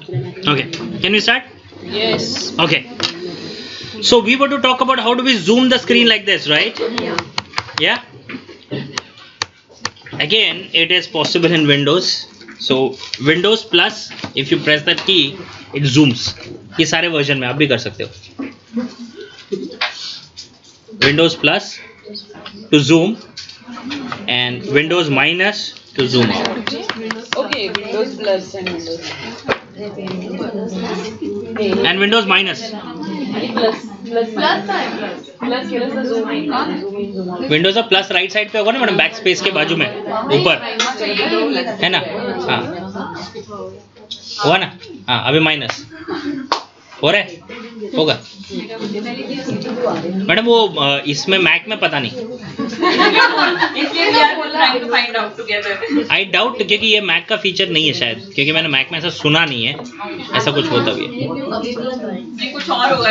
Okay, can we start? Yes. Okay, so we were to talk about how do we zoom the screen like this, right? Yeah. Again, it is possible in Windows. So Windows plus, if you press that key, it zooms. ये सारे version में आप भी कर सकते हो. Windows plus to zoom and Windows minus to zoom out. Okay, Windows Plus and Windows. And Windows minus. Plus केलं तर zoom in. विंडोज का प्लस राइट साइड पे होगा ना मैडम, बैक स्पेस के बाजू में ऊपर है ना. हाँ हुआ ना. हाँ अभी माइनस हो रहा है, होगा मैडम. वो इसमें मैक में पता नहीं. आई डाउट, क्योंकि ये मैक का फीचर नहीं है शायद, क्योंकि मैंने मैक में ऐसा सुना नहीं है ऐसा कुछ होता भी है. कुछ और होगा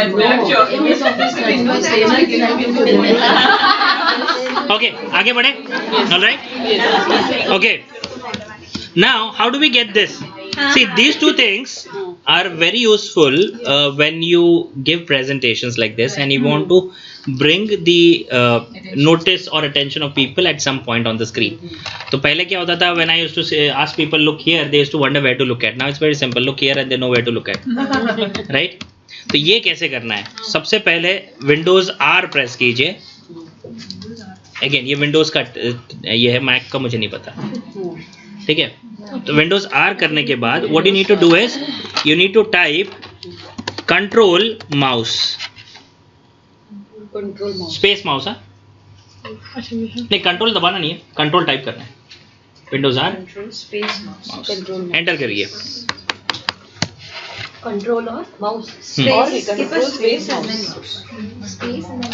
ओके आगे बढ़े. Alright. Okay, now how do we get this? See, these two things are very useful when you give presentations like this and you want to bring the notice or attention of people at some point on the screen. तो पहले क्या होता था, when I used to say, ask people look here, they used to wonder where to look at. Now it's very simple, look here and they know where to look at. Right? तो ये कैसे करना है? सबसे पहले Windows R press कीजिए. Again ये Windows का ये है, Mac का मुझे नहीं पता. ठीक है, तो विंडोज आर करने के बाद what you need to do is you need to type control mouse space mouse. नहीं कंट्रोल दबाना नहीं है, कंट्रोल टाइप करना है. विंडोज आर एंटर करिए. कंट्रोल और mouse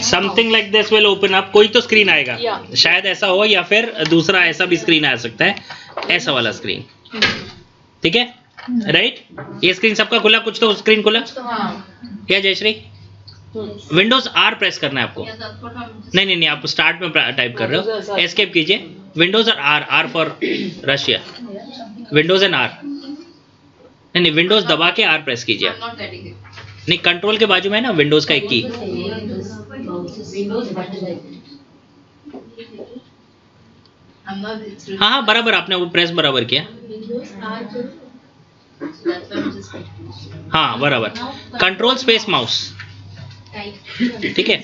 something like this will open up. कोई तो स्क्रीन आएगा, शायद ऐसा हो या फिर दूसरा ऐसा भी स्क्रीन आ सकता है, ऐसा वाला स्क्रीन. ठीक है, राइट. ये स्क्रीन सबका खुला, कुछ तो स्क्रीन खुला क्या जयश्री? विंडोज आर प्रेस करना है आपको. नहीं, आप स्टार्ट में टाइप कर रहे हो, एस्केप कीजिए. विंडोज और R, R for Russia. Windows and R. नहीं, विंडोज दबा के आर प्रेस कीजिए. नहीं, कंट्रोल के बाजू में है ना विंडोज का एक की. हाँ बराबर, आपने वो प्रेस बराबर किया. हाँ बराबर. Control space mouse. ठीक है,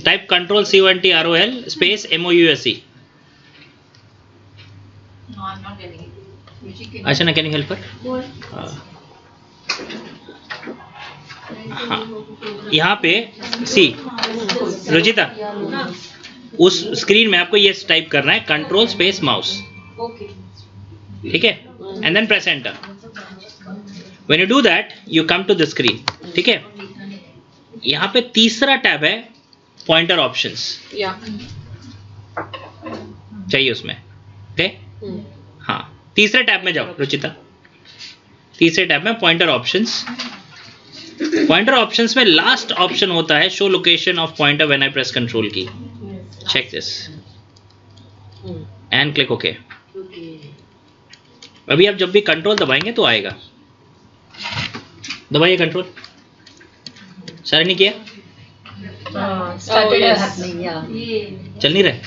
type control CONTROL space MOUSE. अच्छा ना, कैन यू हेल्प पर? हाँ यहाँ पे सी रुचिता, उस स्क्रीन में आपको ये टाइप करना है कंट्रोल स्पेस माउस. ठीक है, and then press enter. When you do that you come to the screen. ठीक है, यहाँ पे तीसरा टैब है पॉइंटर ऑप्शंस. चाहिए उसमें. ओके हाँ, तीसरे टैब में जाओ रुचिता. तीसरे टैब में पॉइंटर ऑप्शंस. पॉइंटर ऑप्शंस में लास्ट ऑप्शन होता है show location of pointer when I press control key. Check this and click okay. अभी आप जब भी कंट्रोल दबाएंगे तो आएगा. दबाइए कंट्रोल. सारे नहीं किया? चल नहीं रहे.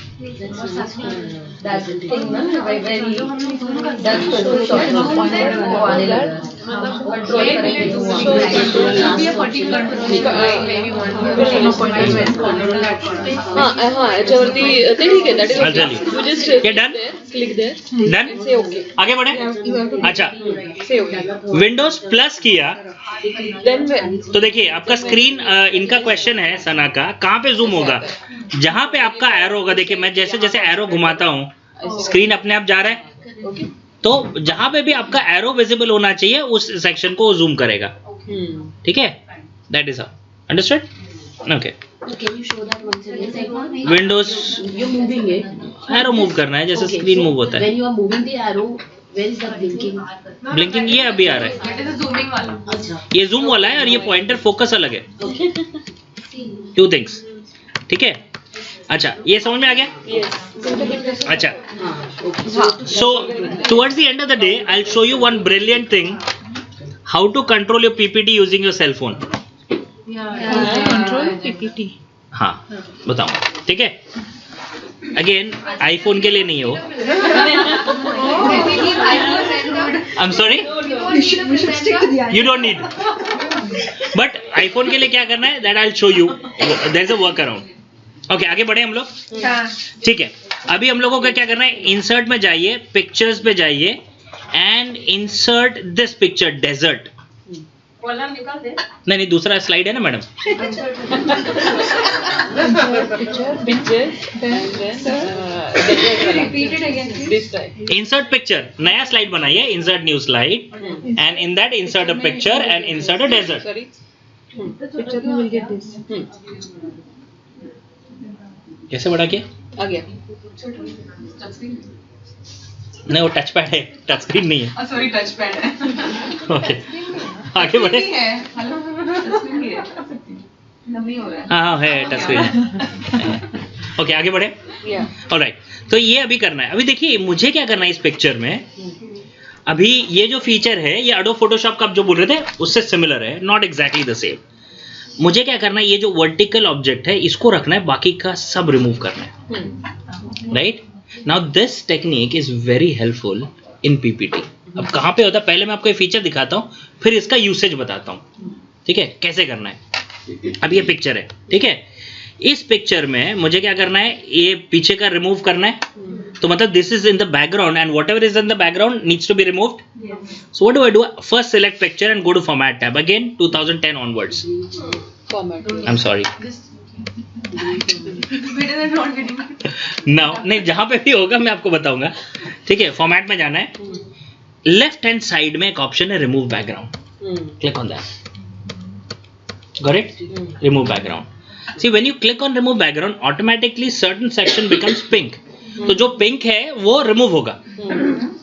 याच्यावरती ते ठीक आहे. That is okay. You just done. Click there, done. Say okay. आगे बढ़े. अच्छा, से ओके. विंडोज प्लस किया देन तो देखिए आपका स्क्रीन, इनका क्वेश्चन है सना का, कहाँ पे जूम होगा? जहां पे आपका एरो होगा. देखिए मैं जैसे जैसे एरो घुमाता हूँ स्क्रीन अपने आप जा रहा है. तो जहां पे भी आपका एरो विजिबल होना चाहिए उस सेक्शन को जूम करेगा. ठीक है, that is understood. Okay, Windows arrow move करना है जैसे स्क्रीन मूव होता है. ब्लिंकिंग ये अभी आ रहा है, ये जूम वाला है और ये पॉइंटर फोकस अलग है. Two things. ठीक है, अच्छा, ये समझ में आ गया? Yes. अच्छा, so towards the end of the day I'll show you one brilliant thing, how to control your PPT using your cell phone. Control PPT. हाँ, बताओ, ठीक है? अगेन आईफोन के लिए नहीं हो. I'm sorry? We should stick to the idea. You don't need. But iPhone के लिए क्या करना है? That I'll show you. There's a workaround. Okay, आगे बढ़े हम लोग. ठीक है, अभी हम लोगों को क्या करना है? इंसर्ट में जाइए, पिक्चर्स पे जाइए and insert this picture, desert. Column निकाल दे. नहीं, दूसरा स्लाइड है ना madam. Pictures and then Repeat it again, please. this time. Insert picture, नया स्लाइड बनाइए, insert new slide and in that insert a picture and insert a desert. Sorry. Picture में will get this. कैसे बढ़ा के? आ गया. नहीं, वो touch pad है, टच स्क्रीन नहीं है. सॉरी, टच पैड है. ओके, आगे बढ़े. हेलो, टच स्क्रीन ही है. नहीं हो रहा है. हाँ, है टच स्क्रीन. ओके, आगे बढ़े. Yeah. ऑलराइट, तो ये अभी करना है. अभी देखिए मुझे क्या करना है इस पिक्चर में. अभी ये जो फीचर है ये एडोब फोटोशॉप का आप जो बोल रहे थे उससे सिमिलर है, नॉट एग्जैक्टली द सेम. मुझे क्या करना है, ये जो वर्टिकल ऑब्जेक्ट है इसको रखना है, बाकी का सब रिमूव करना है. Right now this technique is very helpful in PPT. अब कहाँ पे होता है, पहले मैं आपको ये फीचर दिखाता हूँ, फिर इसका यूसेज बताता हूँ. ठीक है, कैसे करना है. अब ये पिक्चर है, ठीक है. इस पिक्चर में मुझे क्या करना है, ये पीछे का रिमूव करना है. तो मतलब this is in the background and whatever is in the background needs to be removed. So what do I do? First select picture and go to format tab again 2010 onwards. Format. I am sorry. Now नहीं, जहां पे भी होगा मैं आपको बताऊंगा. ठीक है, फॉर्मेट में जाना है. लेफ्ट हैंड साइड में एक ऑप्शन है remove background. Click on that. Got it? Remove background. See, when you click on remove background, automatically certain section becomes pink. तो जो pink है वो remove होगा.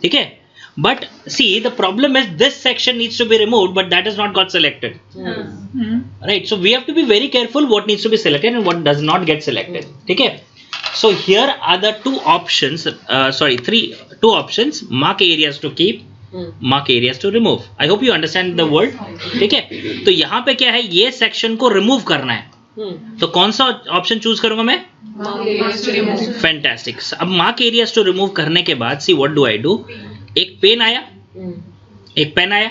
ठीक है? But see, the problem is this section needs to be removed, but that is not got selected. Right? So we have to be very careful what needs to be selected and what does not get selected. ठीक है? So here are the two options. Two options. Mark areas to keep. Mark areas to remove. I hope you understand the word. ठीक है? तो यहाँ पे क्या है, ये section को remove करना है. तो कौन सा ऑप्शन चूज करूंगा मैं? फैंटास्टिक. अब मार्क एरियाज टू रिमूव करने के बाद see what do I do. एक पेन आया, एक पेन आया.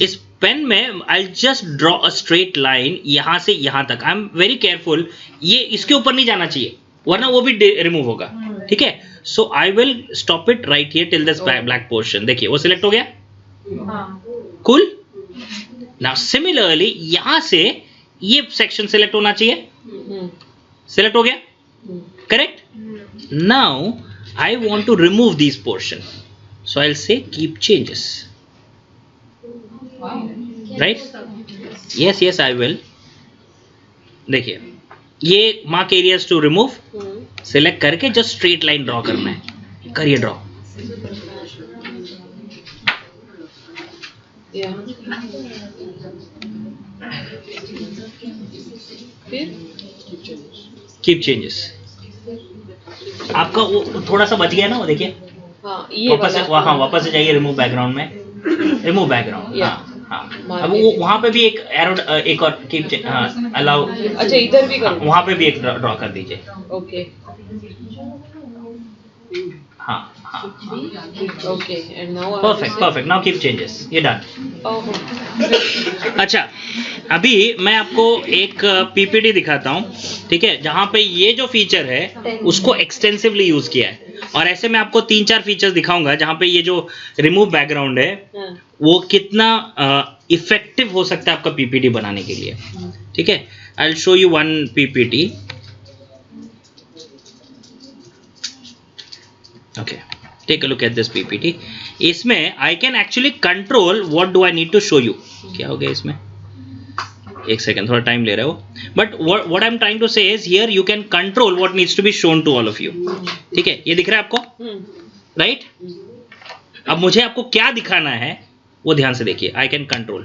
इस पेन में I just draw a straight line यहां से यहां तक. आई एम वेरी केयरफुल, ये इसके ऊपर नहीं जाना चाहिए वरना वो भी रिमूव होगा. ठीक है, so I will stop it right here till this black portion. देखिए वो सिलेक्ट हो गया. कूल. नाउ सिमिलरली यहां से ये सेक्शन सिलेक्ट होना चाहिए. सिलेक्ट हो गया. Correct. Now I want to remove this portion, so I will say keep changes. Right? Yes yes I will. देखिए ये mark areas to remove select करके जस्ट स्ट्रेट लाइन ड्रॉ करना है. करिए ड्रॉ. Keep changes. आपका वो थोड़ा सा बच गया ना, वो देखिए. हाँ, ये वापस से वापस से जाइए रिमूव बैकग्राउंड में. Remove background. हाँ. अब वो वहां पे भी एक एरो, एक और कीप अलाउ. अच्छा, इधर भी करूं? वहां पे भी एक ड्रॉ कर दीजिए. ओके. हाँ. Okay, and now perfect. Now keep changes. ये डन. अच्छा, अभी मैं आपको एक पीपीटी दिखाता हूँ. ठीक है, जहां पे ये जो फीचर है उसको एक्सटेंसिवली यूज किया है. और ऐसे मैं आपको 3-4 फीचर्स दिखाऊंगा जहां पे ये जो रिमूव बैकग्राउंड है वो कितना इफेक्टिव हो सकता है आपका पीपीटी बनाने के लिए. ठीक है, I will show you one PPT. Okay, take a look at this PPT. इसमें I can actually control what do I need to show you. क्या हो गया इसमें? एक सेकेंड, थोड़ा टाइम ले रहा है वो. But what I am trying to say is here you can control what needs to be shown to all of you. ठीक है, ये दिख रहा है आपको? राइट? अब मुझे आपको क्या दिखाना है वो ध्यान से देखिए. I can control.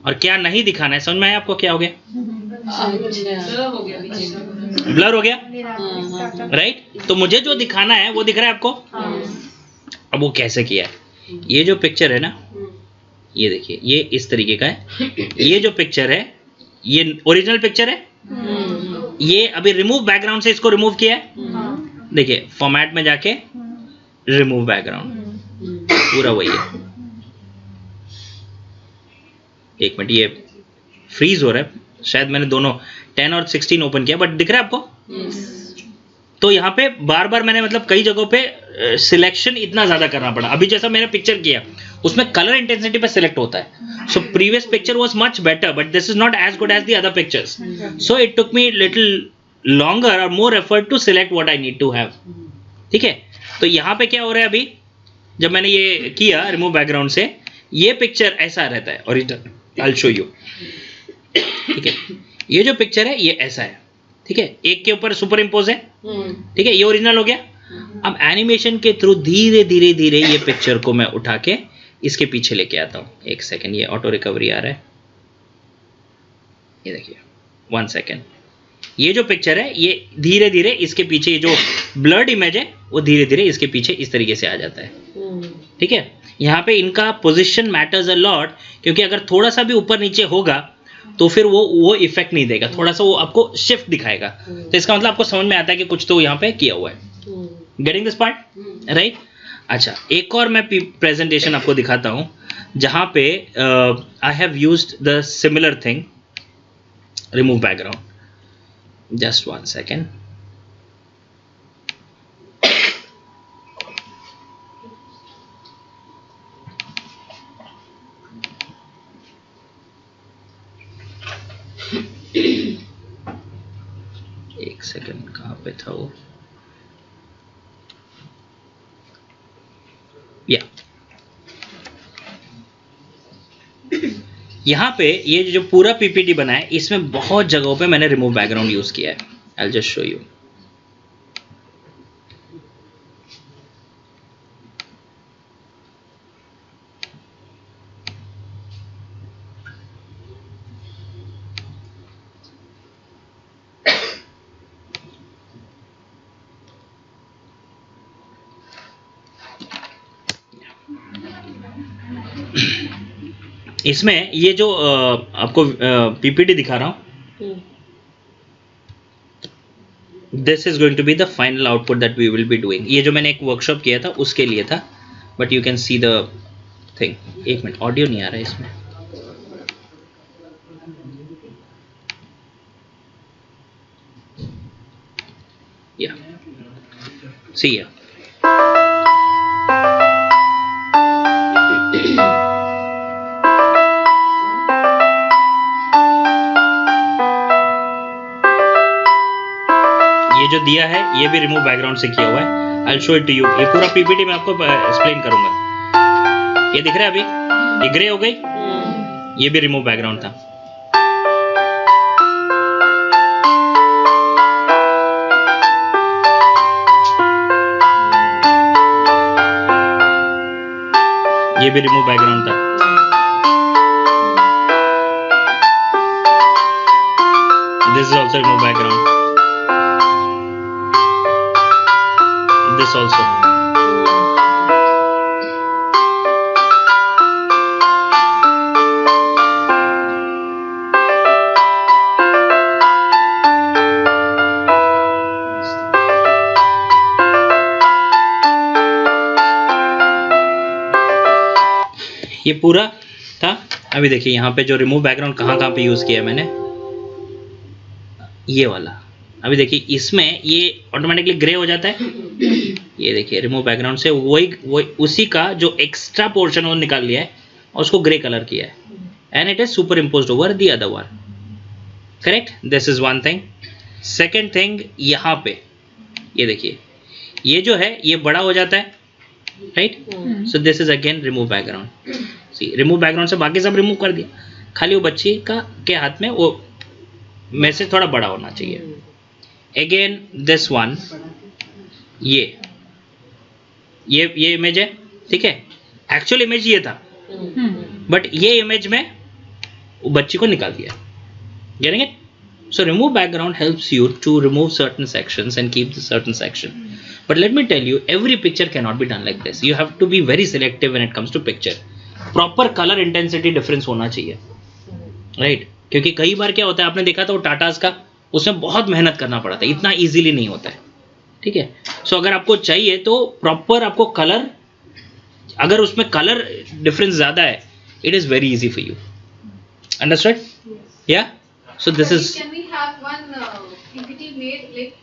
और क्या नहीं दिखाना है, समझ में आया आपको क्या हो गया? अच्छा हो गया ब्लर हो गया, हाँ, राइट? तो मुझे जो दिखाना है वो दिख रहा है आपको। अब वो कैसे किया है? ये जो पिक्चर है ना, ये देखिए, ये इस तरीके का है। ये जो पिक्चर है ये ओरिजिनल पिक्चर है। ये अभी रिमूव बैकग्राउंड से इसको रिमूव किया है। देखिए फॉर्मेट में जाके रिमूव बैकग्राउंड, पूरा वही है। एक मिनट, ये फ्रीज हो रहा है, शायद मैंने दोनों 10 और 16 ओपन किया, बट दिख रहा है आपको? तो यहाँ पे बार बार मैंने मतलब कई जगहों पे सिलेक्शन इतना ज्यादा करना पड़ा। अभी जैसा मैंने पिक्चर किया उसमें कलर इंटेंसिटी पे सिलेक्ट होता है। So previous picture was much better but this is not as good as the other pictures, so it took me little longer और more effort to select what I need to have. ठीक है, तो यहाँ पे क्या हो रहा है, अभी जब मैंने ये किया रिमूव बैकग्राउंड से, ये पिक्चर ऐसा रहता है original. I will show you. ठीक है, ये जो पिक्चर है ये ऐसा है। ठीक है, एक के ऊपर सुपर इम्पोज है। ठीक है, ये ओरिजिनल हो गया। अब एनिमेशन के थ्रू धीरे धीरे धीरे ये पिक्चर को मैं उठा के इसके पीछे लेके आता हूँ। एक सेकेंड, ये ऑटो रिकवरी आ रहा है, ये देखिए 1 सेकेंड। ये जो पिक्चर है ये धीरे धीरे इसके पीछे, ये जो ब्लर्ड इमेज है वो धीरे धीरे इसके पीछे इस तरीके से आ जाता है। ठीक है, यहाँ पे इनका पोजीशन मैटर्स अ लॉट, क्योंकि अगर थोड़ा सा भी ऊपर नीचे होगा तो फिर वो इफेक्ट नहीं देगा, थोड़ा सा वो आपको शिफ्ट दिखाएगा। तो इसका मतलब आपको समझ में आता है कि कुछ तो यहाँ पे किया हुआ है। Getting this part, right? अच्छा, एक और मैं प्रेजेंटेशन आपको दिखाता हूँ जहाँ पे I have used the similar thing, remove background. Just 1 second. एक सेकंड, कहाँ पे था वो? या यहाँ पे ये जो पूरा पीपीटी बना है इसमें बहुत जगहों पे मैंने रिमूव बैकग्राउंड यूज किया है। I will just show you. इसमें ये जो आपको पीपीटी दिखा रहा हूं, this is going to be the final output that we will be doing. ये जो मैंने एक वर्कशॉप किया था उसके लिए था, but you can see the thing. एक मिनट, ऑडियो नहीं आ रहा है इसमें। या सी या ये जो दिया है ये भी रिमूव बैकग्राउंड से किया हुआ है। I will show it to you. ये पूरा पीपीटी मैं आपको एक्सप्लेन करूंगा। ये दिख रहा है अभी, ये ग्रे हो गई, ये भी रिमूव बैकग्राउंड था। ये भी रिमूव बैकग्राउंड था। This is also remove background. This also. ये पूरा था। अभी देखिए यहाँ पे जो रिमूव बैकग्राउंड कहाँ कहाँ पे यूज किया है मैंने, ये वाला। अभी देखिए इसमें ये ऑटोमेटिकली ग्रे हो जाता है। ये देखिए रिमूव बैकग्राउंड से वही उसी का जो एक्स्ट्रा पोर्शन वो निकाल लिया है और उसको ग्रे कलर किया है, and it is super imposed over the other one. Correct, this is one thing. Second thing, यहाँ पे ये देखिए ये जो है ये बड़ा हो जाता है, right? So this is again remove background. See, remove background से बाकी सब रिमूव कर दिया, खाली वो बच्ची का के हाथ में वो मैसेज थोड़ा बड़ा होना चाहिए। अगेन दिस वन, ये इमेज है, ठीक है? एक्चुअल इमेज ये था, बट ये इमेज में वो बच्ची को निकाल दिया. Getting it? So remove background helps you to remove certain sections and keep the certain section. But let me tell you, every picture cannot be done like this. You have to be very selective when it comes to picture. Proper color intensity difference होना चाहिए, right? क्योंकि कई बार क्या होता है, आपने देखा था वो टाटास का, उसमें बहुत मेहनत करना पड़ा था, इतना इजीली नहीं होता है. ठीक है. सो अगर आपको चाहिए तो प्रॉपर आपको कलर, अगर उसमें कलर डिफरेंस ज्यादा है, it is very easy for you. Understood? या. So this is. Can we have one PPT made like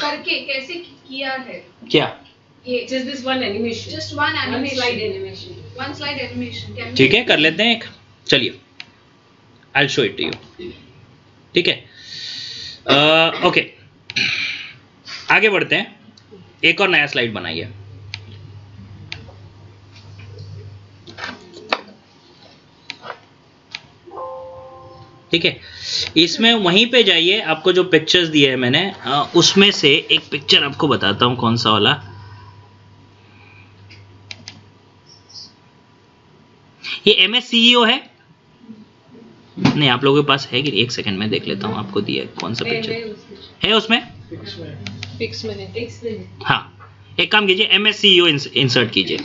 करके कैसे किया है? क्या? ये Just this one animation. Just one animation. One slide animation. One slide animation. Can we? ठीक है, कर लेते हैं एक. चलिए. I'll show it to you. ठीक है. ओके. आगे बढ़ते हैं. एक और नया स्लाइड बनाइए. ठीक है. इसमें वहीं पे जाइए, आपको जो पिक्चर्स दिए हैं मैंने, उसमें से एक पिक्चर आपको बताता हूं कौन सा वाला. ये MSCEO है. नहीं, आप लोगों के पास है कि? एक सेकंड में देख लेता हूं आपको दिया कौन सा पिक्चर है उसमें. Fix में. हाँ, एक काम कीजिए, MSCEO इंसर्ट कीजिए.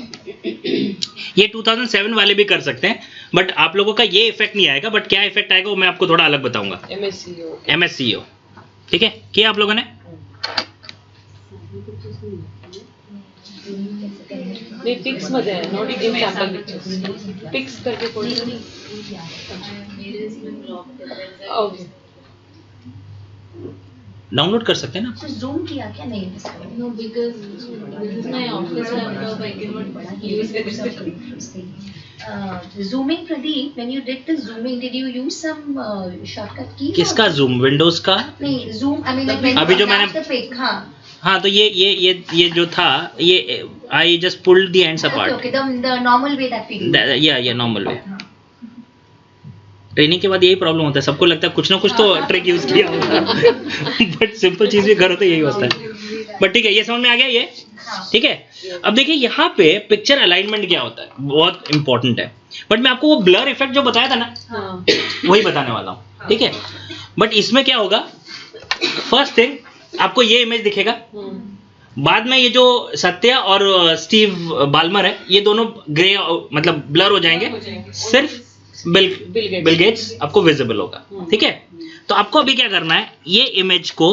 ये 2007 वाले भी कर सकते हैं, बट आप लोगों का ये इफेक्ट नहीं आएगा. बट क्या इफेक्ट आएगा वो मैं आपको थोड़ा अलग बताऊंगा. MSCEO. ठीक है, किया आप लोगों ने? नहीं, पिक्स मध्ये आहे, not in sample pictures. Pics करके कोण? ओके. डाउनलोड कर सकते हैं ना. जूम किया क्या? नहीं. No, because this is my office laptop. I cannot use it. Zooming, Pradeep, when you did the zooming, did you use some shortcut keys? किसका जूम? विंडोज का? नहीं, zoom. I mean, like when अभी you जो मैंने- attach the pic, हाँ. हाँ, तो ये जो था, ये I just pulled the ends apart. Okay, the normal way that we do. या नॉर्मल वे. ट्रेनिंग के बाद यही प्रॉब्लम होता है, सबको लगता है कुछ ना कुछ तो ट्रिक यूज किया होगा, बट सिंपल चीज भी घर होते यही होता है. बट ठीक है, ये समझ में आ गया ये. ठीक है. अब देखिए यहाँ पे पिक्चर अलाइनमेंट क्या होता है, बहुत इंपॉर्टेंट है. बट मैं आपको वो ब्लर इफेक्ट जो बताया था ना, वही बताने वाला हूँ. ठीक है. बट इसमें क्या होगा, फर्स्ट थिंग आपको ये इमेज दिखेगा. बाद में ये जो सत्या और स्टीव बाल्मर है, ये दोनों ग्रे मतलब ब्लर हो जाएंगे. सिर्फ बिल गेट्स आपको विजिबल होगा. ठीक है. तो आपको अभी क्या करना है, ये इमेज को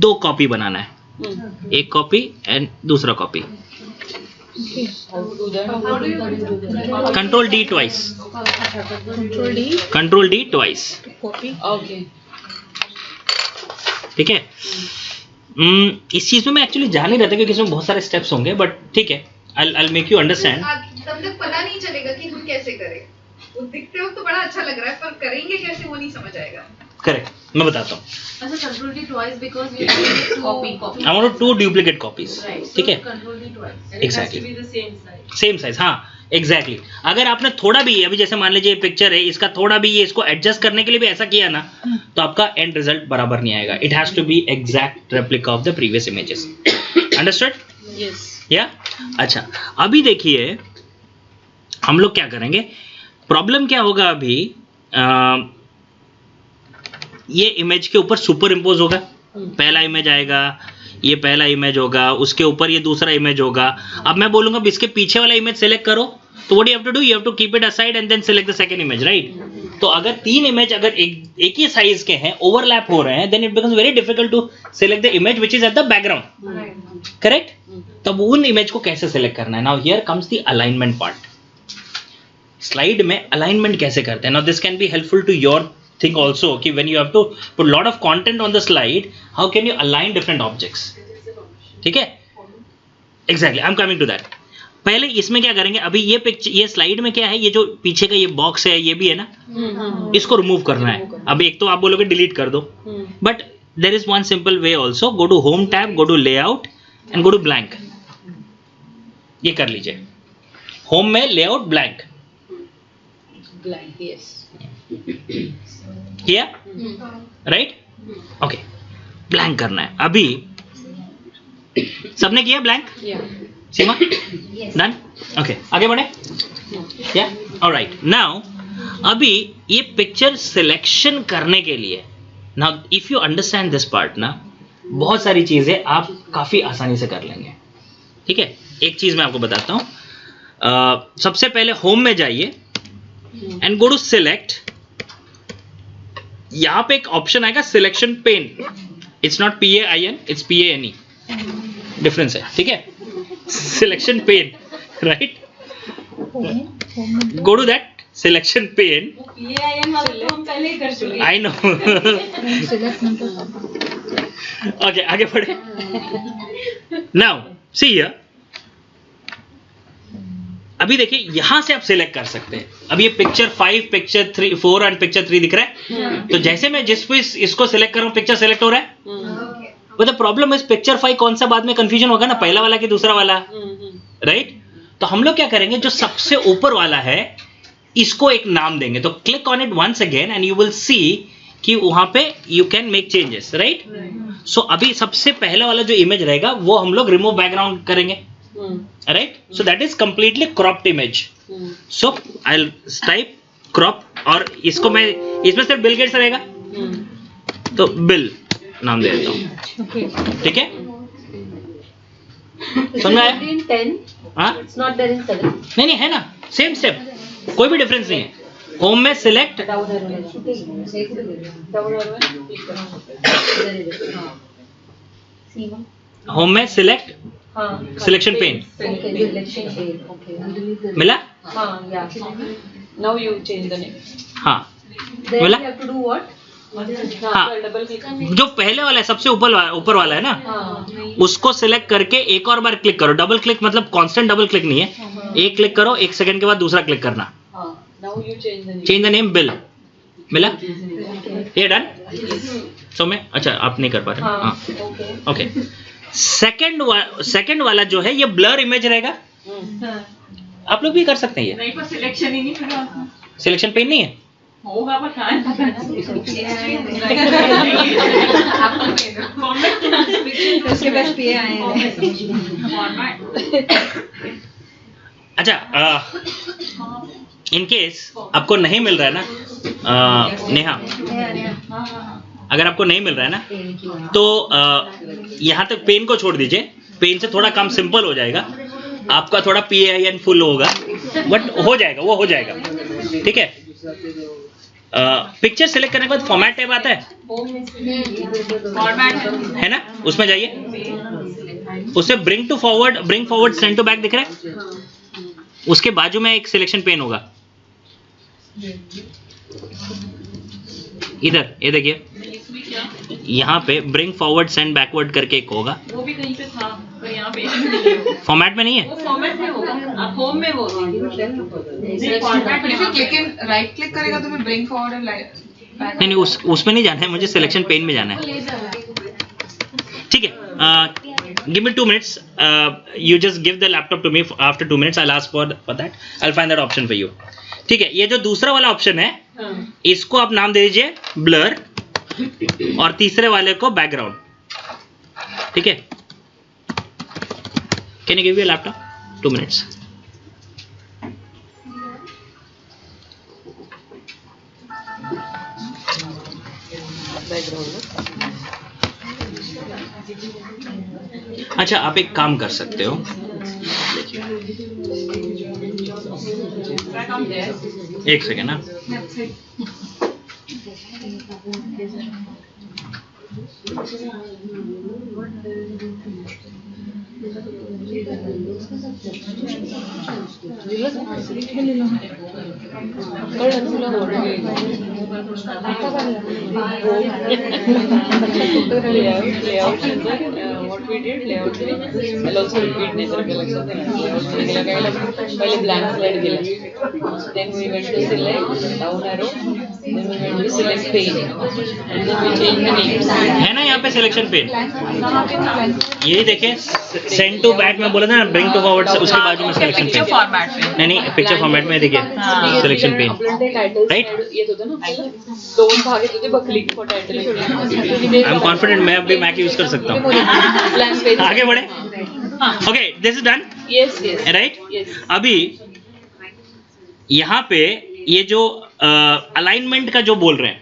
2 कॉपी बनाना है. एक कॉपी एंड दूसरा copy. Control D twice. Control D twice. Okay. ठीक है. इस चीज में मैं एक्चुअली जान नहीं रहता क्योंकि इसमें बहुत सारे स्टेप्स होंगे, बट ठीक है, I'll make you understand. तब तक पता नहीं चलेगा कि हम कैसे करें. वो दिखते हो तो बड़ा अच्छा लग रहा है, पर करेंगे कैसे वो नहीं समझ आएगा. करेक्ट, मैं बताता हूँ. अच्छा, control D twice because we need copy. I want 2 duplicate copies. ठीक है. Control D twice. Exactly. It has to be the same size. Same size. हाँ, एग्जैक्टली. अगर आपने थोड़ा भी, अभी जैसे मान लीजिए पिक्चर है, इसका थोड़ा भी ये इसको एडजस्ट करने के लिए भी ऐसा किया ना, तो आपका एंड रिजल्ट बराबर नहीं आएगा. It has to be exact replica of the previous images. Understood? Yes. Yeah. अच्छा, अभी देखिए हम लोग क्या करेंगे. प्रॉब्लम क्या होगा अभी, ये इमेज के ऊपर सुपर इम्पोज होगा. पहला इमेज आएगा, ये पहला इमेज होगा, उसके ऊपर ये दूसरा इमेज होगा. अब मैं बोलूंगा इसके पीछे वाला इमेज सेलेक्ट करो, तो what you have to do, you have to keep it aside and then select the second image, right. तो अगर 3 इमेज अगर एक ही साइज के हैं, ओवरलैप हो रहे हैं, then it becomes very difficult to select the image which is at the background. Correct. तब उन इमेज को कैसे सेलेक्ट करना है. Now here comes the alignment part. Slide में अलाइनमेंट कैसे करते हैं. Now this can be helpful to your thing also, कि when you have to put lot of content on the slide, how can you align different objects. ठीक है. Exactly, I am coming to that. पहले इसमें क्या करेंगे, अभी ये picture, ये स्लाइड में क्या है, ये जो पीछे का ये बॉक्स है, ये भी है ना, इसको रिमूव करना है. अब एक तो आप बोलोगे डिलीट कर दो, but there is one simple way also. Go to home tab, go to layout and go to blank. ये कर लीजिए. होम में लेआउट ब्लैंक. Blank. Yes. किया, राइट. ओके, ब्लैंक करना है. अभी सबने किया blank. Yeah. Seema, Yes. Done. Okay, आगे बढ़े. या, ऑलराइट. नाउ अभी ये पिक्चर सिलेक्शन करने के लिए ना, if you understand this part ना, बहुत सारी चीजें आप काफी आसानी से कर लेंगे। ठीक है, एक चीज मैं आपको बताता हूं। सबसे पहले होम में जाइए एंड गो टू सिलेक्ट। यहां पे एक ऑप्शन आएगा selection pane. It's not PAIN, it's PANE, difference है। ठीक है, selection pane, right? Go to that selection pane. PAIN वाला तो हम पहले ही कर चुके हैं। I know. ओके, आगे बढ़े। नाउ सी हियर, अभी देखिए यहां से आप सिलेक्ट कर सकते हैं। अब ये पिक्चर 5, पिक्चर 3, 4 एंड पिक्चर 3 दिख रहा है। तो जैसे मैं जिस पे इसको सिलेक्ट कर रहा हूं, पिक्चर सिलेक्ट हो रहा है। But the problem is picture 5 कौन सा, बाद में कंफ्यूजन होगा ना, पहला वाला कि दूसरा वाला, राइट? तो हम लोग क्या करेंगे, जो सबसे ऊपर वाला है इसको एक नाम देंगे। तो click on it once again and you will see कि वहां पे you can make changes, right? So अभी सबसे पहला वाला जो इमेज रहेगा वो हम लोग रिमूव बैकग्राउंड करेंगे, right? So that is completely cropped image. So I will type crop, और इसको मैं, इसमें सिर्फ बिल गेट्स रहेगा, तो बिल नाम दे देता हूं। ठीक है, समझ आया? हाँ, नहीं नहीं, है ना, सेम स्टेप, कोई भी डिफरेंस नहीं है। होम में सिलेक्ट, होम में सिलेक्ट, सिलेक्शन पेन मिला? Now you change the name. हाँ, Then मिला? you have to do what? हाँ, डबल क्लिक। जो पहले वाला है, सबसे ऊपर वाला है ना, हाँ। उसको सिलेक्ट करके एक और बार क्लिक करो। डबल क्लिक मतलब कांस्टेंट डबल क्लिक नहीं है, एक क्लिक करो, 1 सेकंड के बाद दूसरा क्लिक करना। Now you change the name. Change the name, bill मिला? ये डन? सो मैं, अच्छा आप नहीं कर पा रहे? हाँ, Okay. ओके। सेकंड वाला जो है ये ब्लर इमेज रहेगा। आप लोग भी कर सकते हैं। ये नहीं, पर सिलेक्शन ही नहीं मिला। सिलेक्शन पेन नहीं है। होगा पर कहाँ है? उसके पास PAIN है। अच्छा, इन केस आपको नहीं मिल रहा है ना, नेहा, अगर आपको नहीं मिल रहा है ना, तो यहाँ तक पेन को छोड़ दीजिए। पेन से थोड़ा काम सिंपल हो जाएगा, आपका थोड़ा PAIN फुल होगा, बट हो जाएगा, वो हो जाएगा। ठीक है, पिक्चर सेलेक्ट करने के बाद फॉर्मेट टैब आता है, है ना, उसमें जाइए, उससे bring to forward, bring forward, send to back दिख रहा है। उसके बाजू में एक सिलेक्शन पेन होगा, इधर ये देखिए, यहाँ पे ब्रिंग फॉरवर्ड सेंड बैकवर्ड करके एक होगा। वो भी कहीं पे था, पर यहाँ पे फॉर्मेट में नहीं है। वो फॉर्मेट में होगा, आप होम में वो राइट क्लिक करेगा तो मैं ब्रिंग फॉरवर्ड नहीं नहीं, उसमें नहीं जाना है मुझे, सिलेक्शन पेन में जाना है। ठीक है, give me 2 minutes. You just give the laptop to me. After 2 minutes, I'll ask for that. I'll find that option for you. ठीक है, ये जो दूसरा वाला ऑप्शन है, इसको आप नाम दे दीजिए ब्लर, और तीसरे वाले को बैकग्राउंड। ठीक है, can you give your laptop? 2 minutes. अच्छा, आप एक काम कर सकते हो, एक सेकेंड ना, what we did, layout में I'll also repeat nature collection पहले blank slide गेला, then we went to select down arrow, then we went to select pane, and then we change the name. है ना यहाँ पे selection pen, यही देखे, send to back में बोला था ना, ब्रिंग टू फॉरवर्ड, उसके बाजू में सिलेक्शन पेन। फॉर्मेट में नहीं नहीं, पिक्चर फॉर्मेट में देखिए सिलेक्शन पेन, राइट? येत होतं ना, दोन भाग येत होते, बघ click for title, I am confident, मैं अभी मैक यूज कर सकता हूँ। Blank page. आगे बढ़े। Okay, this is done, yes yes right? Yes. अभी यहाँ पे ये जो अलाइनमेंट का जो बोल रहे हैं,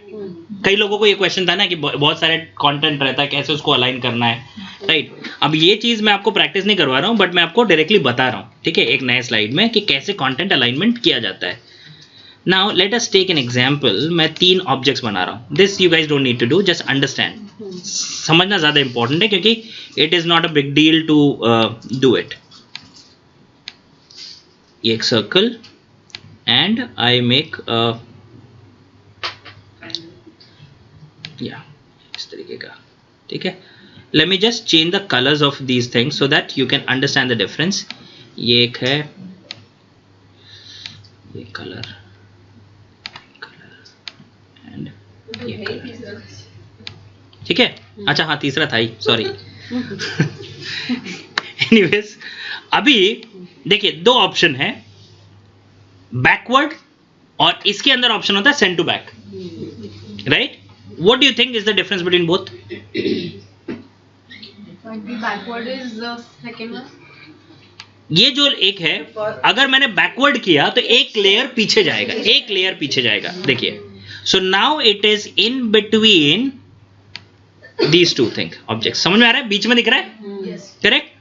कई लोगों को ये क्वेश्चन था ना कि बहुत सारे कंटेंट रहता है, कैसे उसको अलाइन करना है, राइट? अब ये चीज़ मैं आपको प्रैक्टिस नहीं करवा रहा हूँ, बट मैं आपको डायरेक्टली बता रहा हूँ, ठीक है, एक नए स्लाइड में कि कैसे कंटेंट अलाइनमेंट किया जाता है. Now let us take an example. मैं 3 ऑब्जेक्ट्स बना रहा हूँ. This you guys don't need to do, just understand. समझना ज़्यादा इंपॉर्टेंट है क्योंकि it is not a big deal to do it. ये एक सर्कल एंड आई मेक इस तरीके का, ठीक है. Late me just change the colours of these things so that you can understand the difference. ये एक है, ये कलर एंड ये कलर, ठीक है. अच्छा हाँ, तीसरा था ही, सॉरी. एनीवेज, अभी देखिए 2 ऑप्शन है, बैकवर्ड और इसके अंदर ऑप्शन होता है send to back, right? What do you think is the difference between both? The backward is the second one. ये जो एक है, अगर मैंने बैकवर्ड किया तो एक लेयर पीछे जाएगा, एक लेयर पीछे जाएगा. देखिए, so now it is in between these 2 thing object. समझ में आ रहा है? बीच में दिख रहा है, करेक्ट?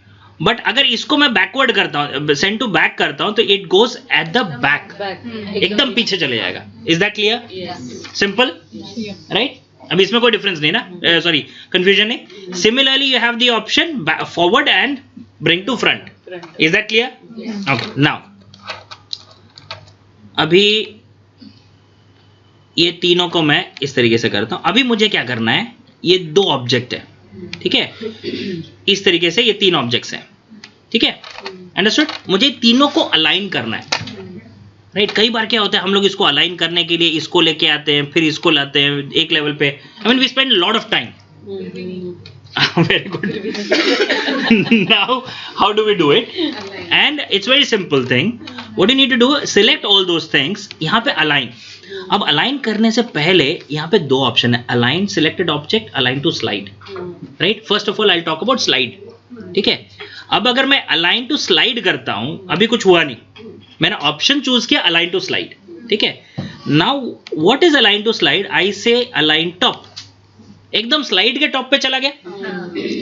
बट अगर इसको मैं बैकवर्ड करता हूँ, सेंड टू बैक करता हूँ, तो it goes at the back, एकदम पीछे चले जाएगा. Is that clear? Simple, right? अभी इसमें कोई डिफरेंस नहीं ना, सॉरी कंफ्यूजन नहीं. Similarly you have the option forward and bring to front. Is that clear? Okay. Now अभी ये तीनों को मैं इस तरीके से करता हूं. अभी मुझे क्या करना है, ये 2 ऑब्जेक्ट है, ठीक है, इस तरीके से ये 3 ऑब्जेक्ट्स हैं, ठीक है, अंडरस्टूड? मुझे तीनों को अलाइन करना है, राइट? कई बार क्या होता है, हम लोग इसको अलाइन करने के लिए इसको लेके आते हैं, फिर इसको लाते हैं एक लेवल पे. I mean we spend lot of time. Very good. Now how do we do it? And it's very simple thing. What you need to do, select all those things. यहाँ पे अलाइन. अब align करने से पहले यहाँ पे 2 option है, align selected object, align to slide, right? First of all I talk about slide, ठीक है. अब अगर मैं अलाइन टू स्लाइड करता हूं, अभी कुछ हुआ नहीं, मैंने ऑप्शन चूज किया अलाइन टू स्लाइड, ठीक है. Now what is align to slide? I say align top, एकदम स्लाइड के टॉप पे चला गया,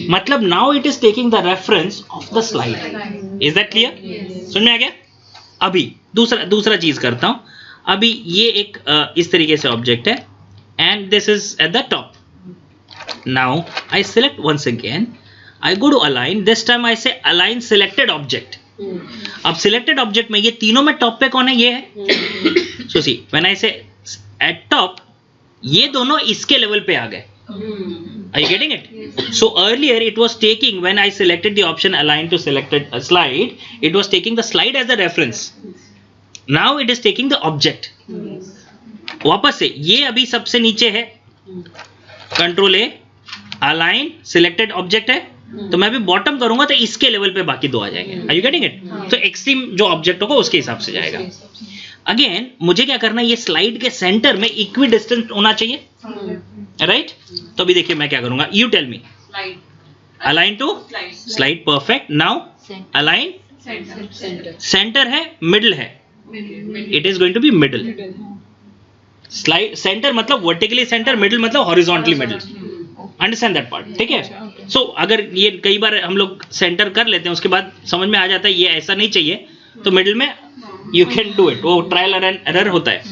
मतलब now it is taking the reference of the slide. Is that clear? समझ में आ गया? अभी दूसरा चीज करता हूं. अभी ये एक इस तरीके से ऑब्जेक्ट है and this is at the top. Now I select once again, I go to align. This time I say align selected object. अब selected object में ये तीनों में टॉप पे कौन है? ये है. So see, when I say at top, ये दोनों इसके लेवल पे आ गए. Are you getting it? So earlier it was taking, when I selected the option align to selected slide, it was taking the slide as a reference. Now it is taking the object. वापस से ये अभी सबसे नीचे है, control ए, align selected object है, तो मैं भी बॉटम करूंगा तो इसके लेवल पे बाकी 2 आ जाएंगे. Are you getting it? तो एक्सट्रीम जो ऑब्जेक्ट होगा उसके हिसाब से जाएगा. अगेन मुझे क्या करना है, ये स्लाइड के सेंटर में इक्वी डिस्टेंस होना चाहिए, राइट? तो अभी देखिए मैं क्या करूंगा, you tell me. Align to slide, perfect. Now align center है, मिडल है, it is going to be middle. Slide center मतलब वर्टिकली सेंटर, मिडल मतलब horizontally middle. Understand that part, ठीक है? सो अगर ये कई बार हम लोग सेंटर कर लेते हैं, उसके बाद समझ में आ जाता है ये ऐसा नहीं चाहिए, तो मिडिल में यू कैन डू इट. वो ट्रायल एरर होता है,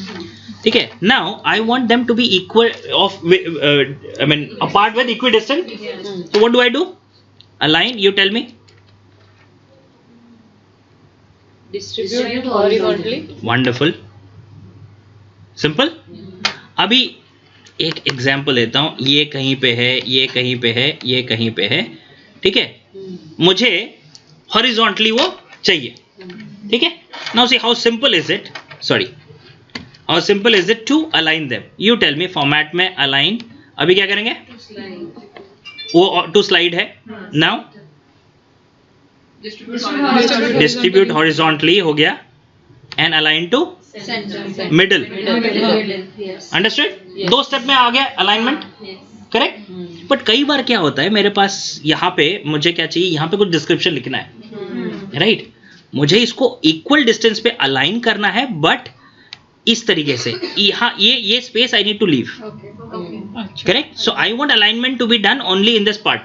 ठीक है. Now I want them to be equal off, I mean apart with equidistance. So what do I do? Align, you tell me. Distribute horizontally. Wonderful, simple. अभी एक example लेता हूं, ये कहीं पे है, ये कहीं पे है, ये कहीं पे है, ठीक है. मुझे हॉरिजॉन्टली वो चाहिए, ठीक है. Now see how simple is it, sorry, how simple is it to align them. You tell me. Format में अलाइन, अभी क्या करेंगे, वो टू स्लाइड है. नाउ डिस्ट्रीब्यूट हॉरिजॉन्टली हो गया and align to middle. Understood? 2 step में आ गया अलाइनमेंट, करेक्ट. बट कई बार क्या होता है, मेरे पास यहाँ पे मुझे क्या चाहिए, यहाँ पे कुछ डिस्क्रिप्शन लिखना है, राइट? मुझे इसको इक्वल डिस्टेंस पे अलाइन करना है, बट इस तरीके से, यहाँ ये space I need to leave, correct. So I want alignment to be done only in this part.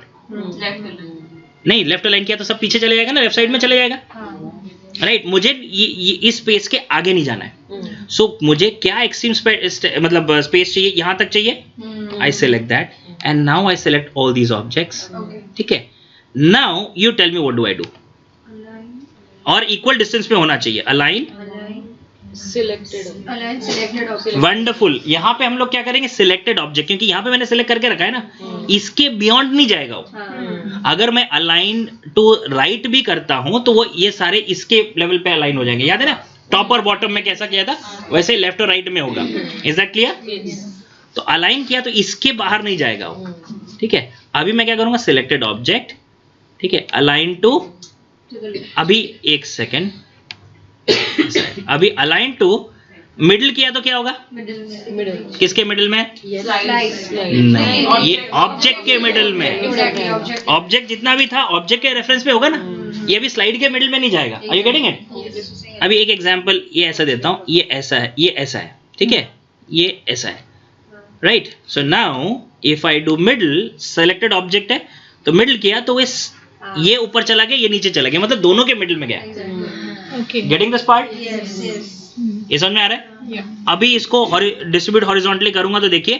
नहीं, लेफ्ट अलाइन किया तो सब पीछे चले जाएगा ना, लेफ्ट साइड में चले जाएगा, राइट. मुझे ये इस स्पेस के आगे नहीं जाना है. सो मुझे क्या एक्सट्रीम मतलब स्पेस चाहिए, यहां तक चाहिए. I select that and now I select all these objects. ठीक है. Now you tell me what do I do. और इक्वल डिस्टेंस पे होना चाहिए. Align selected. वंडरफुल. यहाँ पे हम लोग क्या करेंगे, सिलेक्टेड ऑब्जेक्ट, क्योंकि यहाँ पे मैंने सिलेक्ट करके रखा है ना, इसके बियॉन्ड नहीं जाएगा वो. अगर मैं अलाइन टू राइट भी करता हूं तो वो ये सारे इसके लेवल पे अलाइन हो जाएंगे. याद है ना टॉप और बॉटम में कैसा किया था, वैसे लेफ्ट और राइट में होगा. Is that clear? तो अलाइन किया तो इसके बाहर नहीं जाएगा वो. ठीक है. अभी मैं क्या करूंगा, सिलेक्टेड ऑब्जेक्ट. ठीक है. अलाइन टू, अभी एक सेकेंड, अभी अलाइन टू मिडिल किया तो क्या होगा, मिडिल. किसके मिडिल में? नहीं, ये ऑब्जेक्ट के मिडिल में. ऑब्जेक्ट जितना भी था ऑब्जेक्ट के रेफरेंस पे होगा ना. ये भी स्लाइड के मिडिल में नहीं जाएगा. Are you getting it? अभी एक एग्जांपल ये ऐसा देता हूं, ये ऐसा है, ये ऐसा है. ठीक है. ये ऐसा है, right. So now if I do middle, selected object है तो मिडिल किया तो ये ऊपर चला गया, ये नीचे चला गया, मतलब दोनों के मिडिल में गया. Getting this part? ये समझ में आ रहा है? अभी इसको डिस्ट्रीब्यूट हॉरिजॉन्टली करूंगा तो देखिए,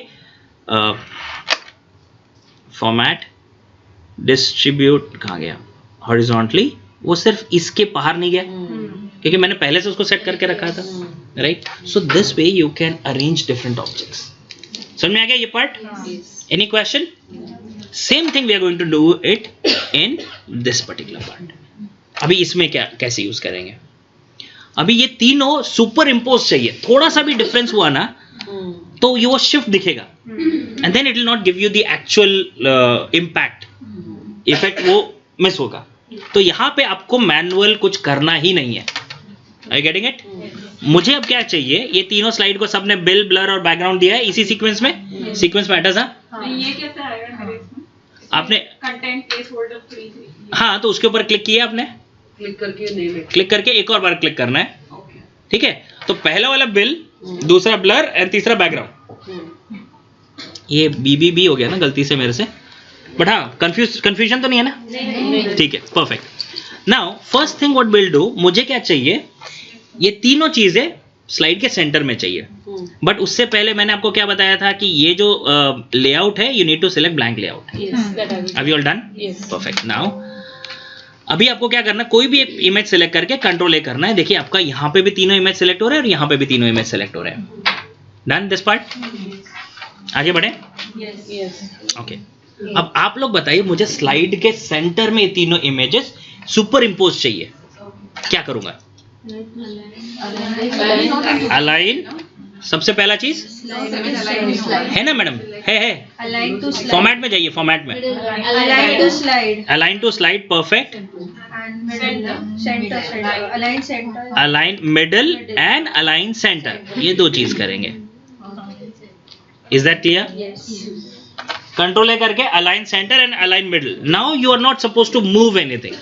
फॉर्मेट डिस्ट्रीब्यूट कहाँ गया, हॉरिजॉन्टली. वो सिर्फ इसके बाहर नहीं गया क्योंकि मैंने पहले से उसको सेट करके रखा था, right. So this way you can arrange different objects. समझ में आ गया ये part? Any question? Same thing we are going to do it in this particular part. अभी इसमें क्या कैसे यूज करेंगे. अभी ये तीनों सुपर इम्पोज चाहिए. थोड़ा सा भी डिफरेंस हुआ ना तो ये वो शिफ्ट दिखेगा and then it will not give you the actual impact. Effect वो मिस होगा. तो यहां पे आपको मैनुअल कुछ करना ही नहीं है. Are you getting it? मुझे अब क्या चाहिए, ये तीनों स्लाइड को सबने बिल, ब्लर और बैकग्राउंड दिया है इसी सीक्वेंस में. Sequence matters. ये कैसे आएगा मेरे इसमें? आपने कंटेंट प्लेस होल्डर 3. हाँ, तो उसके ऊपर क्लिक किया आपने, क्लिक करके एक और बार क्लिक करना है. ठीक है. तो पहला वाला बिल, दूसरा ब्लर एंड तीसरा बैकग्राउंड. ये बी हो गया ना गलती से मेरे से, बट हाँ कंफ्यूजन तो नहीं है ना? ठीक है, perfect. Now first thing what will do, मुझे क्या चाहिए, ये तीनों चीजें स्लाइड के सेंटर में चाहिए. बट उससे पहले मैंने आपको क्या बताया था कि ये जो लेआउट है, you need to select blank layout. Are you all done? Perfect. Now अभी आपको क्या करना है, कोई भी एक इमेज सेलेक्ट करके कंट्रोल ए करना है. देखिए आपका यहाँ पे भी तीनों इमेज सेलेक्ट हो रहे हैं और यहाँ पे भी तीनों इमेज सेलेक्ट हो रहे हैं. Done this part? आगे बढ़े? ओके. अब आप लोग बताइए, मुझे स्लाइड के सेंटर में तीनों इमेजेस सुपर इम्पोज चाहिए. क्या करूंगा? अलाइन. सबसे पहला चीज है ना मैडम, है. फॉर्मेट में जाइए, फॉर्मेट में align to slide. Perfect. Align middle and align centre, ये दो चीज करेंगे. Is that clear? Control A करके align centre and align middle. Now you are not suppose to move anything.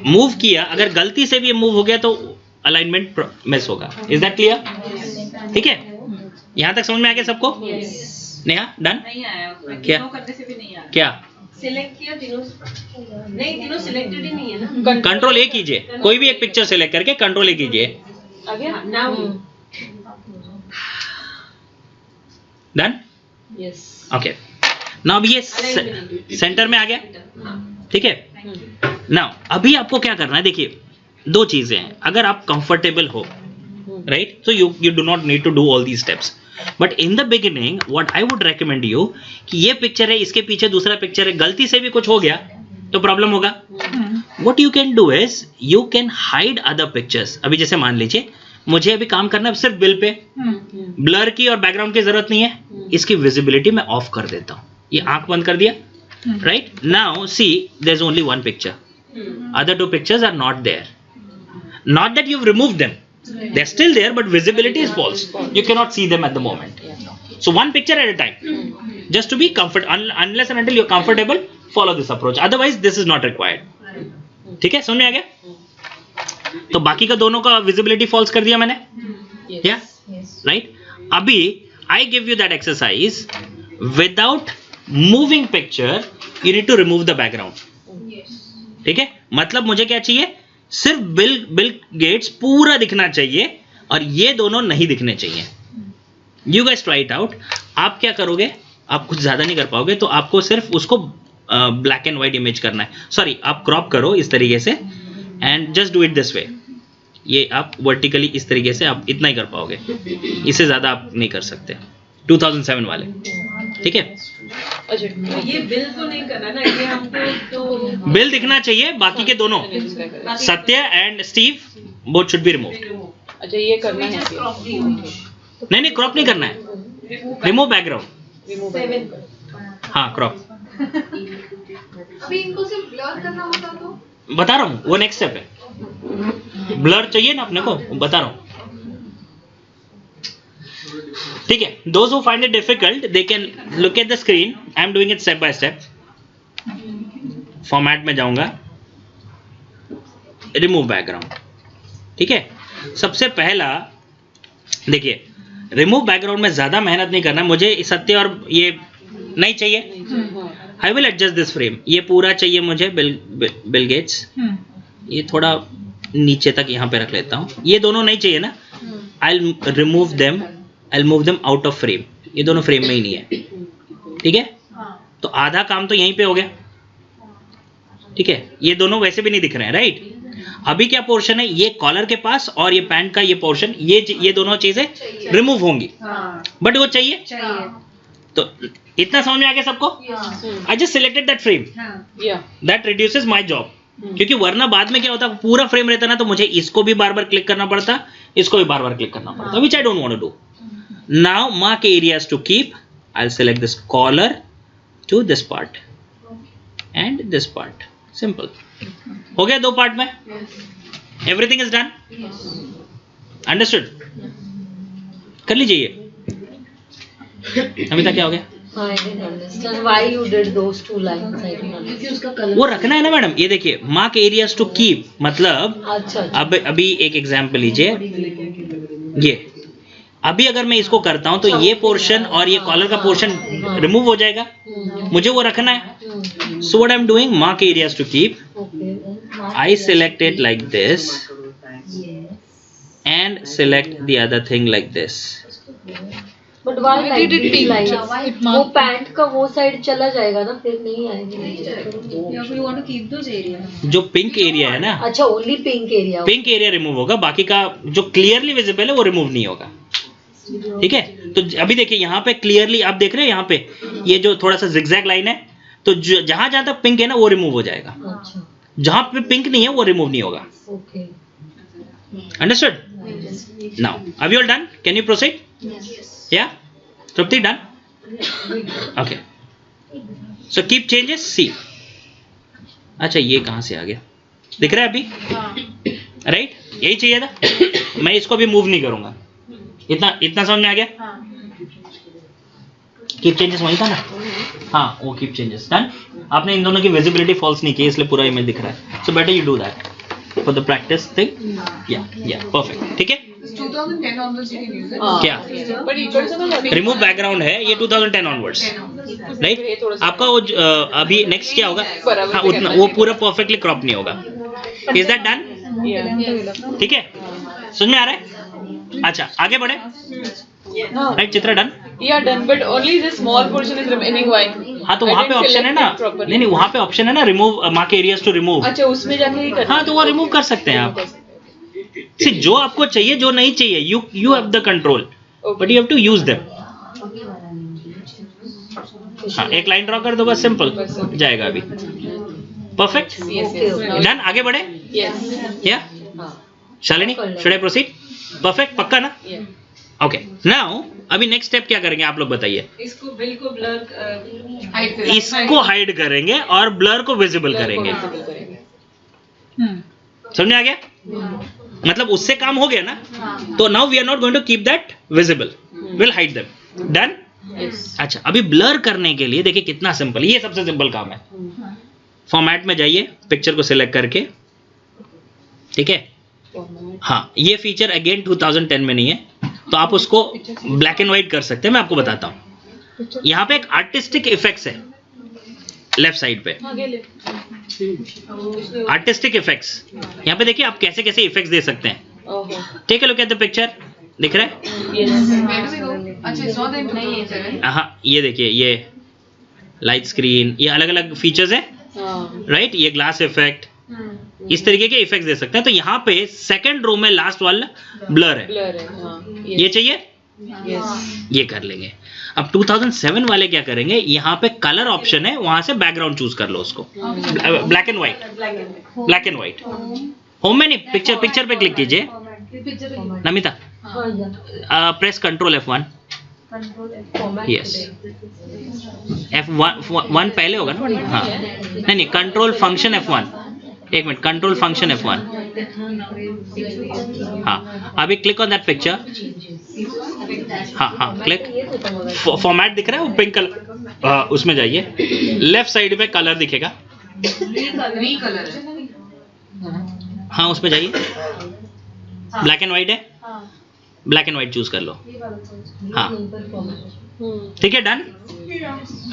Move किया, अगर गलती से भी मूव हो गया तो अलाइनमेंट मिस होगा. Is that clear? ठीक है. यहां तक समझ में आ गया सबको? नेहा डन? नहीं आया उसमें. क्या? करने से भी नहीं आया. क्या सिलेक्ट किया तीनों, नहीं तीनों सिलेक्टेड ही नहीं है ना. कंट्रोल ए कीजिए, कोई भी एक पिक्चर सेलेक्ट करके कंट्रोल ए कीजिए. डन? ओके. नाउ अब ये सेंटर में आ गया. ठीक है. नाउ अभी आपको क्या करना है, देखिए दो चीजें हैं. अगर आप कंफर्टेबल हो, right, so you do not need to do all these steps, but in the beginning what I would recommend you कि ये पिक्चर है, इसके पीछे दूसरा पिक्चर है, गलती से भी कुछ हो गया तो प्रॉब्लम होगा. what you can do is you can hide other pictures. अभी जैसे मान लीजिए मुझे अभी काम करना है सिर्फ बिल पे, ब्लर की और बैकग्राउंड की जरूरत नहीं है, इसकी विजिबिलिटी मैं ऑफ कर देता हूँ. ये आंख बंद कर दिया, right. Now see there is only one picture, other two pictures are not there. Not that you have removed them, they are still there but visibility is false, you cannot see them at the moment. So one picture at a time, just to be unless and until you're comfortable, follow this approach, otherwise this is not required. ठीक है, समझ में आ गया? तो बाकी का दोनों का विजिबिलिटी फॉल्स कर दिया मैंने. Yeah right? अभी I give you that exercise, without moving picture you need to remove the background. ठीक है, मतलब मुझे क्या चाहिए, सिर्फ बिल गेट्स पूरा दिखना चाहिए और ये दोनों नहीं दिखने चाहिए. You guys try it out. आप क्या करोगे, आप कुछ ज्यादा नहीं कर पाओगे, तो आपको सिर्फ उसको ब्लैक एंड व्हाइट इमेज करना है. सॉरी, आप क्रॉप करो इस तरीके से and just do it this way. ये आप वर्टिकली इस तरीके से आप इतना ही कर पाओगे, इससे ज्यादा आप नहीं कर सकते. 2007 वाले, ठीक है. ये बिल तो नहीं करना ना, ये हमको तो बिल दिखना चाहिए, बाकी के दोनों सत्य and Steve both should be remove. अच्छा ये करना है, नहीं क्रॉप नहीं करना है, रिमूव बैकग्राउंड. हाँ क्रॉप. अभी इनको सिर्फ ब्लर करना होता तो बता रहा हूँ, वो नेक्स्ट स्टेप है. ब्लर चाहिए ना अपने को, बता रहा हूँ. ठीक है, those who find it difficult they can look at the screen. I am doing it step by step. Format में जाऊंगा, रिमूव बैकग्राउंड. ठीक है, सबसे पहला देखिए, रिमूव बैकग्राउंड में ज्यादा मेहनत नहीं करना. मुझे सत्य और ये नहीं चाहिए. I will adjust this frame. ये पूरा चाहिए मुझे बिल गेट्स. ये थोड़ा नीचे तक यहाँ पे रख लेता हूँ. ये दोनों नहीं चाहिए ना, I remove them, I move them out of frame. ये दोनों फ्रेम में ही नहीं है. ठीक है, तो आधा काम तो यहीं पे हो गया. ठीक है, ये दोनों वैसे भी नहीं दिख रहे हैं, राइट? अभी क्या पोर्शन है, ये कॉलर के पास और ये पैंट का ये पोर्शन, ये दोनों चीजें रिमूव होंगी, बट वो चाहिए. तो इतना समझ में आ गया सबको? I just selected that frame, that reduces my job. क्योंकि वरना बाद में क्या होता, पूरा फ्रेम रहता ना, तो मुझे इसको भी बार बार क्लिक करना पड़ता, इसको भी बार बार क्लिक करना पड़ता, which I don't want to do. Now mark areas to keep. I select this colour to this part and this part. Simple. हो गया दो पार्ट में. Everything is done. अंडरस्टूड? कर लीजिए. ये अमिता क्या हो गया? I didn't understand why you did those two lines. I didn't understand. वो रखना है ना मैडम. ये देखिए, मार्क एरियाज टू कीप मतलब अच्छा. अब अभी एक एग्जांपल लीजिए. ये अभी अगर मैं इसको करता हूं तो ये पोर्शन और ये कॉलर का पोर्शन रिमूव हो जाएगा. मुझे वो रखना है. So what I am doing, mark areas to keep. I select it like this and select the other thing like this. But why like these lines? वो पैंट का वो साइड चला जाएगा ना, फिर नहीं आएगी. you want to keep those areas. जो पिंक एरिया है ना, अच्छा, only pink area. Pink area remove होगा, बाकी का जो क्लियरली विजिबल है वो रिमूव नहीं होगा. ठीक है, तो अभी देखिए यहाँ पे क्लियरली आप देख रहे हैं, यहाँ पे ये जो थोड़ा सा जिगजैग लाइन है, तो जहां जहां तक पिंक है ना वो रिमूव हो जाएगा. अच्छा. जहां पे पिंक नहीं है वो रिमूव नहीं होगा. Okay. Understood? Now, are you all done? Can you proceed? Yeah? Trupti, done? Okay. So keep changes. See. अच्छा, ये कहाँ से आ गया? दिख रहा है अभी? राइट? यही चाहिए था. मैं इसको भी मूव नहीं करूंगा. इतना समझ में आ गया? कीप चेंजेस वही था ना? हाँ, वो कीप चेंजेस डन. आपने इन दोनों की विजिबिलिटी फॉल्स नहीं की, इसलिए पूरा इमेज दिख रहा है. So better you do that for the practice thing. या परफेक्ट. ठीक है, 2010 onwards you can use it. क्या बट इधर से ना रिमूव बैकग्राउंड है ये 2010 ऑनवर्ड्स, राइट? आपका वो अभी नेक्स्ट क्या होगा? हाँ, उतना वो पूरा परफेक्टली क्रॉप नहीं होगा. Is that done? ठीक है, समझ में आ रहा है? अच्छा, आगे बढ़े. Right, Chitra done? Yeah, done, but only the small portion is remaining. Why? हाँ, तो वहाँ पे ऑप्शन है ना. नहीं, वहाँ पे ऑप्शन है ना, remove mark areas to remove. अच्छा, उसमें जाके ही करना. हाँ, तो वो रिमूव कर सकते हैं आप. See, जो आपको चाहिए, जो नहीं चाहिए, you have the control, but you have to use them. हाँ, एक लाइन ड्रॉ कर दो बस, सिंपल जाएगा अभी. परफेक्ट. डन. आगे बढ़े. या Shalini, should I proceed? Perfect, पक्का ना? ओके. नाउ अभी नेक्स्ट स्टेप क्या करेंगे आप लोग बताइए. इसको बिल को ब्लर हाइड इसको हाइड करेंगे और ब्लर को विजिबल करेंगे. समझ में आ गया? मतलब उससे काम हो गया ना. तो now we are not going to keep that visible, will hide them. Done. अच्छा, अभी ब्लर करने के लिए देखिए कितना सिंपल. ये सबसे सिंपल काम है. फॉर्मेट में जाइए, पिक्चर को सिलेक्ट करके. ठीक है, हाँ, ये फीचर अगेन 2010 में नहीं है. तो आप उसको ब्लैक एंड व्हाइट कर सकते हैं। मैं आपको बताता हूँ। यहाँ पे एक आर्टिस्टिक इफेक्ट्स है लेफ्ट साइड पे, आर्टिस्टिक इफेक्ट्स। यहाँ पे देखिए आप कैसे कैसे इफेक्ट्स दे सकते हैं। Take a look at the picture, दिख रहा है? अच्छा, हाँ, ये देखिए, ये लाइट स्क्रीन, ये अलग अलग फीचर्स है, राइट? ये ग्लास इफेक्ट, इस तरीके के इफेक्ट्स दे सकते हैं। तो यहाँ पे सेकंड रो में लास्ट वाला ब्लर है, ये चाहिए, ये कर लेंगे। अब 2007 वाले क्या करेंगे, यहाँ पे कलर ऑप्शन है, वहां से बैकग्राउंड चूज कर लो उसको, black and white, black and white. Home में नहीं, पिक्चर पे क्लिक कीजिए Namita, press control F1, yes, F1 पहले होगा ना? हाँ, नहीं, कंट्रोल फंक्शन F1, एक मिनट, कंट्रोल फंक्शन F1। हाँ, अभी क्लिक ऑन दैट पिक्चर। हाँ, क्लिक, फॉर्मेट दिख रहा है वो पिंक कलर, उसमें जाइए, लेफ्ट साइड पे कलर दिखेगा, हाँ उसमें जाइए, ब्लैक एंड व्हाइट है, ब्लैक एंड व्हाइट चूज कर लो। हाँ, ठीक है, डन,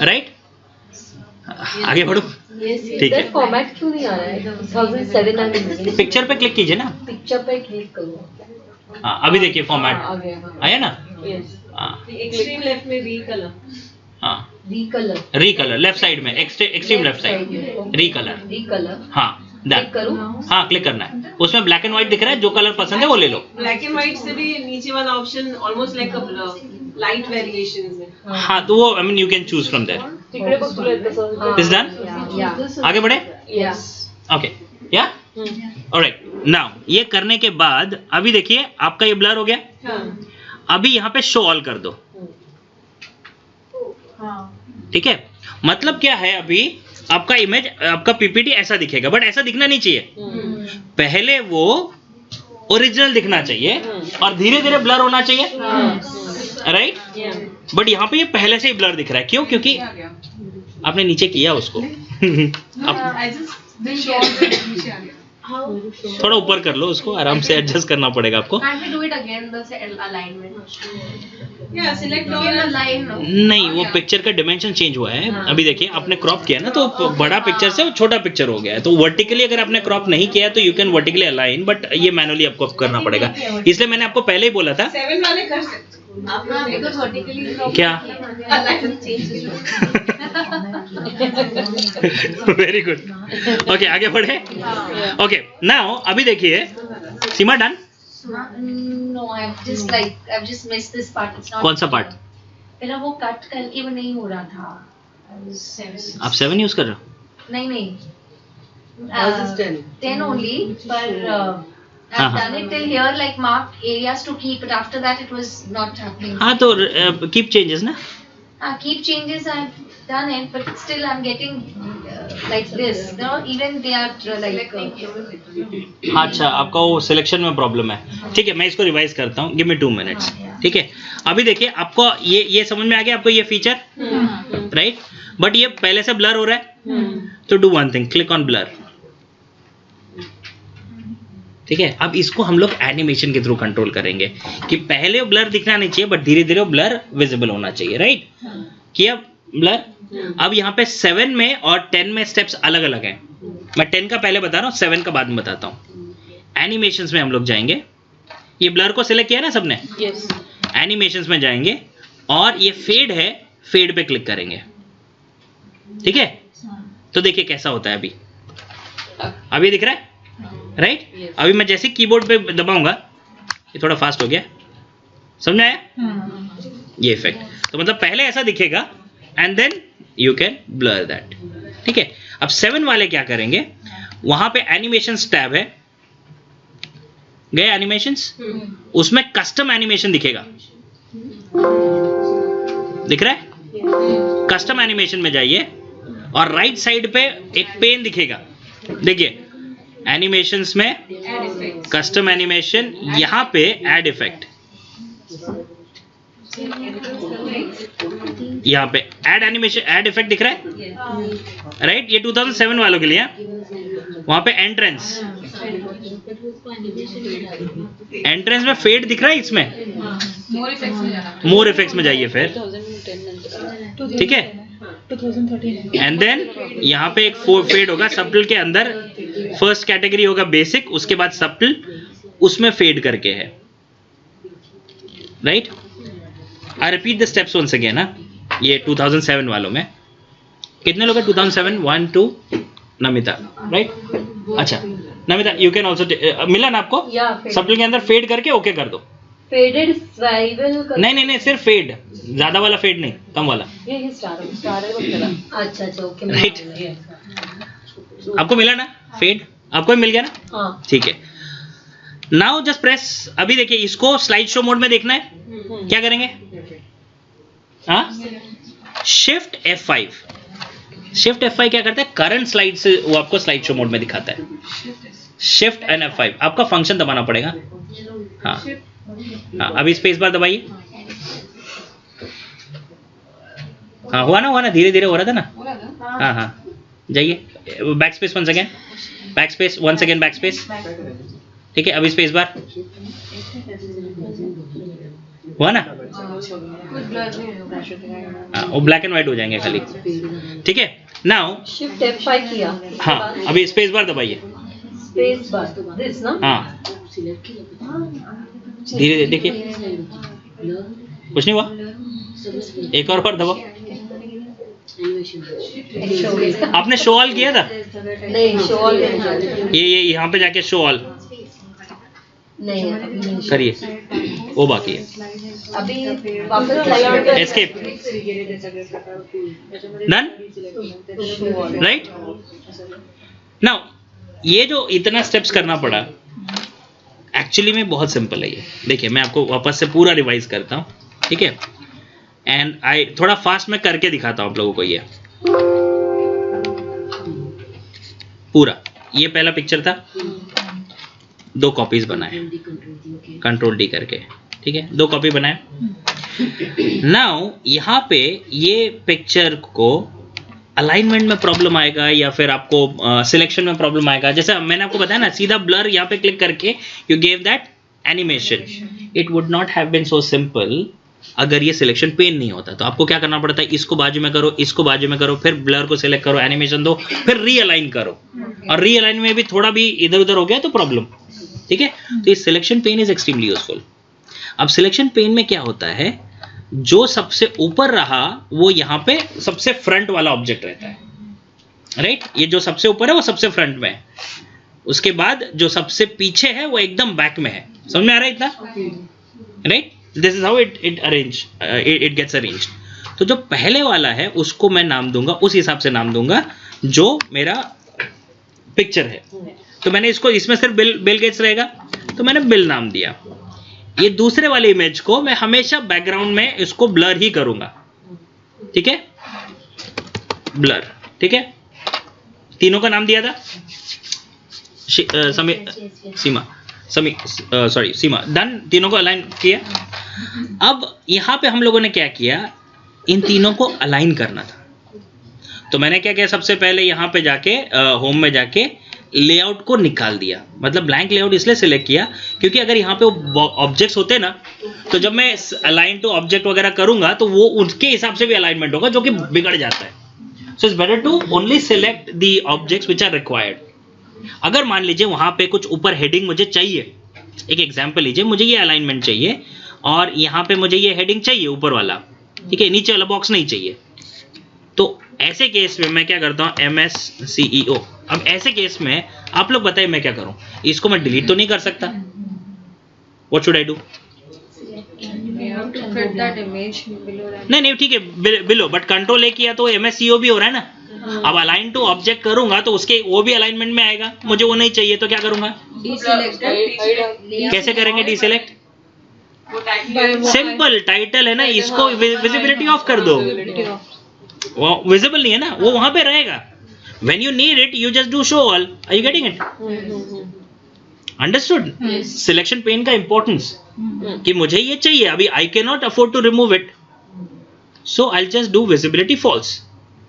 राइट? आगे बढ़ो, ठीक है। फॉर्मेट क्यों नहीं आ रहा है? 2007 पिक्चर पे क्लिक कीजिए ना, पिक्चर पे क्लिक करो। हाँ, अभी देखिए फॉर्मेट आया ना? हाँ, एक्सट्रीम लेफ्ट में रीकलर, हाँ, रीकलर लेफ्ट साइड में, एक्सट्रीम लेफ्ट साइड, रीकलर, हाँ, करूँ? हाँ, क्लिक करना है, उसमें ब्लैक एंड व्हाइट दिख रहा है, जो कलर पसंद है वो ले लो। ब्लैक एंड व्हाइट से भी नीचे वाला option almost like light variations है। हाँ, तो वो I mean you can choose from there. Is done? आगे बढ़े? यस, ओके, या ऑलराइट। नाउ ये करने के बाद अभी देखिए आपका ये ब्लर हो गया। अभी यहाँ पे शो ऑल कर दो, ठीक है? मतलब क्या है, अभी आपका इमेज, आपका पीपीटी ऐसा दिखेगा, बट ऐसा दिखना नहीं चाहिए। पहले वो ओरिजिनल दिखना चाहिए और धीरे धीरे ब्लर होना चाहिए, राइट? बट यहाँ पे ये पहले से ही ब्लर दिख रहा है, क्यों? क्योंकि आपने नीचे किया उसको। थोड़ा ऊपर कर लो उसको, आराम से एडजस्ट करना पड़ेगा आपको। नहीं, वो पिक्चर का डिमेंशन चेंज हुआ है। अभी देखिए आपने क्रॉप किया ना, तो बड़ा पिक्चर से वो छोटा पिक्चर हो गया है। तो वर्टिकली अगर आपने क्रॉप नहीं किया तो you can vertically align, but ये मैनुअली आपको करना पड़ेगा। इसलिए मैंने आपको पहले ही बोला था 7 वाले कर सकते क्या? वेरी गुड, ओके, आगे बढ़े। ओके, नाउ अभी देखिए, सीमा done? No, I've just missed this part. It's not. कौन सा पार्ट? मेरा वो कट करके वो नहीं हो रहा था। आप 7 यूज कर रहे हो? नहीं, 10 only, पर I've done it till here, like marked areas to keep, but after that it was not happening. हाँ, तो कीप चेंजेस ना? Keep changes, I've done it, but still I'm getting like this. You know, even they are like. अच्छा, आपका वो selection में problem है। ठीक है, मैं इसको रिवाइज करता हूँ, गिव मी 2 मिनट्स। ठीक है, अभी देखिए आपको ये समझ में आ गया आपको ये फीचर, राइट? बट ये पहले से ब्लर हो रहा है, तो do one thing, click on blur. ठीक है, अब इसको हम लोग एनिमेशन के थ्रू कंट्रोल करेंगे कि पहले वो ब्लर दिखना नहीं चाहिए, बट धीरे धीरे वो ब्लर विजिबल होना चाहिए, राइट? किया ब्लर? अब यहाँ पे 7 में और 10 में स्टेप्स अलग अलग हैं। मैं 10 का पहले बता रहा हूँ, 7 का बाद में बताता हूँ। एनिमेशंस में हम लोग जाएंगे, ये ब्लर को सिलेक्ट किया ना सबने? यस। एनिमेशंस में जाएंगे और ये फेड है, फेड पे क्लिक करेंगे। ठीक है, तो देखिए कैसा होता है अभी दिख रहा है, राइट? अभी मैं जैसे कीबोर्ड पे दबाऊंगा, ये थोड़ा फास्ट हो गया, समझ में आया ये इफेक्ट? तो मतलब पहले ऐसा दिखेगा and then you can blur that. ठीक है, अब 7 वाले क्या करेंगे, वहां पे एनिमेशंस टैब है, गए एनिमेशंस, उसमें कस्टम एनिमेशन दिखेगा, दिख रहा है? कस्टम एनिमेशन में जाइए और राइट साइड पे एक पेन दिखेगा, देखिए एनिमेशंस में कस्टम एनिमेशन, यहाँ पे ऐड इफेक्ट, यहाँ पे ऐड एनिमेशन, ऐड इफेक्ट दिख रहा है, राइट? ये 2007 वालों के लिए, वहां पे एंट्रेंस, एंट्रेंस में फेड दिख रहा है इसमें, मोर इफेक्ट्स में जाइए फिर, 2010 ठीक है। एंड देन यहाँ पे एक फेड होगा सब्टल के अंदर, फर्स्ट कैटेगरी होगा बेसिक, उसके बाद सब्टल, उसमें फेड करके है, right. I repeat the steps once again ना। ये 2007 वालों में कितने लोग हैं? 2007 1 2 नमिता, राइट। अच्छा नमिता, यू कैन ऑल्सो, मिला ना आपको? सब्टल के अंदर फेड करके ओके कर दो। फेडेड स्वाइवल कर, नहीं सिर्फ फेड, ज्यादा वाला फेड नहीं, कम वाला। ये स्टार है वो मेरा। अच्छा ओके, राइट, आपको मिला ना फेड? आपको भी मिल गया ना? हाँ ठीक है। नाउ जस्ट प्रेस, अभी देखिए इसको स्लाइड शो मोड में देखना है, क्या करेंगे? हाँ, शिफ्ट F5। शिफ्ट F5 क्या करता है? करंट स्लाइड से वो आपको स्लाइड शो मोड में दिखाता है। शिफ्ट एंड F5 आपका फंक्शन दबाना पड़ेगा। हाँ हाँ, अभी स्पेस बार दबाइए। हाँ हुआ ना, धीरे धीरे हो रहा था ना। हाँ हाँ, जाइए back space one second, back space one second, back space, ठीक है। अभी स्पेस बार हुआ ना। हाँ, वो ब्लैक एंड व्हाइट हो जाएंगे खाली, ठीक है। नाउ शिफ्ट F5 किया। हाँ, अभी स्पेस बार दबाइए। स्पेस बार दिस ना। हाँ, धीरे धीरे देखिए, कुछ नहीं हुआ। एक और बार दबाओ। आपने शो ऑल किया था? नहीं शो ऑल ये यहाँ पे जाके शो ऑल नहीं करिए, वो बाकी है। अभी वापस स्लाइड पे एस्केप, डन, राइट। नाउ ये जो इतना स्टेप्स करना पड़ा, एक्चुअली में बहुत सिंपल है ये। देखिए मैं आपको वापस से पूरा रिवाइज करता हूँ, ठीक है। एंड आई थोड़ा फास्ट में करके दिखाता हूँ आप लोगों को। ये पूरा, ये पहला पिक्चर था, 2 कॉपीज बनाए, कंट्रोल D करके, ठीक है। 2 कॉपी बनाए। नाउ यहाँ पे ये पिक्चर को अलाइनमेंट में प्रॉब्लम आएगा या फिर आपको सिलेक्शन में प्रॉब्लम आएगा। जैसे मैंने आपको बताया ना, सीधा ब्लर यहाँ पे क्लिक करके you gave that animation. It would not have been so simple अगर ये सिलेक्शन पेन नहीं होता। तो आपको क्या करना पड़ता है? इसको बाजू में करो, इसको बाजू में करो, फिर ब्लर को सिलेक्ट करो, एनिमेशन दो, फिर रीअलाइन करो। और रीअलाइन में भी थोड़ा भी इधर उधर हो गया तो प्रॉब्लम, ठीक है। तो ये selection pen is extremely useful. अब सिलेक्शन पेन में क्या होता है, जो सबसे ऊपर रहा वो यहाँ पे सबसे फ्रंट वाला ऑब्जेक्ट रहता है, राइट। ये जो सबसे ऊपर है वो सबसे फ्रंट में है, उसके बाद जो सबसे पीछे है वो एकदम बैक में है। समझ में आ रहा है इतना, right. This is how it arrange, it gets arranged. तो जो पहले वाला है उसको मैं नाम दूंगा, उस हिसाब से नाम दूंगा जो मेरा पिक्चर है। तो मैंने इसको, इसमें सिर्फ बिल गेट्स रहेगा तो मैंने बिल नाम दिया। ये दूसरे वाले इमेज को मैं हमेशा बैकग्राउंड में इसको ब्लर ही करूंगा, ठीक है, ब्लर, ठीक है। तीनों का नाम दिया था, सीमा, डन। तीनों को अलाइन किया। अब यहां पे हम लोगों ने क्या किया, इन तीनों को अलाइन करना था। तो मैंने क्या किया, सबसे पहले यहां पे जाके होम में जाके लेआउट को निकाल दिया। मतलब ब्लैंक लेआउट इसलिए सिलेक्ट किया क्योंकि अगर यहाँ पे ऑब्जेक्ट्स होते ना, तो जब मैं अलाइन टू ऑब्जेक्ट वगैरह करूंगा तो वो उनके हिसाब से भी अलाइनमेंट होगा, जो कि बिगड़ जाता है। So it's better to only select the objects which are required. अगर मान लीजिए वहां पे कुछ ऊपर हेडिंग मुझे चाहिए, एक एग्जांपल लीजिए, मुझे ये अलाइनमेंट चाहिए और यहाँ पे मुझे ये हेडिंग चाहिए ऊपर वाला, ठीक है, नीचे वाला बॉक्स नहीं चाहिए। तो ऐसे केस में मैं क्या करता हूँ, MSCEO। अब ऐसे केस में आप लोग बताइए मैं क्या करूं, इसको मैं डिलीट तो नहीं कर सकता। What should I do? नहीं ठीक है, बिलो, बट कंट्रोल A किया तो MSCEO भी हो रहा है ना। अब अलाइन टू ऑब्जेक्ट करूंगा तो उसके वो भी अलाइनमेंट में आएगा, मुझे वो नहीं चाहिए तो क्या करूंगा, कैसे करेंगे डीसेलेक्ट? सिंपल, टाइटल है ना, इसको विजिबिलिटी ऑफ कर दो। वो विजिबल नहीं है ना, वो वहां पे रहेगा। When you need it, you just do show all. Are you getting it? Understood? Selection pane का importance कि मुझे ये चाहिए, अभी I cannot afford to remove it, so I'll just do visibility false.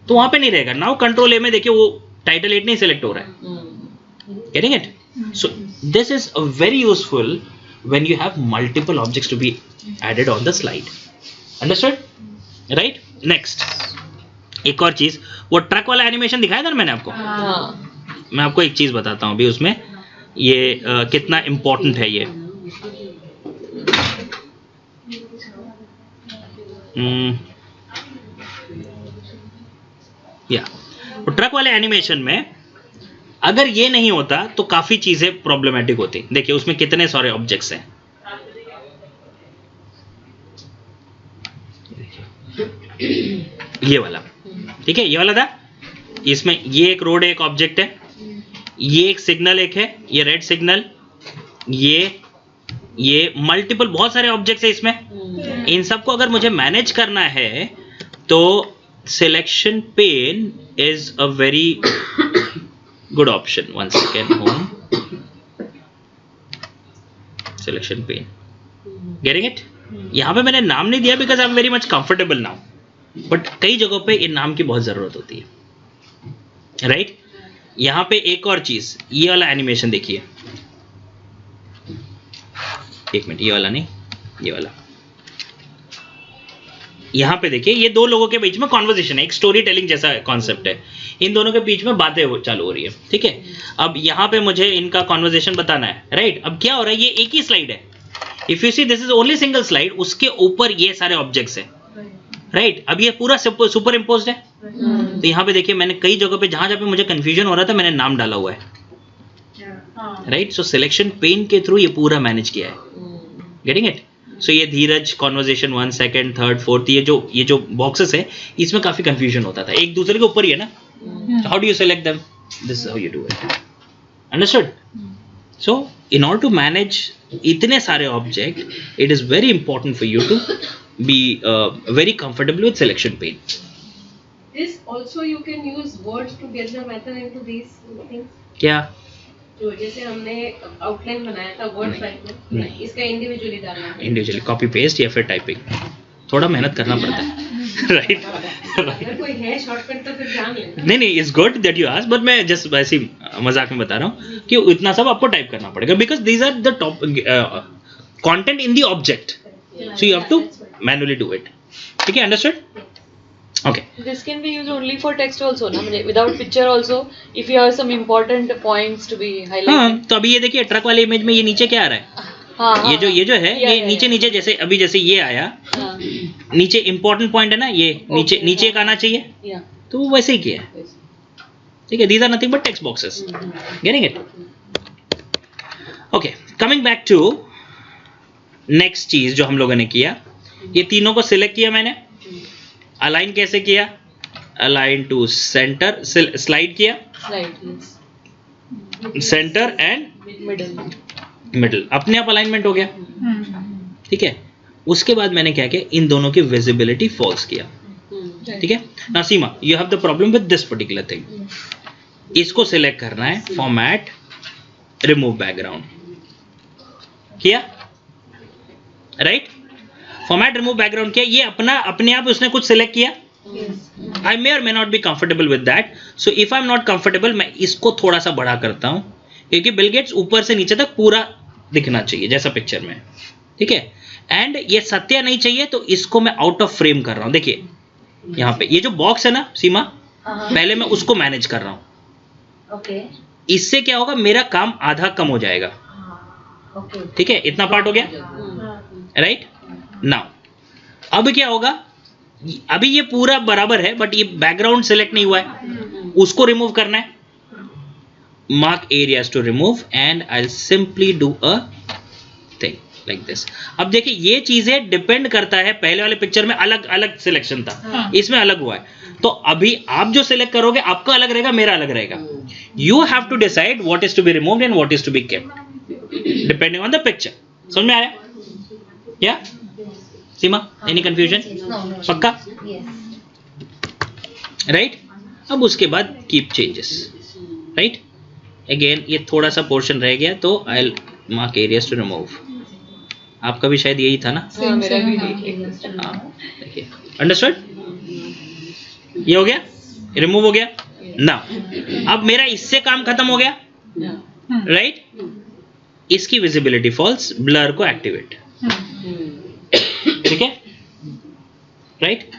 तो वहां पे नहीं रहेगा। Now Control A में देखिए वो title 8 नहीं select हो रहा है। Getting it? So This is very useful when you have multiple objects to be added on the slide. Understood? Right? Next, एक और चीज, वो ट्रक वाला एनिमेशन दिखाया था ना मैंने आपको. मैं आपको एक चीज बताता हूँ अभी उसमें ये कितना इम्पोर्टेंट है ये. या तो ट्रक वाले एनिमेशन में अगर ये नहीं होता तो काफी चीजें प्रॉब्लमेटिक होती. देखिए उसमें कितने सारे ऑब्जेक्ट्स हैं. ये वाला, ठीक है, ये वाला था. इसमें ये एक रोड है, एक ऑब्जेक्ट है, ये एक सिग्नल एक है, ये रेड सिग्नल, ये मल्टीपल बहुत सारे ऑब्जेक्ट्स है इसमें. इन सबको अगर मुझे मैनेज करना है तो selection pen is a very good option. One second, home selection pen. Getting it? यहां पे मैंने नाम नहीं दिया because I am very much comfortable now, but कई जगहों पे इन नाम की बहुत जरूरत होती है. राइट? यहां पे एक और चीज, ये वाला एनिमेशन देखिए. एक मिनट, ये वाला नहीं, ये वाला. यहां पे देखिए ये दो लोगों के बीच में कॉन्वर्सेशन है, एक स्टोरी टेलिंग जैसा कॉन्सेप्ट है. इन दोनों के बीच में बातें चालू हो रही है. ठीक है, अब यहां पे मुझे इनका कॉन्वर्सेशन बताना है. राइट? अब क्या हो रहा है, ये एक ही स्लाइड है. If you see this is only single slide, उसके ऊपर ये सारे ऑब्जेक्ट्स हैं. राइट? अब ये पूरा सुपर इम्पोज्ड है. तो यहाँ पे देखिए मैंने कई जगहों पे जहां जहां पे मुझे कंफ्यूजन हो रहा था मैंने नाम डाला हुआ है. राइट? सो सिलेक्शन पेन के थ्रू ये पूरा मैनेज किया है. Getting it? सो ये धीरज कॉन्वर्सेशन 1 सेकंड 3rd 4th, ये जो बॉक्सेस है इसमें काफी कंफ्यूजन होता था. एक दूसरे के ऊपर ही है ना. How do you select them? This is how you do it. Understood? So in order to manage इतने सारे object, it is very important for you to be very comfortable with selection pane. This also you can use words to get the method into these things. क्या? जो जैसे हमने outline बनाया था word file में, इसका इंडिविजुअली डालना है. इंडिविजुअली कॉपी पेस्ट या फिर टाइपिंग? थोड़ा मेहनत करना पड़ता है. राइट? अगर कोई है शॉर्टकट तो फिर जान लेना. नहीं, it's good that you ask, but मैं जस्ट वैसे ही मजाक में बता रहा हूँ कि इतना सब आपको टाइप करना पड़ेगा because these are the top content in the object, so you have to manually do it. ठीक है? Understood? Okay. This can be used only for text also, ना? Without picture also, if you have some important points to be highlighted. हाँ, तो अभी ये देखिए truck वाले image में ये नीचे क्या आ रहा है? हाँ, ये जो है ये नीचे जैसे अभी जैसे ये आया, नीचे इंपॉर्टेंट पॉइंट है ना, ये नीचे एक आना चाहिए, तो वैसे ही किया है. ठीक है? These are nothing but text boxes. Getting it? Okay, coming back to next चीज जो हम लोगों ने किया, ये तीनों को सिलेक्ट किया मैंने. अलाइन कैसे किया? अलाइन टू सेंटर, स्लाइड किया, सेंटर एंड मिडल, अपने आप अलाइनमेंट हो गया. ठीक है? उसके बाद मैंने क्या किया, इन दोनों की विजिबिलिटी फॉल्स किया. ठीक है? Now Seema, you have the problem with this particular thing. इसको सिलेक्ट करना है, फॉर्मेट, रिमूव बैकग्राउंड किया. राइट? फॉर्मेट, रिमूव बैकग्राउंड किया. ये अपने आप उसने कुछ सिलेक्ट किया. आई मे और may not be comfortable with that, so if I am not comfortable मैं इसको थोड़ा सा बड़ा करता हूं क्योंकि बिल गेट्स ऊपर से नीचे तक पूरा दिखना चाहिए जैसा पिक्चर में. ठीक है? एंड ये सत्या नहीं चाहिए तो इसको मैं आउट ऑफ फ्रेम कर रहा हूं. देखिए यहाँ पे ये जो बॉक्स है ना सीमा, पहले मैं उसको मैनेज कर रहा हूं. Okay. इससे क्या होगा, मेरा काम आधा कम हो जाएगा. Okay. ठीक है? इतना पार्ट हो गया. राइट? नाउ अब क्या होगा, अभी ये पूरा बराबर है बट ये बैकग्राउंड सिलेक्ट नहीं हुआ है, उसको रिमूव करना है. Mark areas to remove and I simply do a thing like this. अब देखिए ये चीजें डिपेंड करता है, पहले वाले पिक्चर में अलग अलग सिलेक्शन था, इसमें अलग हुआ है. तो अभी आप जो सिलेक्ट करोगे आपका अलग रहेगा, मेरा अलग रहेगा. You have to decide what is to be removed and what is to be kept depending on the picture. समझ में आया? या सीमा, एनी कंफ्यूजन? पक्का? राइट? अब उसके बाद कीप चेंजेस. राइट? अगेन ये थोड़ा सा पोर्शन रह गया तो I mark areas to remove. आपका भी शायद यही था ना? मेरा भी. हाँ, देखिए. अंडरस्टूड? ये हो गया, रिमूव हो गया. ना अब मेरा इससे काम खत्म हो गया. राइट? इसकी विजिबिलिटी फॉल्स, ब्लर को एक्टिवेट। ठीक है, राइट।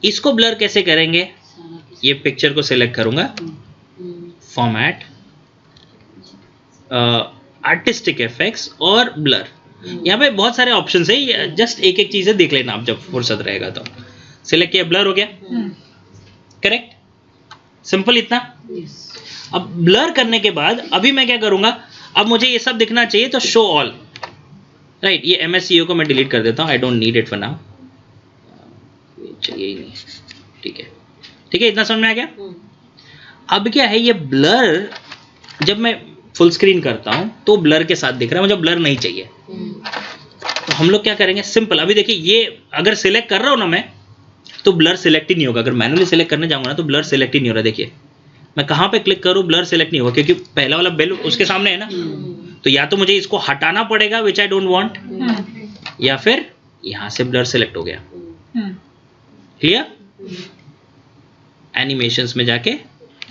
इसको ब्लर कैसे करेंगे? ये पिक्चर को सिलेक्ट करूंगा, फॉर्मेट, आर्टिस्टिक इफेक्ट्स और ब्लर। यहाँ पे बहुत सारे ऑप्शंस है, जस्ट एक एक चीजें देख लेना आप जब फुर्सत रहेगा तो। सिलेक्ट किया, ब्लर हो गया, करेक्ट, सिंपल इतना। अब ब्लर करने के बाद अभी मैं क्या करूंगा, अब मुझे ये सब दिखना चाहिए तो शो ऑल, राइट। ये MSCO को मैं डिलीट कर देता हूँ, I don't need it for now, चाहिए ही नहीं। ठीक है, ठीक है, इतना समझ में आ गया। अब क्या है, ये ब्लर जब मैं फुल स्क्रीन करता हूं तो ब्लर के साथ दिख रहा है, मुझे ब्लर नहीं चाहिए। तो हम लोग क्या करेंगे, सिंपल, अभी देखिए ये अगर सिलेक्ट कर रहा हूं ना मैं, तो ब्लर सिलेक्ट ही नहीं होगा। अगर मैनुअली सिलेक्ट करने जाऊंगा ना तो ब्लर सिलेक्ट ही नहीं हो रहा। देखिए मैं कहां पे क्लिक करूं, ब्लर सिलेक्ट नहीं होगा, क्योंकि पहला वाला बेल उसके सामने है ना। तो या तो मुझे इसको हटाना पड़ेगा, विच आई डोंट वांट, या फिर यहां से ब्लर सिलेक्ट हो गया। क्लियर? एनिमेशंस में जाके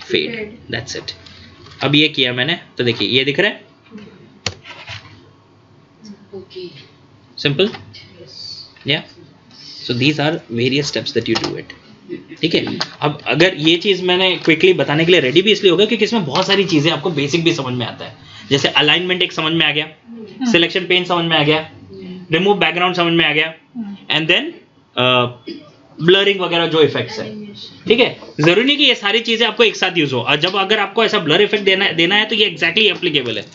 फेड, दैट्स इट। अब ये किया मैंने तो देखिए ये दिख रहा है, सिंपल, या। So these are various steps that you do it. ठीक है, अब अगर ये चीज मैंने क्विकली बताने के लिए रेडी भी इसलिए होगा क्योंकि इसमें बहुत सारी चीजें आपको बेसिक भी समझ में आता है। जैसे अलाइनमेंट एक समझ में आ गया, सिलेक्शन पेन समझ में आ गया, रिमूव बैकग्राउंड समझ में आ गया, एंड देन ब्लरिंग वगैरह जो इफेक्ट्स है। ठीक है, जरूरी नहीं कि ये सारी चीजें आपको एक साथ यूज हो, और जब अगर आपको ऐसा ब्लर इफेक्ट देना है तो ये एग्जैक्टली एप्लीकेबल है,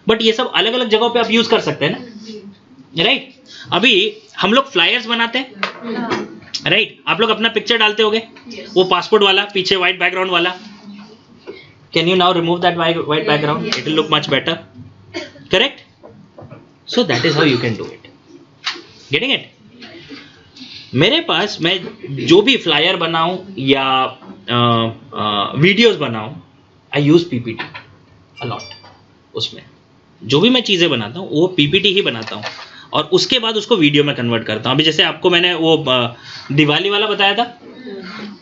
बट ये सब अलग अलग जगहों पे आप यूज कर सकते हैं ना, राइट। अभी हम लोग फ्लायर्स बनाते हैं, राइट। आप लोग अपना पिक्चर डालते होगे, वो पासपोर्ट वाला पीछे व्हाइट बैकग्राउंड वाला। Can you now remove that white background, it will look much better, correct. So that is how you can do it, getting it. मेरे पास मैं जो भी फ्लायर बनाऊं या वीडियोस बनाऊं, आई यूज PPT अलॉट। उसमें जो भी मैं चीजें बनाता हूं वो PPT ही बनाता हूं, और उसके बाद उसको वीडियो में कन्वर्ट करता हूं। अभी जैसे आपको मैंने वो दिवाली वाला बताया था,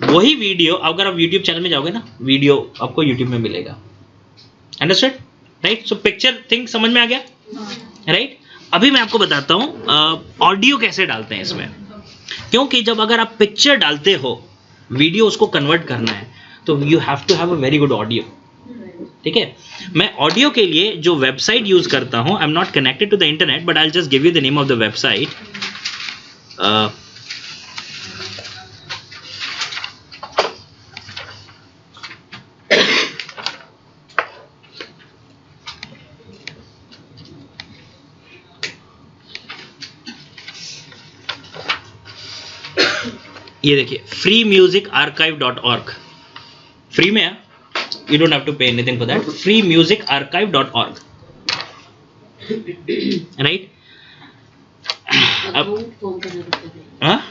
वही वीडियो अगर आप यूट्यूब चैनल में जाओगे ना, वीडियो आपको यूट्यूब में मिलेगा। Understood, right. So picture thing समझ में आ गया, राइट। अभी मैं आपको बताता हूं ऑडियो कैसे डालते हैं इसमें, क्योंकि जब अगर आप पिक्चर डालते हो, वीडियो उसको कन्वर्ट करना है, तो you have to have a very good audio. ठीक है, मैं ऑडियो के लिए जो वेबसाइट यूज करता हूं, I am not connected to the internet, but I will just give you the name of the website. ये देखिए freemusicarchive.org, फ्री में है, you don't have to pay anything for that, freemusicarchive.org, right। अब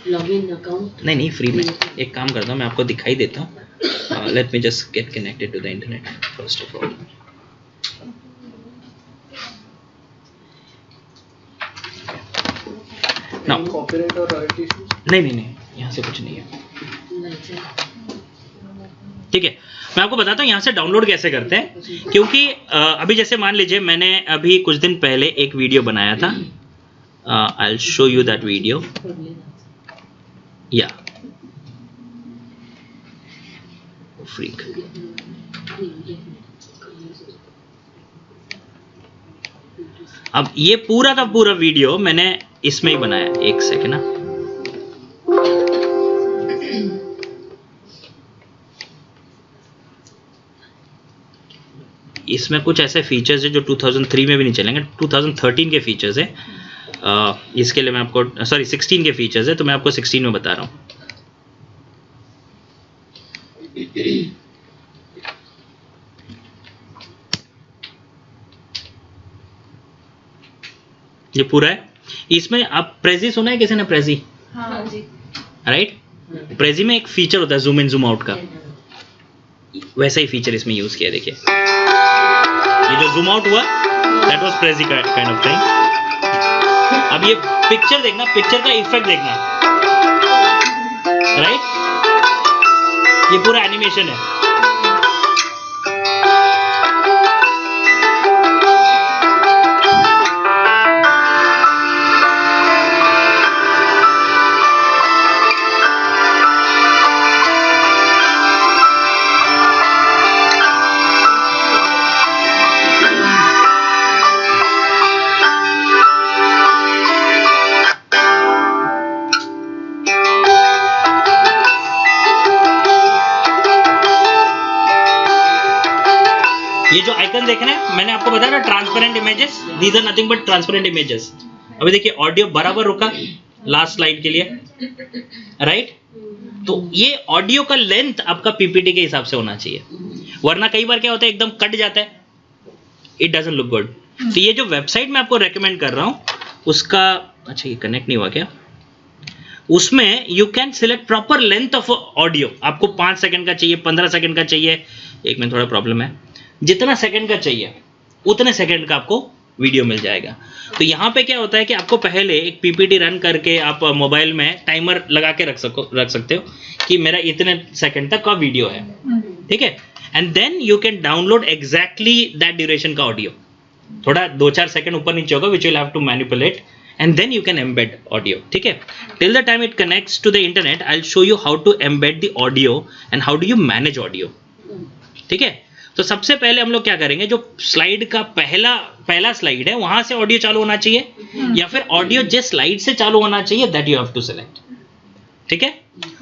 login account नहीं free में। एक काम करता हूँ, मैं आपको दिखाई देता हूँ। Let me just get connected to the internet first of all. Now copyright और रॉयल्टी इश्यूज नहीं, यहाँ से कुछ नहीं है। ठीक है, मैं आपको बताता हूँ यहाँ से डाउनलोड कैसे करते हैं, क्योंकि अभी जैसे मान लीजिए मैंने अभी कुछ दिन पहले एक वीडियो बनाया था, आई will show you that video, या फ्रीक। अब ये पूरा का पूरा वीडियो मैंने इसमें ही बनाया, एक सेकेंड ना। इसमें कुछ ऐसे फीचर्स है जो 2003 में भी नहीं चलेंगे, 2013 के फीचर्स है। इसके लिए मैं आपको 16 के फीचर्स है, तो मैं आपको 16 में बता रहा हूँ। ये पूरा है। इसमें आप प्रेजी सुना है किसी ने? प्रेजी, हाँ जी, राइट। प्रेजी में एक फीचर होता है जूम इन जूम आउट का, वैसा ही फीचर इसमें यूज किया। देखिए ये जो जूम आउट हुआ, that was Prezi kind of thing. अब ये पिक्चर देखना, पिक्चर का इफेक्ट देखना, राइट। ये पूरा एनिमेशन है। ये जो आइकन देख रहे हैं, मैंने आपको बताया ना transparent images, these are nothing but transparent images. अभी देखिए ऑडियो बराबर रुका लास्ट स्लाइड के लिए, राइट? तो ये ऑडियो का लेंथ आपका पीपीटी के हिसाब से होना चाहिए, वरना कई बार क्या होता है एकदम कट जाता है, इट डजंट लुक गुड। तो ये जो वेबसाइट मैं आपको रेकमेंड कर रहा हूँ उसका, अच्छा ये कनेक्ट नहीं हुआ क्या, उसमें you can select proper length of audio. आपको 5 सेकंड का चाहिए, 15 सेकंड का चाहिए, एक में थोड़ा प्रॉब्लम है, जितना सेकंड का चाहिए उतने सेकंड का आपको वीडियो मिल जाएगा। तो यहाँ पे क्या होता है कि आपको पहले एक पीपीटी रन करके आप मोबाइल में टाइमर लगा के रख सकते हो कि मेरा इतने सेकंड तक का वीडियो है, ठीक है? And then you can download exactly that duration का ऑडियो, थोड़ा 2-4 सेकंड ऊपर नीचे होगा, which will have to manipulate, and then you can embed audio, ठीक है? Till the time it connects to the internet, I'll show you how to embed the audio and how do you manage audio, ठीक है? तो सबसे पहले हम लोग क्या करेंगे, जो स्लाइड का पहला स्लाइड है वहां से ऑडियो चालू होना चाहिए या फिर ऑडियो जिस स्लाइड से चालू होना चाहिए, that you have to select, ठीक है?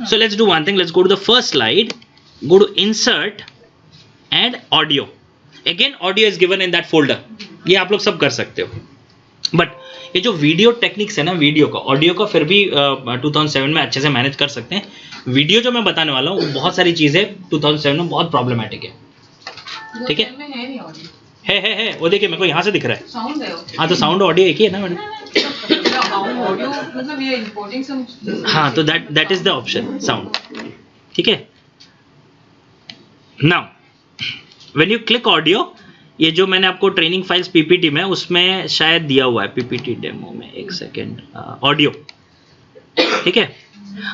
So let's do one thing, let's go to the first slide, go to insert and audio. Again audio is given in that folder, ये आप लोग सब कर सकते हो, बट ये जो वीडियो टेक्निक्स है ना, वीडियो का, ऑडियो का फिर भी 2007 में अच्छे से मैनेज कर सकते हैं। वीडियो जो मैं बताने वाला हूँ बहुत सारी चीजें 2007 में बहुत प्रॉब्लमेटिक है, ठीक है? है वो देखिए मेरे को यहाँ से दिख रहा है साउंड है, हाँ तो साउंड ऑडियो एक ही है ना मैडम? ऑडियो मतलब वी आर इंपोर्टिंग सम, हाँ तो that is the option sound, ठीक है? Now when you click audio, ये जो मैंने आपको ट्रेनिंग फाइल्स पीपीटी में, उसमें शायद दिया हुआ है पीपीटी डेमो में, एक सेकेंड, ऑडियो, ठीक है?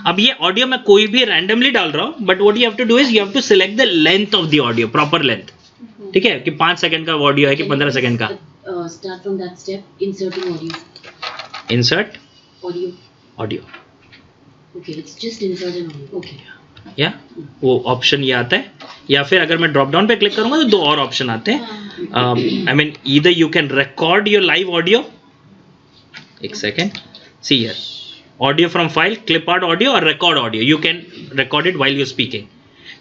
अब ये ऑडियो मैं कोई भी रैंडमली डाल रहा हूँ, but what you have to do is you have to select the length of the audio, proper length, ठीक है? कि 5 सेकंड का ऑडियो है कि 15 सेकंड का। Start from that step, inserting audio. Insert Audio. Audio, Okay, it's just insert an audio. Okay. या वो option ये आता है, या फिर अगर मैं ड्रॉप डाउन पे क्लिक करूंगा तो 2 और ऑप्शन आते हैं। I mean either you can record your live audio, एक second, see here, audio from file, clip out audio और record audio, you can record it while you speaking.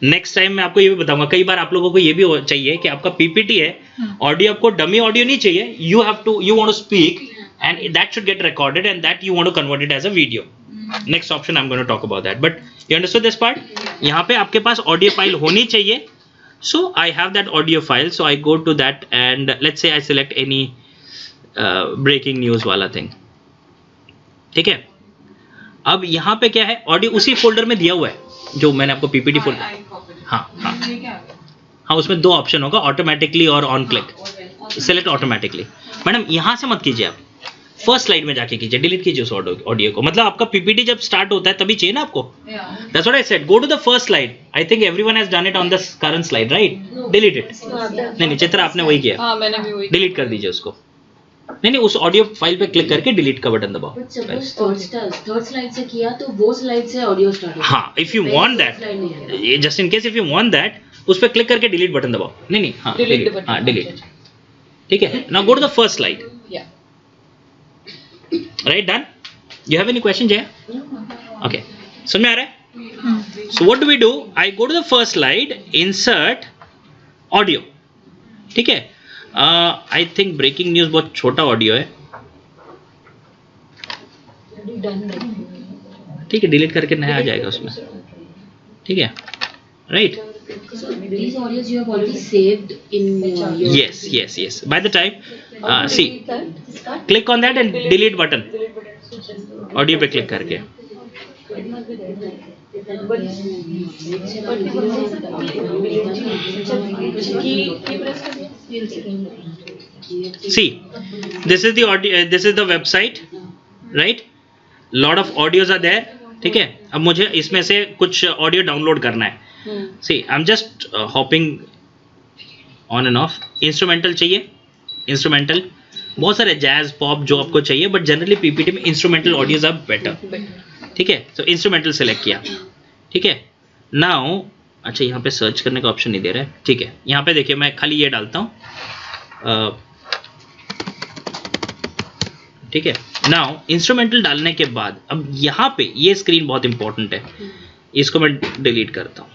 Next time मैं आपको ये भी बताऊंगा, कई बार आप लोगों को ये भी चाहिए कि आपका पीपीटी है, ऑडियो आपको डमी ऑडियो नहीं चाहिए, you want to speak and that should get recorded and that you want to convert it as a video. Next option I'm going to talk about that, but you understood this part? यहाँ पे आपके पास audio file होनी चाहिए, so I have that audio file, so I go to that and let's say I select any breaking news वाला thing, ठीक है? अब यहाँ पे क्या है, ऑडियो उसी फोल्डर में दिया हुआ है जो मैंने आपको पीपीटी फोल्डर, हाँ उसमें 2 ऑप्शन होगा, ऑटोमेटिकली और on click, select automatically. Madam यहाँ से मत कीजिए, आप फर्स्ट स्लाइड में जाके कीजिए, डिलीट कीजिए उस ऑडियो को, मतलब आपका पीपीटी जब स्टार्ट होता है तभी चाहिए ना आपको, that's what I said, go to the first slide, I think everyone has done it on the current slide, right? Delete it, नहीं चित्रा आपने वही किया, हाँ मैंने भी वही, डिलीट कर दीजिए उसको, नहीं उस ऑडियो फाइल पे क्लिक करके डिलीट का बटन दबाओ। But suppose third slide से किया तो वो स्लाइड से ऑडियो स्टार्ट होगा। हाँ, if you want that, just in case if you want that, उस पे क्लिक करके डिलीट बटन दबाओ, नहीं हाँ डिलीट, ठीक है? Now go to the first slide, right? Done? You have any question Jay? Okay, समझ में आ रहा है? So what do we do, I go to the first slide, insert audio, ठीक है? आई थिंक ब्रेकिंग न्यूज बहुत छोटा ऑडियो है, ठीक है? डिलीट करके नया आ जाएगा उसमें, ठीक है? Right? So these audios you have already saved in your. Yes. By the time, see, click on that and delete button. Audio पे click करके. See, this is the audio. This is the website, right? Lot of audios are there. ठीक है? अब मुझे इसमें से कुछ audio download करना है. See, I'm just hopping on and off. Instrumental चाहिए, इंस्ट्रूमेंटल, बहुत सारे जैज पॉप जो आपको चाहिए, बट जनरली पीपीटी में इंस्ट्रूमेंटल ऑडियोज आर बेटर, ठीक है? तो इंस्ट्रूमेंटल सेलेक्ट किया, ठीक है? नाउ अच्छा यहाँ पे सर्च करने का ऑप्शन नहीं दे रहा है, ठीक है? यहाँ पे देखिए मैं खाली ये डालता हूँ, ठीक है? नाउ इंस्ट्रूमेंटल डालने के बाद अब यहाँ पे ये स्क्रीन बहुत इंपॉर्टेंट है, इसको मैं डिलीट करता हूँ।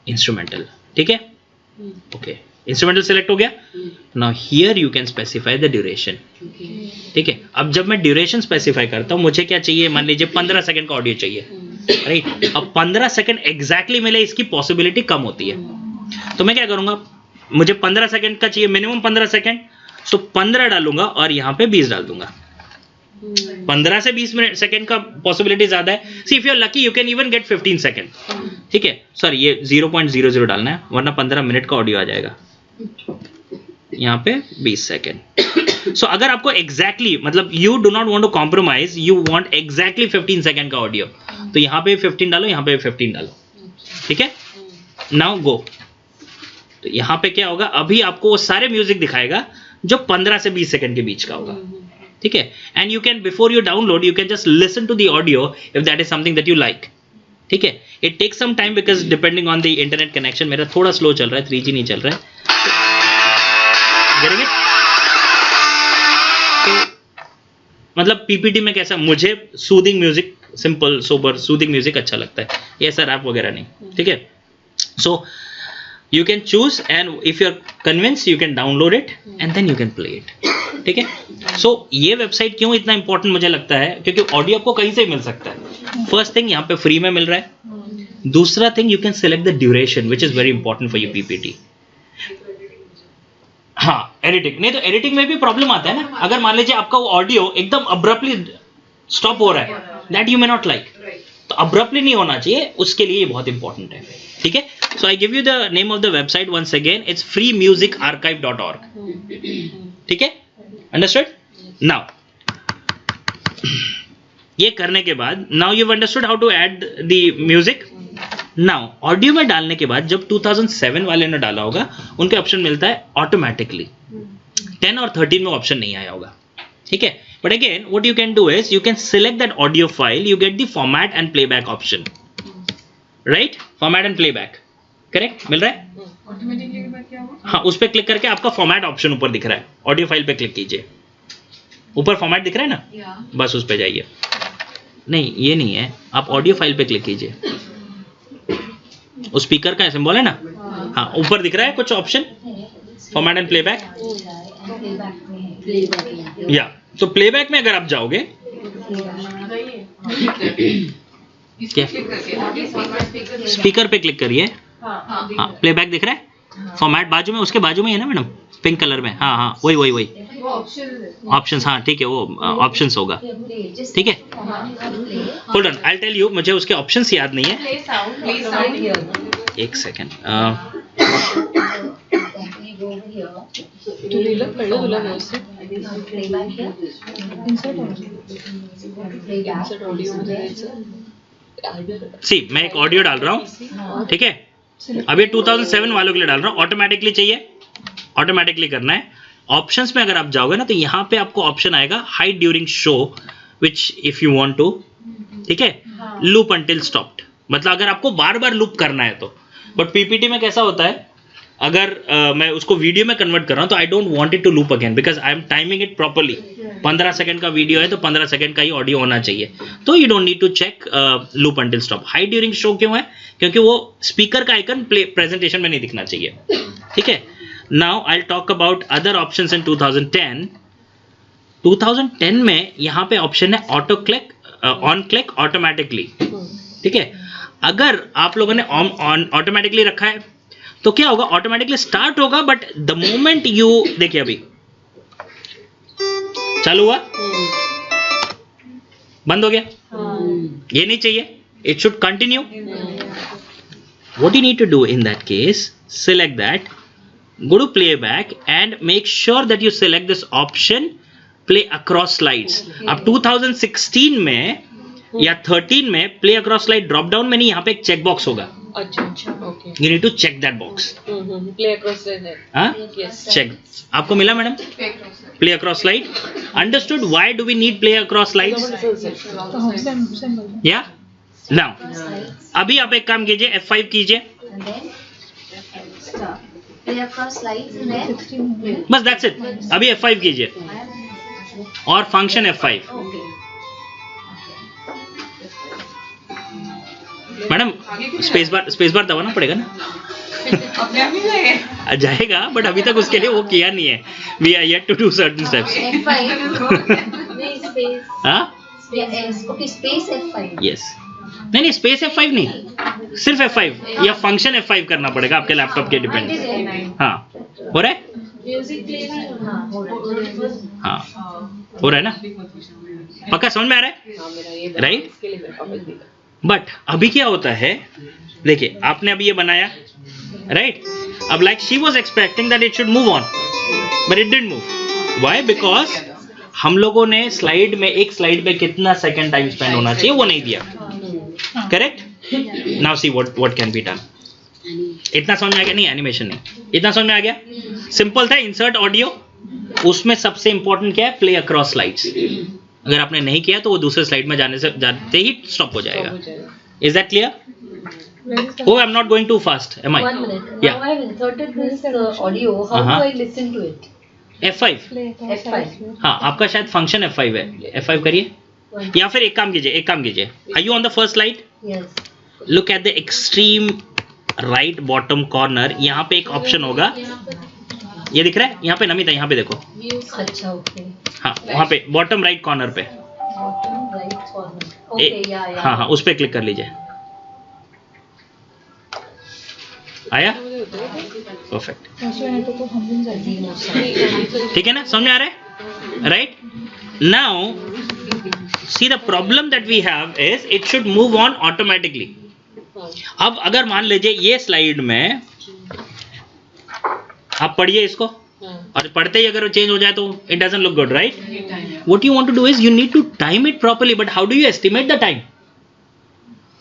इंस्ट्रूमेंटल, ठीक है, ओके, इंस्ट्रूमेंटल सेलेक्ट हो गया. Now here you can specify the duration, ठीक है. अब जब मैं ड्यूरेशन स्पेसिफाई करता हूँ, मुझे क्या चाहिए, मान लीजिए 15 सेकंड का ऑडियो चाहिए, राइट. अब 15 सेकंड एग्जैक्टली मिले इसकी पॉसिबिलिटी कम होती है, तो मैं क्या करूंगा, मुझे 15 सेकंड का चाहिए, मिनिमम 15 सेकंड, तो 15 डालूंगा और यहाँ पे 20 डाल दूंगा. 15 से 20 मिनट सेकंड का पॉसिबिलिटी ज्यादा है. See if you are lucky you can even get 15 second, ठीक है. सॉरी, ये 0.00 डालना है, वरना 15 मिनट का ऑडियो आ जाएगा. यहाँ पे 20 सेकंड. सो अगर आपको एग्जैक्टली मतलब you do not want to compromise, you want exactly 15 second का ऑडियो, तो यहाँ पे 15 डालो, यहाँ पे 15 डालो, ठीक है. नाउ गो. तो यहाँ पे क्या होगा, अभी आपको वो सारे म्यूजिक दिखाएगा जो 15 से 20 सेकंड के बीच का होगा, ठीक है. And you can before you download you can just listen to the audio if that is something that you like, ठीक है. It takes some time because depending on the internet connection. मेरा थोड़ा slow चल रहा है, 3G नहीं चल रहा है. Getting it? तो मतलब पीपीटी में कैसा, मुझे soothing music, simple sober soothing music अच्छा लगता है, ये ऐसा रैप वगैरह नहीं, ठीक है. सो you can choose and if you are convinced you can download it and then you can play it, ठीक है. सो ये वेबसाइट क्यों इतना इंपॉर्टेंट मुझे लगता है, क्योंकि ऑडियो आपको कहीं से मिल सकता है. फर्स्ट थिंग, यहाँ पे फ्री में मिल रहा है. दूसरा thing, you can select the duration which is very important for your PPT. हाँ, एडिटिंग नहीं, तो एडिटिंग में भी प्रॉब्लम आता है ना. अगर मान लीजिए आपका वो ऑडियो एकदम अब्रप्टली स्टॉप हो रहा है, that you may not like, तो अब्रप्टली नहीं होना चाहिए, उसके लिए ये बहुत इंपॉर्टेंट है, ठीक है. So I give you the name of the website once again, it's freemusicarchive.org, ठीक है. अंडरस्टूड. नाउ ये करने के बाद, now you understood how to add the music. Now audio में डालने के बाद जब 2007 वाले ने डाला होगा, उनके ऑप्शन मिलता है ऑटोमेटिकली. 10 और 13 में ऑप्शन नहीं आया होगा, ठीक है. But again what you can do is you can select that audio file, you get the format and playback option, right. Format and playback correct मिल रहा है. ऑटोमेटिकली के बाद क्या होगा? हाँ, उस पर क्लिक करके आपका फॉर्मेट ऑप्शन ऊपर दिख रहा है, ऑडियो फाइल पे क्लिक कीजिए, ऊपर फॉर्मेट दिख रहा है ना, बस उस पे जाइए. नहीं, ये नहीं है, आप ऑडियो फाइल पे क्लिक कीजिए, उस स्पीकर का सिंबल है ना, हाँ, ऊपर दिख रहा है कुछ ऑप्शन, फॉर्मेट एंड प्लेबैक. या तो प्लेबैक में अगर आप जाओगे, क्या स्पीकर पे क्लिक करिए, हाँ, प्लेबैक दिख रहा है. फॉर्मेट बाजू में, उसके बाजू में है ना मैडम, पिंक कलर में, हाँ हाँ, वही ऑप्शंस, हाँ ठीक है, वो ऑप्शंस होगा, ठीक है. Hold on, I tell you, मुझे उसके ऑप्शंस याद नहीं है, एक सेकेंड. सी, मैं एक ऑडियो डाल रहा हूँ, ठीक है. अब ये 2007 वालों के लिए डाल रहा हूँ, ऑटोमेटिकली चाहिए, ऑटोमेटिकली करना है. ऑप्शंस में अगर आप जाओगे ना, तो यहाँ पे आपको ऑप्शन आएगा hide during show, which if you want to, ठीक है, लूप अंटिल स्टॉप्ड, मतलब अगर आपको बार बार लूप करना है तो. बट पीपीटी में कैसा होता है, अगर मैं उसको वीडियो में कन्वर्ट कर रहा हूँ, तो I don't want it to loop again because I am timing it properly. 15 second का वीडियो है तो 15 सेकंड का ही ऑडियो होना चाहिए, तो you don't need to check loop until stop. Hide during show क्यों है, क्योंकि वो स्पीकर का आइकन प्रेजेंटेशन में नहीं दिखना चाहिए, ठीक है. Now I will talk about other options इन 2010. 2010 में यहाँ पे ऑप्शन है auto click, on click automatically, ठीक है. अगर आप लोगों ने ऑन ऑटोमेटिकली रखा है तो क्या होगा, ऑटोमेटिकली स्टार्ट होगा, बट द मोमेंट यू, देखिए अभी चालू हुआ, बंद हो गया, ये नहीं चाहिए, it should continue. What you need to do in that case, select that, go to playback and make sure that you select this option play across slides. अब 2016 में या 13 में play across slide drop down में नहीं, यहाँ पे एक check box होगा. अच्छा, okay. You need to check that box. Play across slide. हाँ, Yes. check. आपको मिला madam? Play across slide. Understood? Why do we need play across slides? Yeah. Now, अभी आप एक काम कीजिए, F5 कीजिए. And then stop. Play across slides and then बस that's it. अभी F5 कीजिए और function F5. Madam space bar दबाना पड़ेगा ना? अपने आप ही जाएगा। जाएगा, बट अभी तक उसके लिए वो किया नहीं है. We are yet to do certain steps. नहीं स्पेस हाँ ओके स्पेस F5 यस. नहीं स्पेस F5 नहीं, सिर्फ F5 या फंक्शन F5 करना पड़ेगा आपके लैपटॉप के डिपेंड. हाँ हो रहा है. म्यूजिक प्ले हाँ हो रहा है. हाँ हो रहा है ना? पक्का समझ में आ रहा है? हाँ मेरा ये Right? इसके लिए मेरे पापा देगा. बट अभी क्या होता है, देखिए आपने अभी ये बनाया राइट. अब like she was expecting that it should move on but it didn't move. Why? Because हम लोगों ने स्लाइड में एक स्लाइड पे कितना सेकंड टाइम स्पेंड होना चाहिए वो नहीं दिया. Correct. Now see what can be done. इतना समझ में आ गया? नहीं एनिमेशन नहीं, इतना समझ में आ गया. सिंपल था. इंसर्ट ऑडियो, उसमें सबसे इंपॉर्टेंट क्या है? Play across slides. अगर आपने नहीं किया तो वो दूसरे स्लाइड में जाते ही स्टॉप हो जाएगा. Is that clear? Oh, I'm not going too fast, am I? 1 minute. Yeah. Now I've inserted this audio. How do I listen to it? F5. F5. हाँ आपका शायद फंक्शन F5 है. F5 करिए. या फिर एक काम कीजिए. Are you on the first slide? Yes. Look at the extreme right bottom corner. यहाँ पे एक ऑप्शन होगा, ये दिख रहा है यहाँ पे. नमिता यहाँ पे देखो. अच्छा ओके. हाँ वहाँ पे बॉटम राइट कॉर्नर पे. Bottom right corner. Okay yeah. हाँ उस पे क्लिक कर लीजिए. आया? परफेक्ट. ठीक है ना? समझ में आ रहा है? Right. Now see the problem that we have is it should move on automatically. अब अगर मान लीजिए ये स्लाइड में आप पढ़िए इसको और पढ़ते ही अगर चेंज हो जाए तो it doesn't look good right. What you want to do is you need to time it properly. But how do you estimate the time?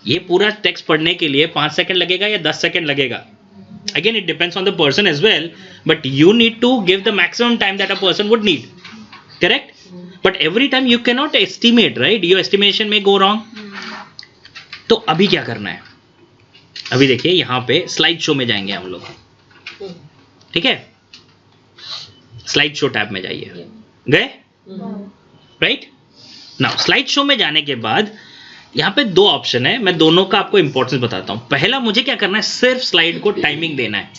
ये पूरा टेक्स्ट पढ़ने के लिए 5 सेकंड लगेगा या 10 सेकंड लगेगा? Again, it depends on the person as well, but you need to give the maximum time that a person would need. Correct? But every time you cannot estimate, right? Your estimation may go wrong. तो अभी क्या करना है? अभी देखिए यहाँ पे slide show में जाएंगे हम लोग. ठीक है? स्लाइड शो टैब में जाइए. गए? राइट? नाउ स्लाइड शो में जाने के बाद यहाँ पे 2 ऑप्शन है. मैं दोनों का आपको इंपॉर्टेंस बताता हूँ. पहला मुझे क्या करना है, सिर्फ स्लाइड को टाइमिंग देना है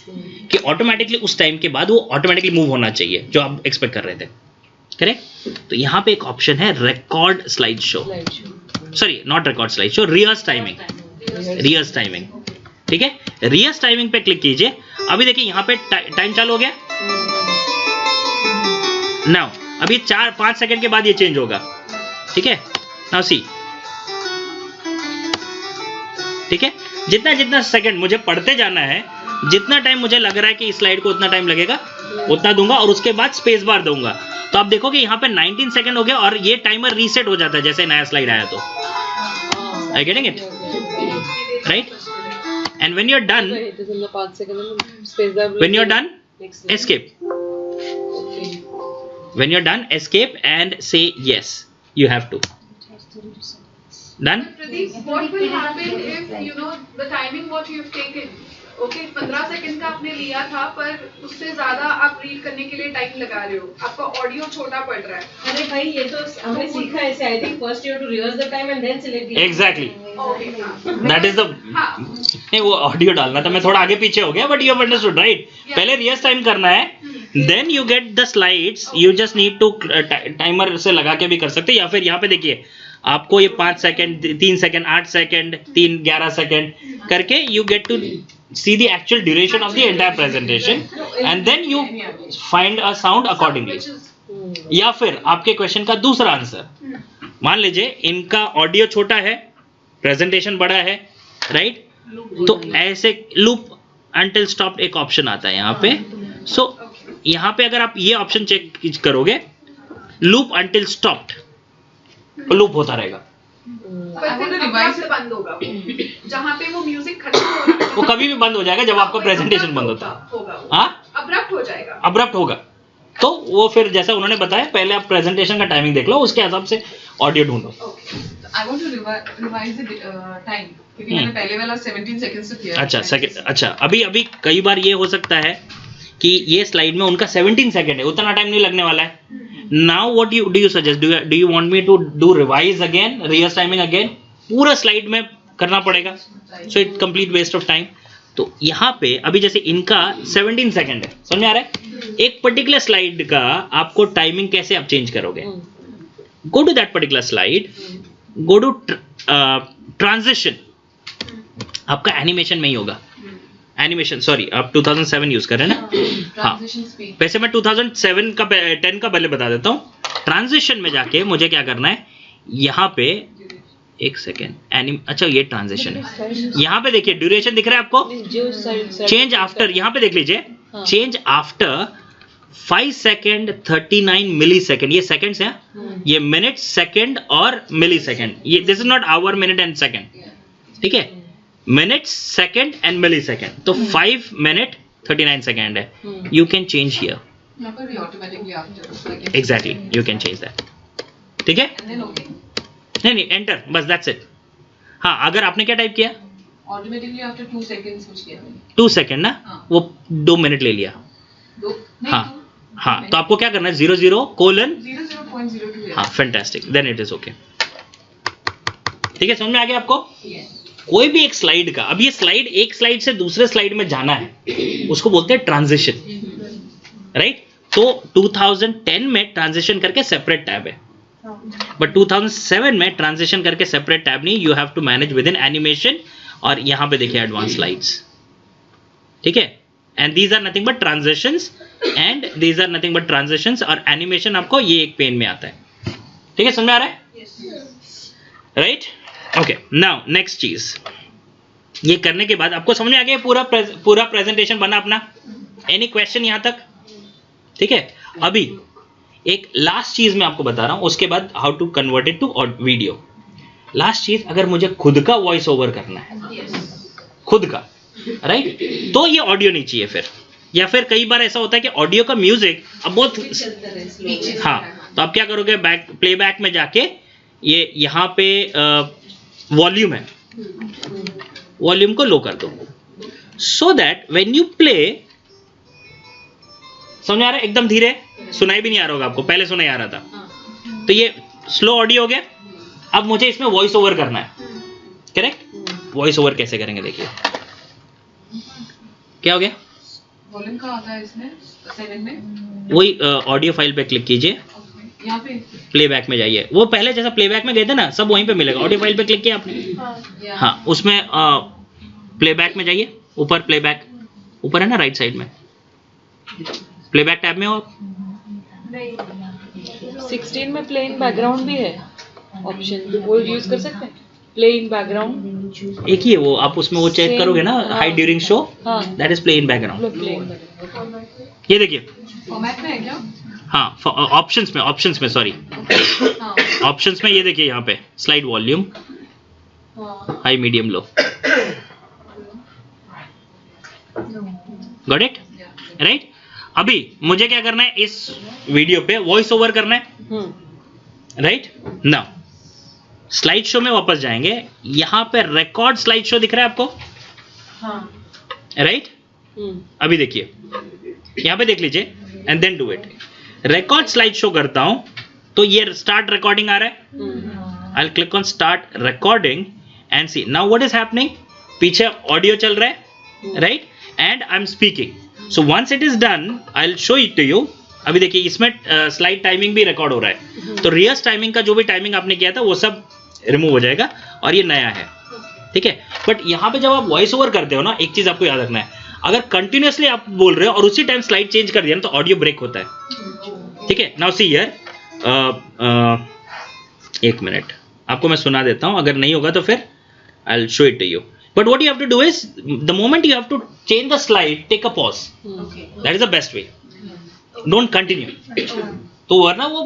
कि ऑटोमेटिकली उस टाइम के बाद वो ऑटोमेटिकली मूव होना चाहिए जो आप एक्सपेक्ट कर रहे थे. करेक्ट. तो यहाँ पे एक ऑप्शन है record slide show. Sorry not record slide show, reverse timing. Reverse timing. ठीक है. रिवर्स टाइमिंग पे क्लिक कीजिए. अभी देखिए यहाँ पे टाइम चालू हो गया. नाउ अभी 4-5 सेकंड के बाद ये चेंज होगा. ठीक है. नाउ सी. ठीक है. जितना सेकंड मुझे पढ़ते जाना है, जितना टाइम मुझे लग रहा है कि इस स्लाइड को उतना टाइम लगेगा उतना दूंगा और उसके बाद स्पेस बार दूंगा. तो आप देखोगे यहाँ पे 19 सेकंड हो गया और ये टाइमर रीसेट हो जाता है जैसे नया स्लाइड आया. तो I getting it right. And when you are done, when you are done escape. When you are done escape and say yes you have to. Done? Pradeep, what will happen if you know the timing what you've taken? Okay, 15 second का आपने लिया था पर उससे ज्यादा आप read करने के लिए टाइम लगा रहे हो. आपका ऑडियो छोटा पड़ रहा है. अरे भाई ये तो हमने सीखा है. I think first you have to reverse the time and then select the. Exactly. Okay, that is the. नहीं वो ऑडियो डालना था, मैं थोड़ा आगे पीछे हो गया but you have understood right. पहले रिवर्स टाइम करना है, then you get the slides. You just need to timer से लगा के भी कर सकते हैं या फिर यहाँ पे देखिए आपको ये 5 सेकंड, 3 सेकंड, 8 सेकंड, 3, 11 सेकंड करके you get to see the actual duration of the entire presentation and then you find a sound accordingly. या फिर आपके क्वेश्चन का दूसरा आंसर, मान लीजिए इनका ऑडियो छोटा है, प्रेजेंटेशन बड़ा है राइट. तो ऐसे लूप अंटिल स्टॉप एक ऑप्शन आता है यहाँ पे. सो यहाँ पे अगर आप ये ऑप्शन चेक करोगे, लूप अंटिल स्टॉप्ड, लूप होता रहेगा. बंद होगा जहाँ पे वो म्यूजिक खत्म हो रहा है. वो कभी भी बंद हो जाएगा जब आपका प्रेजेंटेशन बंद होता है. हाँ अब्रप्ट हो जाएगा. अब्रप्ट होगा. तो वो फिर जैसा उन्होंने बताया पहले आप प्रेजेंटेशन का टाइमिंग देख लो, उसके हिसाब से ऑडियो ढूंढो. I want to revise the time क्योंकि मैंने पहले वाला 17 सेकंड्स से किया. अच्छा सेकंड. अच्छा अभी कई बार ये हो सकता है कि ये स्लाइड में उनका 17 सेकंड है, उतना टाइम नहीं लगने वाला है. Now what do you suggest? Do you want me to do revise again, reverse timing again? पूरा स्लाइड में करना पड़ेगा, so it complete waste of time. तो यहाँ पे अभी जैसे इनका 17 सेकंड है, समझ में आ रहा है? एक पर्टिकुलर स्लाइड का आपको टाइमिंग कैसे आप चेंज करोगे? Go to that particular slide, go to transition, आपका एनिमेशन में ही होगा। एनिमेशन, सॉरी आप 2007 यूज कर रहे हैं ना? हाँ, वैसे मैं 2007 का 10 का पहले बता देता हूँ। ट्रांजिशन में जाके मुझे क्या करना है, यहाँ पे एक सेकेंड, अच्छा ये ट्रांजिशन है। यहाँ पे देखिए ड्यूरेशन दिख रहा है आपको, चेंज आफ्टर, यहाँ पे देख लीजिए, change after 5 second 39 millisecond, ये सेकेंड्स हैं, ये मिनट सेकेंड और मिली सेकेंड, ये this is not hour minute and second, ठीक है? Minute second and millisecond, तो 5 मिनट 39 सेकेंड है। You can change here, exactly you can change that, ठीक है? नहीं एंटर, बस दैट्स इट। हाँ, अगर आपने क्या टाइप किया, ऑटोमेटिकली आफ्टर 2 सेकंड्स कुछ किया, 2 सेकंड ना, वो 2 मिनट ले लिया। हाँ, तो आपको क्या करना है, 00:00.02। हाँ, fantastic, then it is okay, ठीक है? समझ में आ गया आपको? कोई भी एक स्लाइड का, अब ये स्लाइड एक स्लाइड से दूसरे स्लाइड में जाना है, उसको बोलते हैं ट्रांजिशन, राइट? तो 2010 में ट्रांजिशन करके सेपरेट टैब है, बट 2007 में ट्रांजिशन करके सेपरेट टैब नहीं, you have to manage within animation, और यहां पे देखिए एडवांस स्लाइड्स, ठीक है? And these are nothing but transitions, and these are nothing but transitions, और एनिमेशन आपको ये एक पेन में आता है, ठीक है? समझ में आ रहा है? Right, okay. नाउ नेक्स्ट चीज, ये करने के बाद आपको समझ में आ गया पूरा प्रेजेंटेशन बना अपना? एनी क्वेश्चन यहां तक? ठीक है, अभी एक लास्ट चीज मैं आपको बता रहा हूं, उसके बाद how to convert it to video. Last चीज, अगर मुझे खुद का वॉइस ओवर करना है, खुद का, राइट, तो ये ऑडियो नहीं चाहिए फिर, या फिर कई बार ऐसा होता है कि ऑडियो का म्यूजिक अब बहुत, हाँ, तो आप क्या करोगे, प्लेबैक में जाके ये यहाँ पे वॉल्यूम है, वॉल्यूम को लो कर दो, so that when you play, समझ आ रहा है? एकदम धीरे, सुनाई भी नहीं आ रहा होगा आपको, पहले सुनाई आ रहा था, तो ये स्लो ऑडियो हो गया। अब मुझे इसमें वॉइस ओवर करना है, करेक्ट? वॉइस ओवर कैसे करेंगे, देखिए क्या हो गया, वॉल्यूम का आता है इसमें 7 में, वही ऑडियो फाइल पे क्लिक कीजिए, यहाँ पे प्लेबैक में जाइए, वो पहले जैसा प्लेबैक में गए थे ना, सब वहीं पे मिलेगा। ऑडियो फाइल पे क्लिक किया आपने, हाँ, उसमें प्लेबैक में जाइए, ऊपर प्लेबैक, ऊपर है ना राइट साइड में, प्लेबैक टैब में हो। 16 में प्लेन बैकग्राउंड भी है ऑप्शन, वो यूज कर सकते हैं, प्लेन बैकग्राउंड एक ही है वो, आप उसमें वो चेक करोगे ना, hide during show, that is play in background. ये देखिए फॉर्मेट में है क्या? हाँ, ऑप्शंस में सॉरी, ऑप्शंस में ये देखिए यहाँ पे slide volume, high medium low, got it, right? अभी मुझे क्या करना है, इस वीडियो पे वॉइस ओवर करना है, राइट? नाउ स्लाइड शो में वापस जाएंगे, यहां पे रिकॉर्ड स्लाइड शो दिख रहा है आपको, राइट? अभी देखिए, यहां पे देख लीजिए, and then do it. Record slide show करता हूं, तो ये स्टार्ट रिकॉर्डिंग आ रहा है, I will click on start recording and see now what is happening, पीछे ऑडियो चल रहा है, right? And I am speaking, so once it is done I will show it to you. अभी देखिए इसमें स्लाइड टाइमिंग भी record हो रहा है, तो रियस टाइमिंग का जो भी टाइमिंग आपने किया था वो सब रिमूव हो जाएगा, और ये नया है, ठीक है? बट यहाँ पे जब आप वॉइस ओवर करते हो ना, एक चीज आपको याद रखना है, अगर कंटिन्यूअसली आप बोल रहे हो और उसी टाइम स्लाइड चेंज कर दिया ना, तो ऑडियो ब्रेक होता है, ठीक है? नाउ सी हियर, एक मिनट आपको मैं सुना देता हूं, अगर नहीं होगा तो फिर I will show it to you, but what you have to do is, the moment you have to change the slide, take a pause, that is the best way, don't continue, तो वरना वो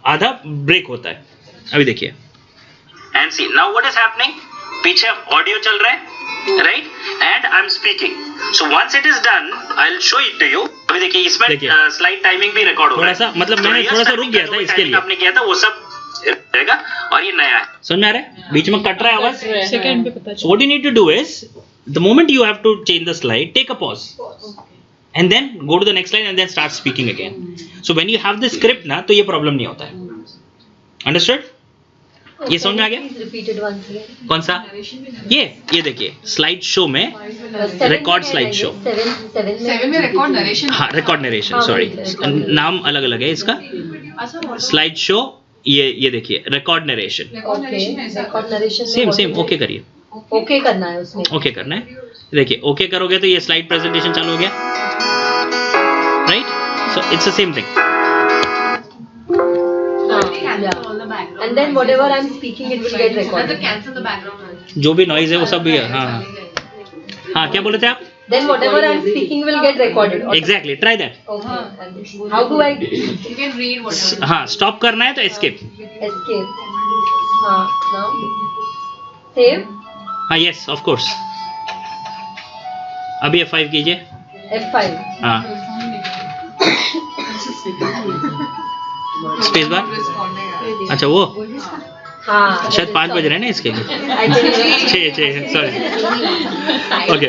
आधा break होता है। अभी देखिए, and see now what is happening, पीछे audio चल रहा है, right? And I am speaking, so once it is done I will show it to you. अभी देखिए इसमें स्लाइड टाइमिंग भी रिकॉर्ड हो रहा है, थोड़ा सा, मतलब मैंने थोड़ा सा रुक गया था इसके लिए, आपने किया था वो सब रहेगा, और ये नया है, समझ में आ रहा है? बीच में कट रहा है आवाज, सेकंड पे पता चला। So what you need to do is, the moment you have to change the slide, take a pause, and then go to the next slide and then start speaking again. So when you have the script ना, तो ये problem नहीं होता है, understood? ये समझ में आ गया? Repeated once again. कौन सा? ये देखिए स्लाइड शो में रिकॉर्ड स्लाइड शो। 7 में रिकॉर्ड नरेशन। हाँ रिकॉर्ड नरेशन, सॉरी नाम अलग अलग है इसका। स्लाइड शो ये देखिए record narration. Record narration same okay करिए। ओके करना है उसमें। ओके करना है। देखिए ओके करोगे तो ये स्लाइड प्रेजेंटेशन चालू हो गया, right? So it's the same thing. And then whatever I'm speaking, it will get recorded. cancel the background. जो भी नॉइज है वो सब भी है। हाँ क्या बोले थे आप? Then whatever I'm speaking will get recorded. Exactly, try that. Okay. How do I You can read whatever. हाँ स्टॉप करना है तो एस्केप। escape? Now save. हाँ यस ऑफ कोर्स। अभी F5 कीजिए। F5. हाँ स्पेस बार। अच्छा वो हाँ. शायद 5 बज रहे हैं ना इसके लिए। I can. 6 sorry. Okay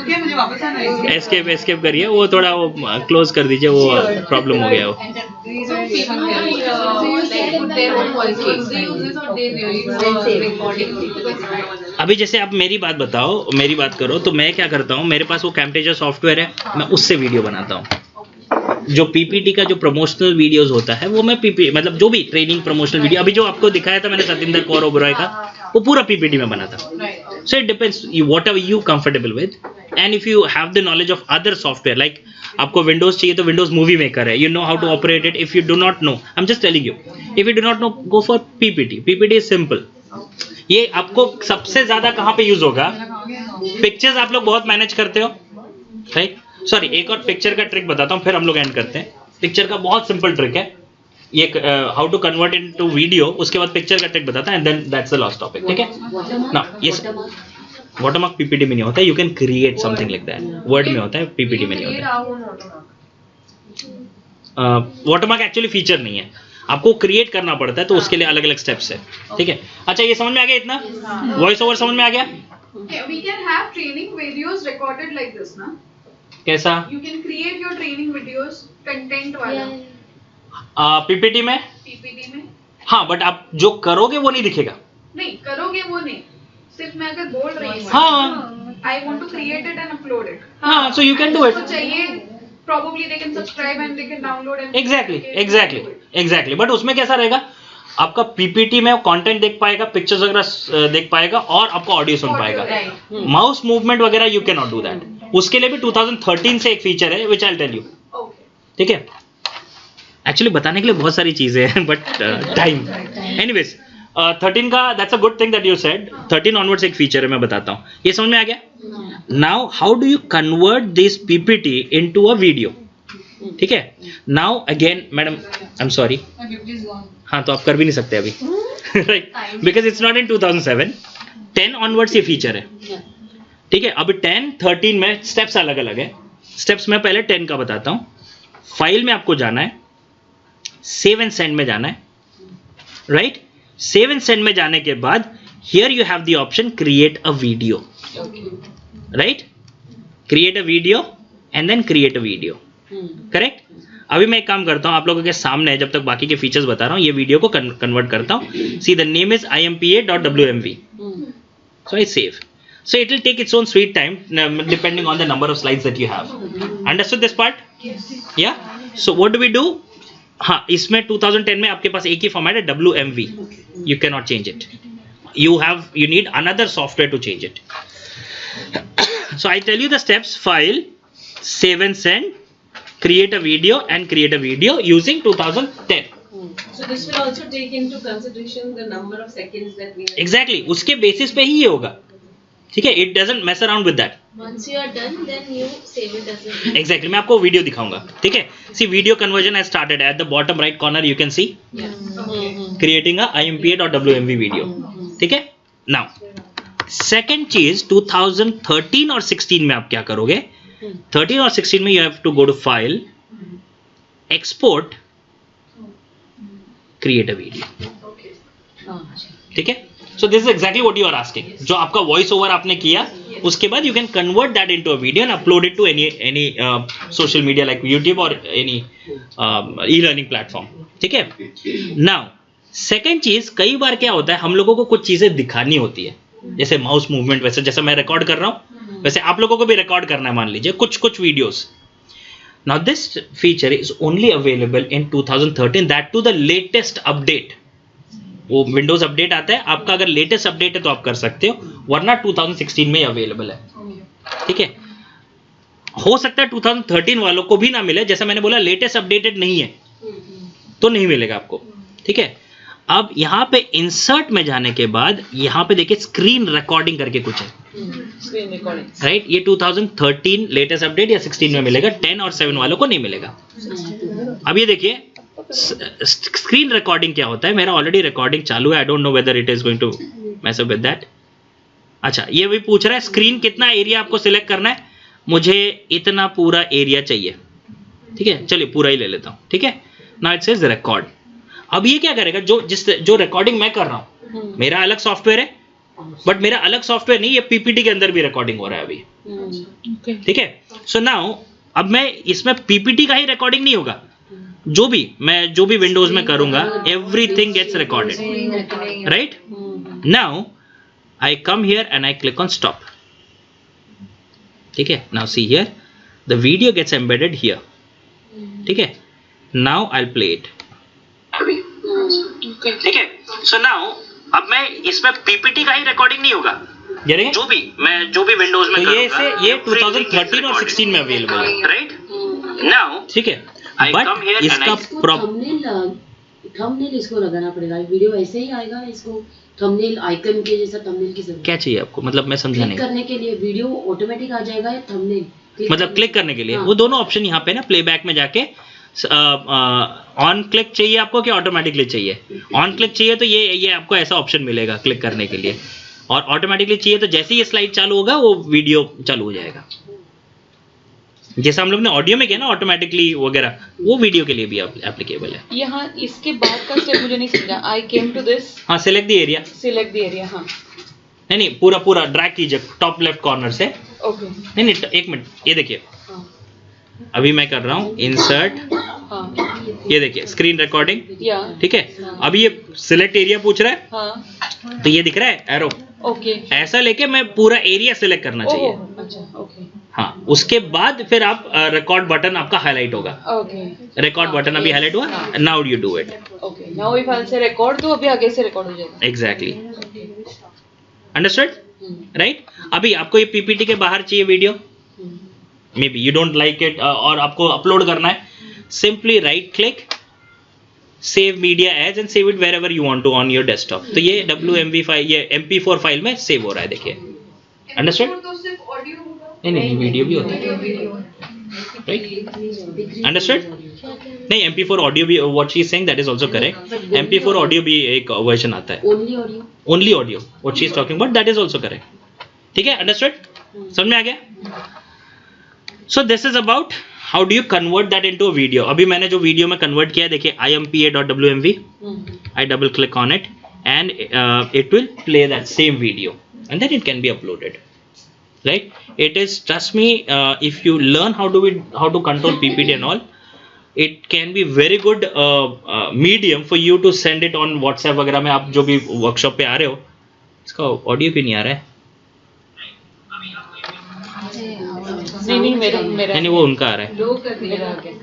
okay मुझे वापस आना है। एस्केप करिए, वो थोड़ा वो क्लोज कर दीजिए, वो प्रॉब्लम हो गया वो। अभी जैसे आप मेरी बात बताओ, मेरी बात करो, तो मैं क्या करता हूँ, मेरे पास वो कैमटेचर सॉफ्टवेयर है, मैं उससे वीडियो बनाता हूँ। जो पीपीटी का जो प्रमोशनल वीडियोस होता है वो मैं पीपीटी मतलब जो भी ट्रेनिंग प्रमोशनल वीडियो अभी जो आपको दिखाया था मैंने सतिंदर कौर ओबरॉय का, वो पूरा पीपीटी में बना था। So it depends whatever you comfortable with, and if you have the knowledge of other software like आपको विंडोज चाहिए तो विंडोज मूवी मेकर है, you know how to operate it. If you do not know, I am just telling you, if you do not know go for PPT. PPT is simple. ये आपको सबसे ज्यादा कहाँ पे use होगा? Pictures आप लोग बहुत मैनेज करते हो, राइट? सॉरी एक और पिक्चर का ट्रिक बताता हूँ फिर हम लोग एंड करते हैं। पिक्चर का बहुत सिंपल ट्रिक है ये, how to convert into video, उसके बाद पिक्चर का ट्रिक बताता है, and then that's the last topic, ठीक है ना? ये वाटरमार्क पीपीटी में नहीं होता है, you can create something like that, word में होता है, पीपीटी में नहीं होता है। वाटरमार्क एक्चुअली फीचर नहीं है, आपको क्रिएट करना पड़ता है, तो उसके लिए अलग अलग स्टेप्स है, ठीक है? अच्छा ये समझ में आ गया इतना? वॉइस ओवर समझ में आ गया? We can have training videos recorded like this, ना? कैसा? You can create your training videos content वाला पीपीटी में? PPT में। हाँ बट आप जो करोगे वो नहीं दिखेगा। नहीं करोगे वो नहीं, सिर्फ मैं अगर बोल रही हूँ हाँ I want to create it and upload it। हाँ, so you can do it। तो चाहिए probably they can subscribe and they can download and exactly but उसमें कैसा रहेगा, आपका पीपीटी में कंटेंट देख पाएगा, पिक्चर्स वगैरह देख पाएगा और आपको ऑडियो सुन पाएगा। माउस मूवमेंट वगैरह you can not do that. उसके लिए भी 2013 से एक फीचर है विच आई विल टेल यू, ठीक है? एक्चुअली बताने के लिए बहुत सारी चीजें हैं बट टाइम। एनीवेज 13 का that's a good thing that you said. 13 onwards एक फीचर है, मैं बताता हूँ। ये समझ में आ गया? Now how do you convert this PPT into a video, ठीक है? Now again madam I am sorry, हाँ तो आप कर भी नहीं सकते अभी, right? Because it's not in 2007। 10 onwards ये फीचर है, ठीक है? अभी 10 13 में स्टेप्स अलग अलग है। स्टेप्स में पहले 10 का बताता हूँ। फाइल में आपको जाना है, सेव एंड सेंड में जाना है, राइट? सेव एंड सेंड में जाने के बाद here you have the option create a video, right? Create a video and then create a video, correct? अभी मैं एक काम करता हूं, आप लोगों के सामने जब तक बाकी के फीचर्स बता रहा हूं, ये वीडियो को कन्वर्ट करता हूं। See the name is impa.wmv, so I save. So it will take its own sweet time depending on the number of slides that you have. Understood this part? Yeah. So what do we do? हाँ, इसमें 2010 में आपके पास एक ही format है, WMV. You cannot change it. You need another software to change it. So I tell you the steps: file, save and send, create a video, and create a video using 2010. So this will also take into consideration the number of seconds that we have. Exactly, उसके basis पे ही ये होगा, ठीक है? It doesn't mess around with that. Once you are done, then you save it as a Exactly, मैं आपको video दिखाऊंगा, ठीक है? See, video conversion has started at the bottom right corner. You can see creating a impa.wmv video, ठीक है? Now, second चीज 2013 और 16 में आप क्या करोगे? 13 और 16 में you have to go to file, export, create a video, ठीक है? So this is exactly what you are asking. जो आपका वॉइस ओवर आपने किया, उसके बाद you can convert that into a video and upload it to any social media like YouTube or any e-learning platform, ठीक है? Now सेकेंड चीज, कई बार क्या होता है हम लोगों को कुछ चीजें दिखानी होती है, जैसे माउस मूवमेंट, वैसे जैसे मैं रिकॉर्ड कर रहा हूं वैसे आप लोगों को भी रिकॉर्ड करना है, मान लीजिए कुछ videos. Now this feature is only available in 2013, that to the latest update. वो विंडोज अपडेट आता है आपका, अगर लेटेस्ट अपडेट है तो आप कर सकते हो, वरना 2016 में अवेलेबल है. ठीक है, हो सकता है 2013 वालों को भी ना मिले, जैसा मैंने बोला लेटेस्ट अपडेटेड नहीं है तो नहीं मिलेगा आपको. ठीक है, अब यहाँ पे इंसर्ट में जाने के बाद यहाँ पे देखिए स्क्रीन रिकॉर्डिंग करके कुछ है, स्क्रीन रिकॉर्डिंग, राइट. ये 2013 लेटेस्ट अपडेट या 16 में मिलेगा, 10 और 7 वालों को नहीं मिलेगा. अब ये देखिए स्क्रीन रिकॉर्डिंग क्या होता है. मेरा ऑलरेडी रिकॉर्डिंग चालू है, I don't know whether it is going to mess up with that. अच्छा, ये भी पूछ रहा है स्क्रीन कितना एरिया आपको सिलेक्ट करना है. मुझे इतना पूरा एरिया चाहिए. ठीक है, चलिए पूरा ही ले लेता हूँ. ठीक है, नाउ इट सेज रिकॉर्ड. अब ये क्या करेगा, जो रिकॉर्डिंग मैं कर रहा हूँ, मेरा अलग सॉफ्टवेयर है, बट मेरा अलग सॉफ्टवेयर नहीं, ये पीपीटी के अंदर भी रिकॉर्डिंग हो रहा है अभी. ठीक है, सो नाउ अब मैं इसमें पीपीटी का ही रिकॉर्डिंग नहीं होगा, जो भी विंडोज में करूंगा everything gets recorded, right. Now I come here and I click on stop. ठीक है, now see here the video gets embedded here. ठीक है, now I will play it. ठीक है, सो नाउ अब मैं इसमें पीपीटी का ही रिकॉर्डिंग नहीं होगा, जो भी विंडोज में करूंगा, ये 2013 और 16 में अवेलेबल है, राइट. नाउ ठीक है, बट इसका थंबनेल इसको लगाना पड़ेगा. वीडियो ऐसे ही आएगा, इसको थंबनेल आइकन के जैसा थंबनेल की जरूरत. क्या चाहिए आपको, मतलब मैं समझा नहीं. करने के लिए वीडियो ऑटोमेटिक आ जाएगा या थंबनेल मतलब क्लिक करने के लिए. वो दोनों ऑप्शन यहाँ पे ना प्लेबैक में जाके ऑन क्लिक चाहिए आपको कि ऑटोमेटिकली चाहिए. ऑन क्लिक चाहिए तो ये आपको ऐसा ऑप्शन मिलेगा क्लिक करने के लिए, और ऑटोमेटिकली चाहिए तो जैसे ही ये स्लाइड चालू होगा वो वीडियो चालू हो जाएगा. जैसा हम लोग ने ऑडियो में किया ना ऑटोमेटिकली वगैरह, वो वीडियो के लिए भी एप्लीकेबल है. यहाँ इसके बाद का स्टेप मुझे नहीं समझा. आई केम टू दिस, हाँ, select the area. Select the area. हाँ, नहीं पूरा ड्रैग कीजिए टॉप लेफ्ट कॉर्नर से. ओके, नहीं एक मिनट, ये देखिए अभी मैं कर रहा हूँ इंसर्ट. ये देखिए स्क्रीन रिकॉर्डिंग. ठीक है, अभी ये सिलेक्ट एरिया पूछ रहा है. हाँ, तो ये दिख रहा है एरो. ओके, ऐसा लेके मैं पूरा एरिया सिलेक्ट करना चाहिए. अच्छा, ओके. हाँ, उसके बाद फिर आप रिकॉर्ड बटन आपका हाईलाइट होगा. ओके, रिकॉर्ड बटन अभी हाईलाइट हुआ. Now you do it. Okay, now if I say record, तो अभी आगे से रिकॉर्ड हो जाएगा. Exactly, understood, right. अभी आपको ये पीपीटी के बाहर चाहिए video, may be you don't like it, और आपको अपलोड करना है. Simply right click, save media as and save it wherever you want to on your desktop. तो ये WMV फाइल, ये MP4 फाइल में सेव हो रहा है. देखिए, अंडरस्टूड. तो सिर्फ ऑडियो होगा, नहीं वीडियो भी होता है, राइट. अंडरस्टूड. नहीं, MP4 ऑडियो भी, what she is saying that is also correct. MP4 audio भी एक वर्जन आता है, only audio. What she is talking about that is also correct. ठीक है, अंडरस्टूड, समझ में आ गया. सो this is about how do you convert that into a video. अभी मैंने जो वीडियो में कन्वर्ट किया देखिए, impa.wmv. I double click on it and it will play that same video and then it can be uploaded, right. It is, trust me, if you learn how to control PPT and all, it can be very good medium for you to send it on WhatsApp वगैरह में. आप जो भी workshop पे आ रहे हो, इसका audio क्यों नहीं आ रहा है. नहीं, मेरा नहीं, वो उनका आ रहा है, मेरा आ गया.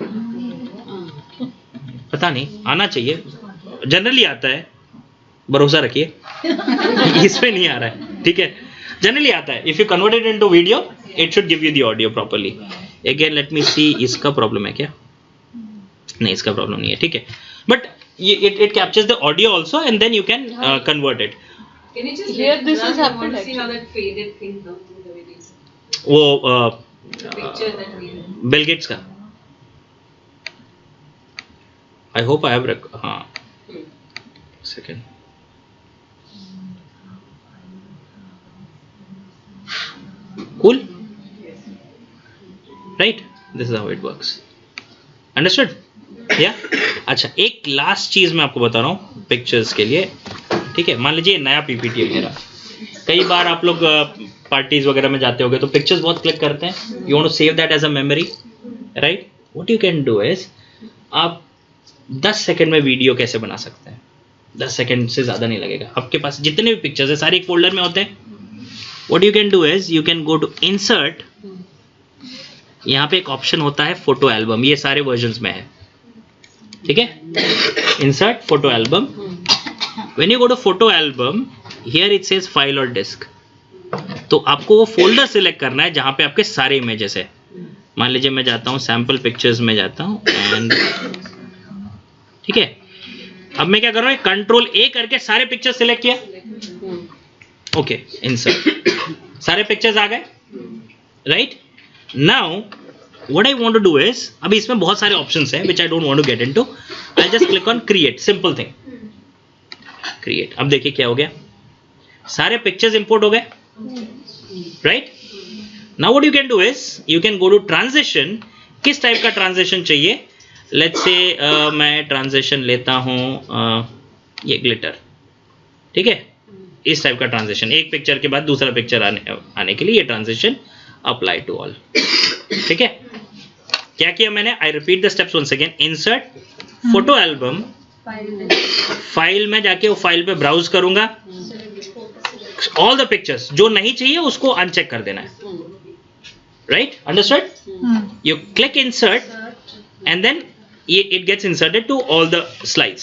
पता नहीं, आना चाहिए, जनरली आता है, भरोसा रखिए. इस पे नहीं आ रहा है. ठीक है, जनरली आता है. If you convert it into video, it should give you the audio properly. Again let me see, इसका प्रॉब्लम है क्या. नहीं, इसका प्रॉब्लम नहीं है. ठीक है, but it captures the audio also and then you can convert it. Can you just Here this has happened, see how that faded thing comes through the video? वो The picture that we Bill Gates का. I hope I have हाँ, second. Cool, right. This is how it works. Understood, या. अच्छा, एक last चीज मैं आपको बता रहा हूँ पिक्चर्स के लिए. ठीक है, मान लीजिए नया पीपीटी है मेरा. कई बार आप लोग पार्टीज वगैरह में जाते होगे तो पिक्चर्स बहुत क्लिक करते हैं. You want to save that as a memory, right. What you can do is, आप 10 सेकंड में वीडियो कैसे बना सकते हैं. 10 सेकंड से ज़्यादा नहीं लगेगा। आपके पास जितने भी पिक्चर्स है सारे एक फोल्डर में होते हैं। What you can do is you can go to insert, यहाँ पे एक ऑप्शन होता है फोटो एल्बम, ये सारे वर्जन्स में है, ठीक है। Insert photo album, when you go to photo album here it says file और डिस्क, तो आपको वो फोल्डर सिलेक्ट करना है जहाँ पे आपके सारे इमेजेस है। मान लीजिए मैं जाता हूँ सैम्पल पिक्चर्स में जाता हूँ एंड ठीक है, अब मैं क्या कर रहा हूँ कंट्रोल ए करके सारे पिक्चर सिलेक्ट किया, ओके इंसर्ट, सारे पिक्चर्स आ गए, right. Now what I want to do is, अभी इसमें बहुत सारे ऑप्शंस हैं which I don't want to get into, I just click on create, simple thing create. अब देखिए क्या हो गया, सारे पिक्चर्स इंपोर्ट हो गए, right. Now what you can do is you can go to transition, किस टाइप का ट्रांजिशन चाहिए, लेट्स से मैं ट्रांजिशन लेता हूं ये ग्लिटर, ठीक है, इस टाइप का ट्रांजिशन, एक पिक्चर के बाद दूसरा पिक्चर आने के लिए ये ट्रांजिशन अप्लाई टू ऑल, ठीक है। क्या किया मैंने, I repeat the steps once again, insert photo album, file में जाके वो फाइल पे ब्राउज करूंगा, ऑल द पिक्चर्स, जो नहीं चाहिए उसको अनचेक कर देना है, right, understood. You click insert and then it gets inserted to all the slides,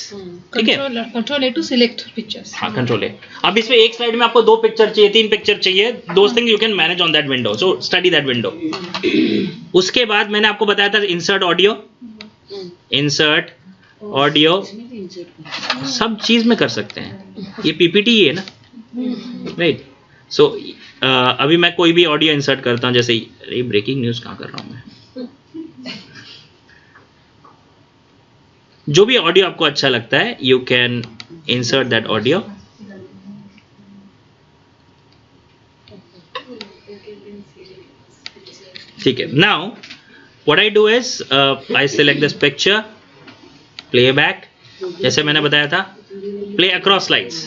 ठीक है। Control A to select pictures, हाँ कंट्रोल ए। अब इसमें एक स्लाइड में आपको 2 पिक्चर चाहिए, 3 पिक्चर चाहिए, those thing you can manage on that window, so study that window. उसके बाद मैंने आपको बताया था इंसर्ट ऑडियो, इंसर्ट ऑडियो सब चीज में कर सकते हैं, ये पीपीटी ही है ना, राइट। सो अभी मैं कोई भी ऑडियो इंसर्ट करता हूँ, जैसे ये ब्रेकिंग न्यूज कहाँ कर रहा हूँ मैं, जो भी ऑडियो आपको अच्छा लगता है you can insert that audio, ठीक है। Now what I do is I select this picture, playback, जैसे मैंने बताया था, play across slides,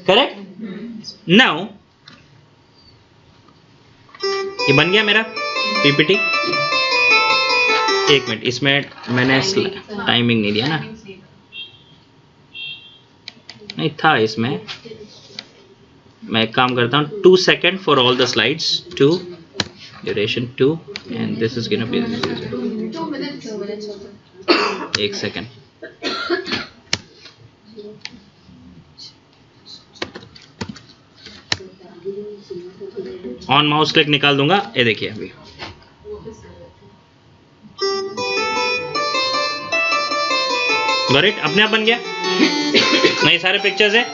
correct. Now ये बन गया मेरा पीपीटी। एक मिनट, इसमें मैंने टाइमिंग नहीं दिया ना, नहीं था इसमें, मैं एक काम करता हूँ 2 second for all the slides, 2 duration 2 and this is gonna be 2 minutes. 1 second. On mouse click निकाल दूंगा, ये देखिए अभी गॉट, अपने आप बन गया ना, ये सारे पिक्चर्स है।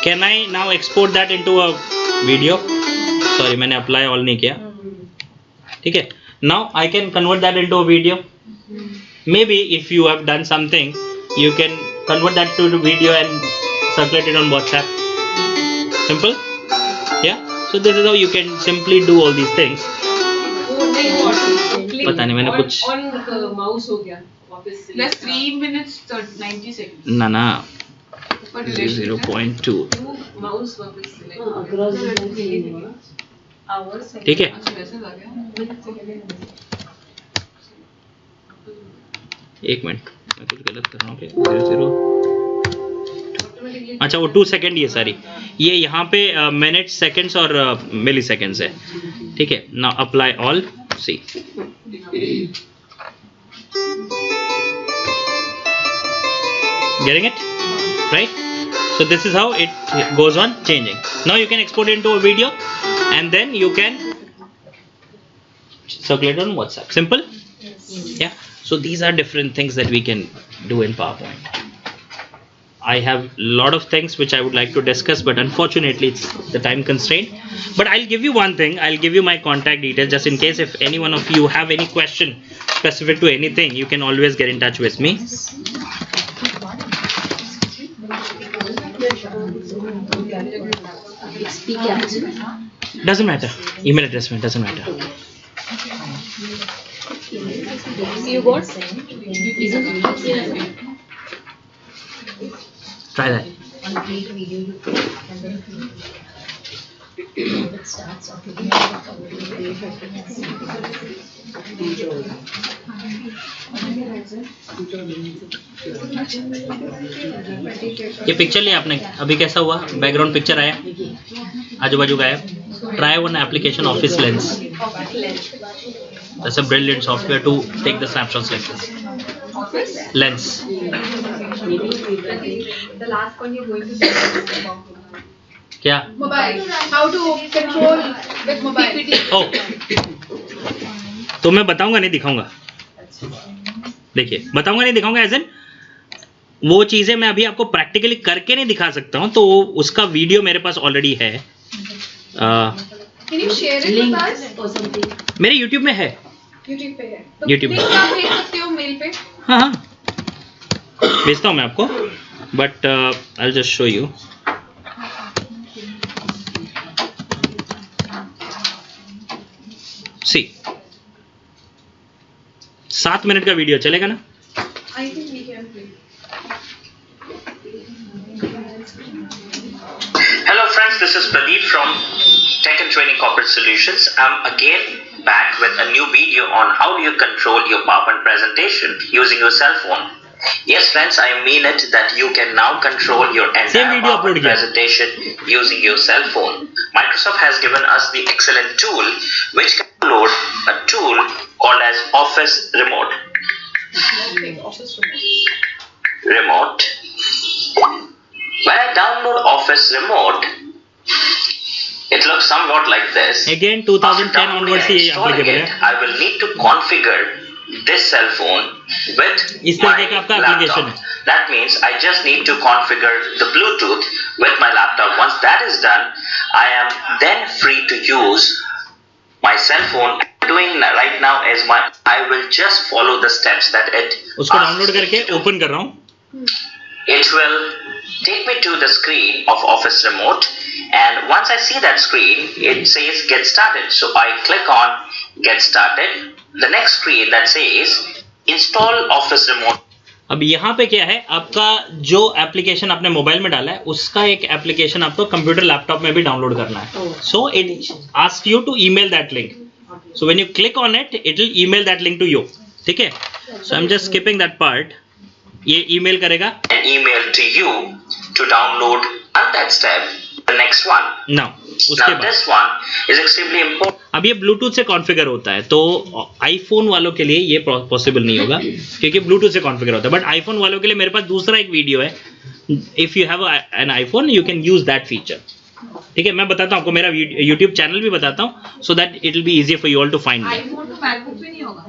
Can I now export that into a video, sorry मैंने अप्लाई ऑल नहीं किया, ठीक है। Now I can convert that into a video, may be if you have done something you can convert that to video and circulate it on WhatsApp, simple, या so this is how you can simply do all these things. पता नहीं मैंने कुछ on mouse हो गया वापस से, Plus 3 minutes 90 seconds. ना ना पर duration 0.2, माउस वापस से आवर्स, ठीक है। मैसेज आ गया। एक मिनट, मैं कुछ गलत कर रहा हूँ क्या, 0 अच्छा वो 2 सेकेंड, ये सारी ये यहाँ पे मिनट सेकेंड्स और मिली सेकेंड्स है, ठीक है। Now apply all, see getting it right, so this is how it goes on changing. Now you can export it into a video and then you can circulate on WhatsApp, simple, yeah. So these are different things that we can do in PowerPoint. I have a lot of things which I would like to discuss, but unfortunately it's the time constraint. But I'll give you one thing, I'll give you my contact details just in case if any one of you have any question specific to anything, you can always get in touch with me. Doesn't matter, email address में doesn't matter. You got? Try that. ये picture लिया आपने, अभी कैसा हुआ? Background picture आया, आजू बाजू गायब. Try one application, Office Lens. That's a brilliant software to take the snapshots like this. Lens. The last one you're going to say. क्या? Mobile. How to control with mobile. Oh. तो मैं बताऊंगा नहीं दिखाऊंगा. देखिए, बताऊंगा नहीं दिखाऊंगा एज एन वो चीजें मैं अभी आपको प्रैक्टिकली करके नहीं दिखा सकता हूं, तो उसका वीडियो मेरे पास ऑलरेडी है. Can you share it with us? मेरे YouTube में है. YouTube पे है. तो YouTube link आप भेज सकते हो मेल पे. हाँ हाँ भेजता हूँ मैं आपको, but I will just show you. See 7 minute का वीडियो चलेगा ना? I think we can play. Hello friends, this is Pradeep from Tech and Training Corporate Solutions. I'm again back with a new video on how do you control your PowerPoint presentation using your cell phone. Yes friends, I mean it that you can now control your entire PowerPoint presentation using your cell phone. Microsoft has given us the excellent tool which can load a tool called as Office Remote. Okay, Office Remote. Remote. When I download Office Remote, it looks somewhat like this. Again 2010 onwards ये applicable है. I will need to configure this cell phone with इस तरीके का आपका application laptop. है. That means I just need to configure the Bluetooth with my laptop. Once that is done, I am then free to use my cell phone. Doing right now is I will just follow the steps that it उसको asks download करके me to. Open कर रहा हूँ. It will take me to the screen of Office Remote, and once I see that screen, it says get started. So I click on get started. The next screen that says install Office Remote. अब यहाँ पे क्या है, आपका जो application आपने mobile में डाला है उसका एक एप्लीकेशन आपको कंप्यूटर लैपटॉप में भी डाउनलोड करना है. So it ask you to email that link. So when you click on it, it will email that link to you. ठीक है, so I am just skipping that part. ये email करेगा. An email to you to download on that step the next one. Now उसके बाद this one is extremely important. अब ये Bluetooth से configure होता है, तो आईफोन वालों के लिए ये पॉसिबल नहीं होगा क्योंकि ब्लूटूथ से कॉन्फ़िगर होता है. बट आईफोन वालों के लिए मेरे पास दूसरा एक वीडियो है. If you have an iPhone you can use that feature. ठीक है, मैं बताता हूँ आपको, मेरा यूट्यूब चैनल भी बताता हूँ, so that it will be easier for you all to find me. IPhone तो मैकबुक पे नहीं होगा.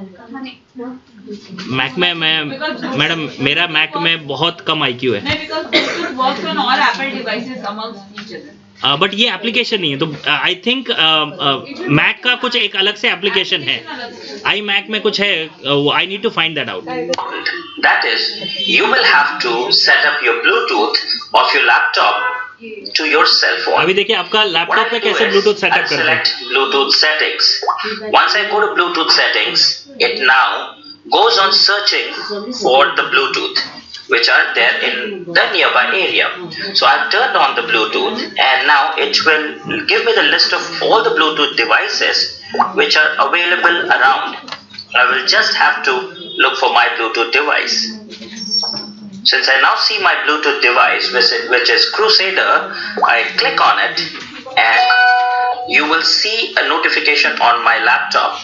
मैक में मैडम मेरा मैक में बहुत कम IQ है. नहीं, because Bluetooth works on all Apple devices amongst each other. But ये एप्लीकेशन नहीं है, तो आई थिंक मैक का कुछ एक अलग से एप्लीकेशन है. आई मैक में कुछ है, I need to find that out. That is, you will have to set up your Bluetooth of your laptop to your cell phone. अभी देखिए आपका लैपटॉप पे कैसे ब्लूटूथ सेटअप करते हैं. Select Bluetooth settings. Once I go to Bluetooth settings, it now goes on searching for the Bluetooth which are there in the nearby area. So I've turned on the Bluetooth, and now it will give me the list of all the Bluetooth devices which are available around. I will just have to look for my Bluetooth device. Since I now see my Bluetooth device, which is Crusader, I click on it and you will see a notification on my laptop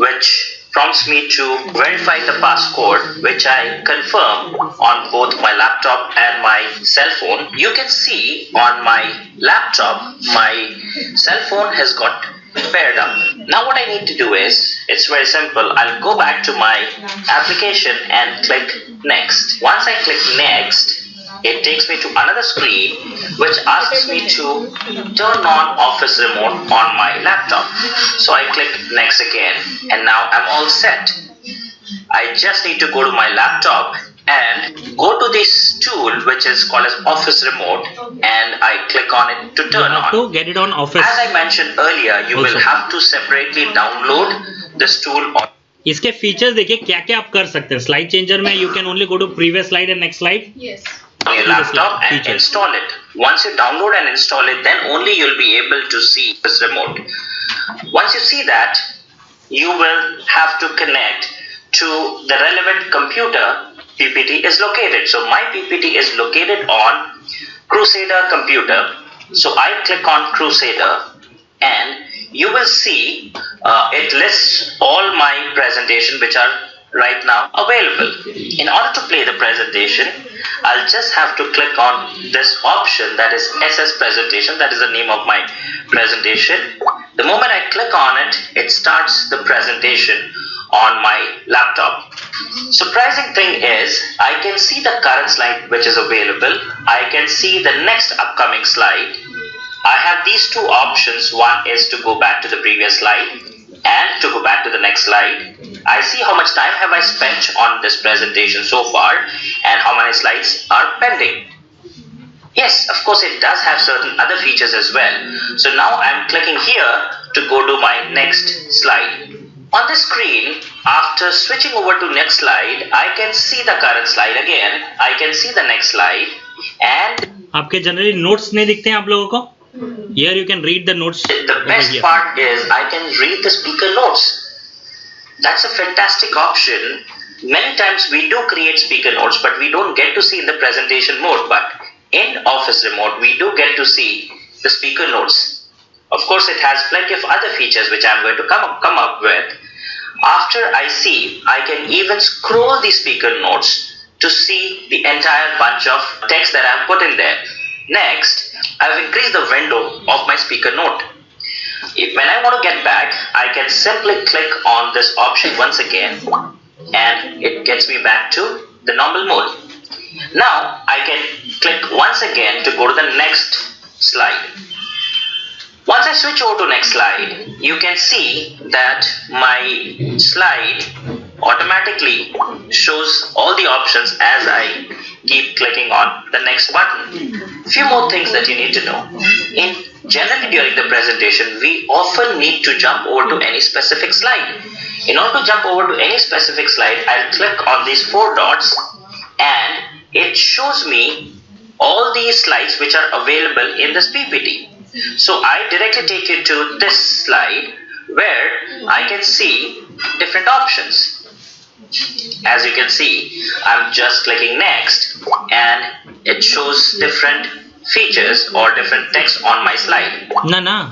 which prompts me to verify the passcode, which I confirm on both my laptop and my cell phone. You can see on my laptop, my cell phone has got paired up. Now what I need to do is, it's very simple. I'll go back to my application and click next. Once I click next, it takes me to another screen which asks me to turn on Office Remote on my laptop. So I click next again, and now I'm all set. I just need to go to my laptop and go to this tool which is called as Office Remote, and I click on it to turn on. To get it on Office. As I mentioned earlier, you will have to separately download this tool on. इसके features देखिए क्या क्या आप कर सकते हैं. Slide changer में you can only go to previous slide and next slide. Yes. On your laptop and install it. Once you download and install it, then only you'll be able to see this remote. Once you see that, you will have to connect to the relevant computer PPT is located. So my PPT is located on Crusader computer. So I click on Crusader and you will see it lists all my presentation which are right now available. In order to play the presentation, I'll just have to click on this option, that is SS presentation, that is the name of my presentation. The moment I click on it, it starts the presentation on my laptop. Surprising thing is, I can see the current slide which is available. I can see the next upcoming slide. I have these two options. One is to go back to the previous slide and to go back to the next slide. I see how much time have I spent on this presentation so far and how many slides are pending. Yes, of course it does have certain other features as well. So now I'm clicking here to go to my next slide. On the screen, after switching over to next slide, I can see the current slide again. I can see the next slide and आपके generally notes नहीं दिखते हैं आप लोगों को? Here you can read the notes. The best part is I can read the speaker notes. That's a fantastic option. Many times we do create speaker notes, but we don't get to see in the presentation mode. But in Office Remote, we do get to see the speaker notes. Of course, it has plenty of other features which I'm going to come up with. After I see, I can even scroll the speaker notes to see the entire bunch of text that I've put in there. Next, I've increased the window of my speaker note. When I want to get back, I can simply click on this option once again and it gets me back to the normal mode. Now I can click once again to go to the next slide. Once I switch over to next slide, you can see that my slide automatically shows all the options as I keep clicking on the next button. Few more things that you need to know. Generally during the presentation, we often need to jump over to any specific slide. In order to jump over to any specific slide, I'll click on these four dots and it shows me all these slides which are available in this PPT. So I directly take you to this slide where I can see different options. As you can see, I'm just clicking next and it shows different features or different text on my slide.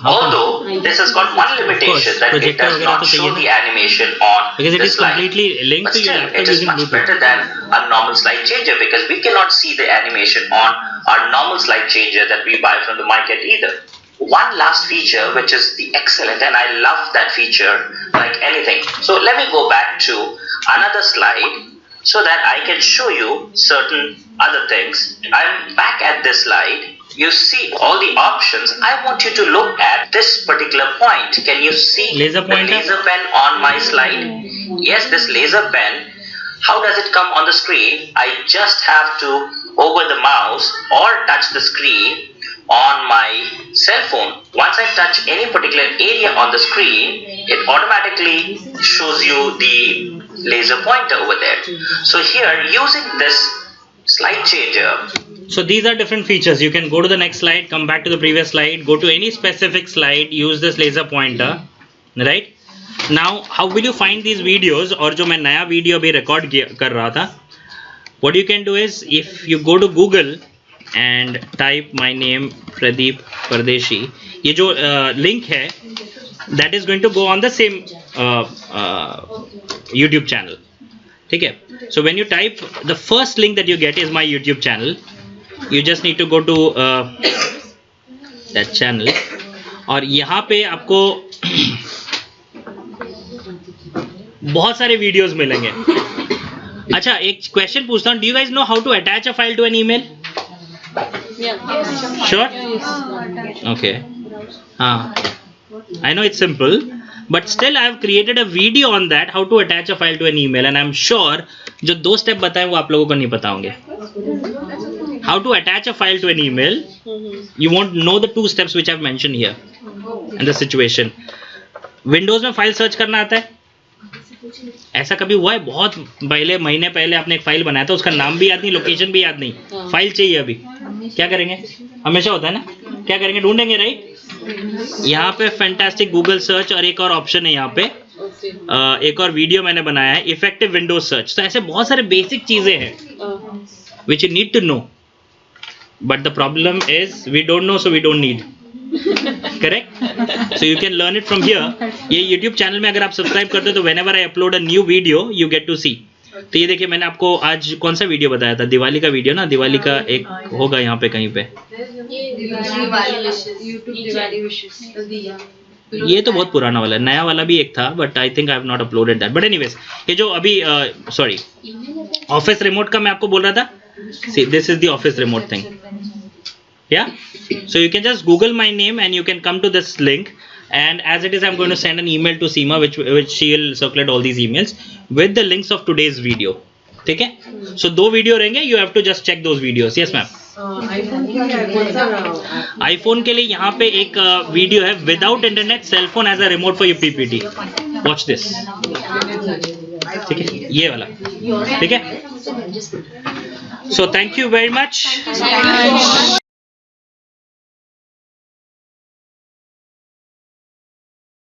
Although this has got one limitation, that it does not show the animation on because it the is slide. completely linked But to your still, laptop it is using much Bluetooth. better than a normal slide changer because we cannot see the animation on our normal slide changer that we buy from the market either. One last feature which is the excellent, and I love that feature like anything. So let me go back to another slide so that I can show you certain other things. I'm back at this slide. You see all the options. I want you to look at this particular point. Can you see Laser the pointer? laser pen on my slide? Yes, this laser pen. How does it come on the screen? I just have to hover the mouse or touch the screen on my cell phone. Once I touch any particular area on the screen, it automatically shows you the laser pointer over there. So here, using this slide changer. So these are different features. You can go to the next slide, come back to the previous slide, go to any specific slide, use this laser pointer, right? Now, how will you find these videos? और जो मैं नया video अभी record कर रहा था, what you can do is if you go to Google and type my name Pradeep Pardeshi, ये जो link है, that is going to go on the same YouTube channel. ठीक है? So when you type, the first link that you get is my YouTube channel. You just need to go to that channel और यहाँ पे आपको बहुत सारे videos मिलेंगे. अच्छा, एक क्वेश्चन पूछता हूँ. Do you guys know how to attach a file to an email? Sure? Okay. I know it's simple, but still I have created a video on that, how to attach a file to an email, and I'm sure जो दो step बताए वो आप लोगों को नहीं पता होंगे. How to attach a file to an email, you won't know the two steps which I've mentioned here and the situation. Windows में फाइल सर्च करना आता है. ऐसा कभी हुआ है? बहुत पहले, महीने पहले आपने एक फाइल बनाया था, उसका नाम भी याद नहीं, लोकेशन भी याद नहीं, फाइल चाहिए अभी. क्या करेंगे? हमेशा होता है ना. क्या करेंगे? ढूंढेंगे, राइट? यहाँ पे फैंटास्टिक गूगल सर्च और एक और ऑप्शन है यहाँ पे एक और वीडियो मैंने बनाया है इफेक्टिव विंडोज सर्च. तो ऐसे बहुत सारे बेसिक चीजें हैं which you need to know, but the problem is we don't know, so we don't need. Correct? So you can learn it from here. ये YouTube चैनल में अगर आप सब्सक्राइब करते हो तो whenever I upload a new video you get to see. तो ये देखिए मैंने आपको आज कौन सा वीडियो बताया था, दिवाली का वीडियो ना, दिवाली का एक होगा यहाँ पे कहीं पे. ये तो बहुत पुराना वाला है, नया वाला भी एक था but I think I have not uploaded that. But anyways ये जो अभी सॉरी ऑफिस रिमोट का मैं आपको बोल रहा था, see this is the office remote thing. Yeah, so you can just Google my name and you can come to this link, and as it is I'm going to send an email to Seema which she will circulate all these emails with the links of today's video. ठीक है, so दो video रहेंगे, you have to just check those videos. Yes ma'am. IPhone के लिए यहाँ पे एक video है without internet cell phone as a remote for your PPT. Watch this. ठीक है, ये वाला. ठीक है, so thank you very much.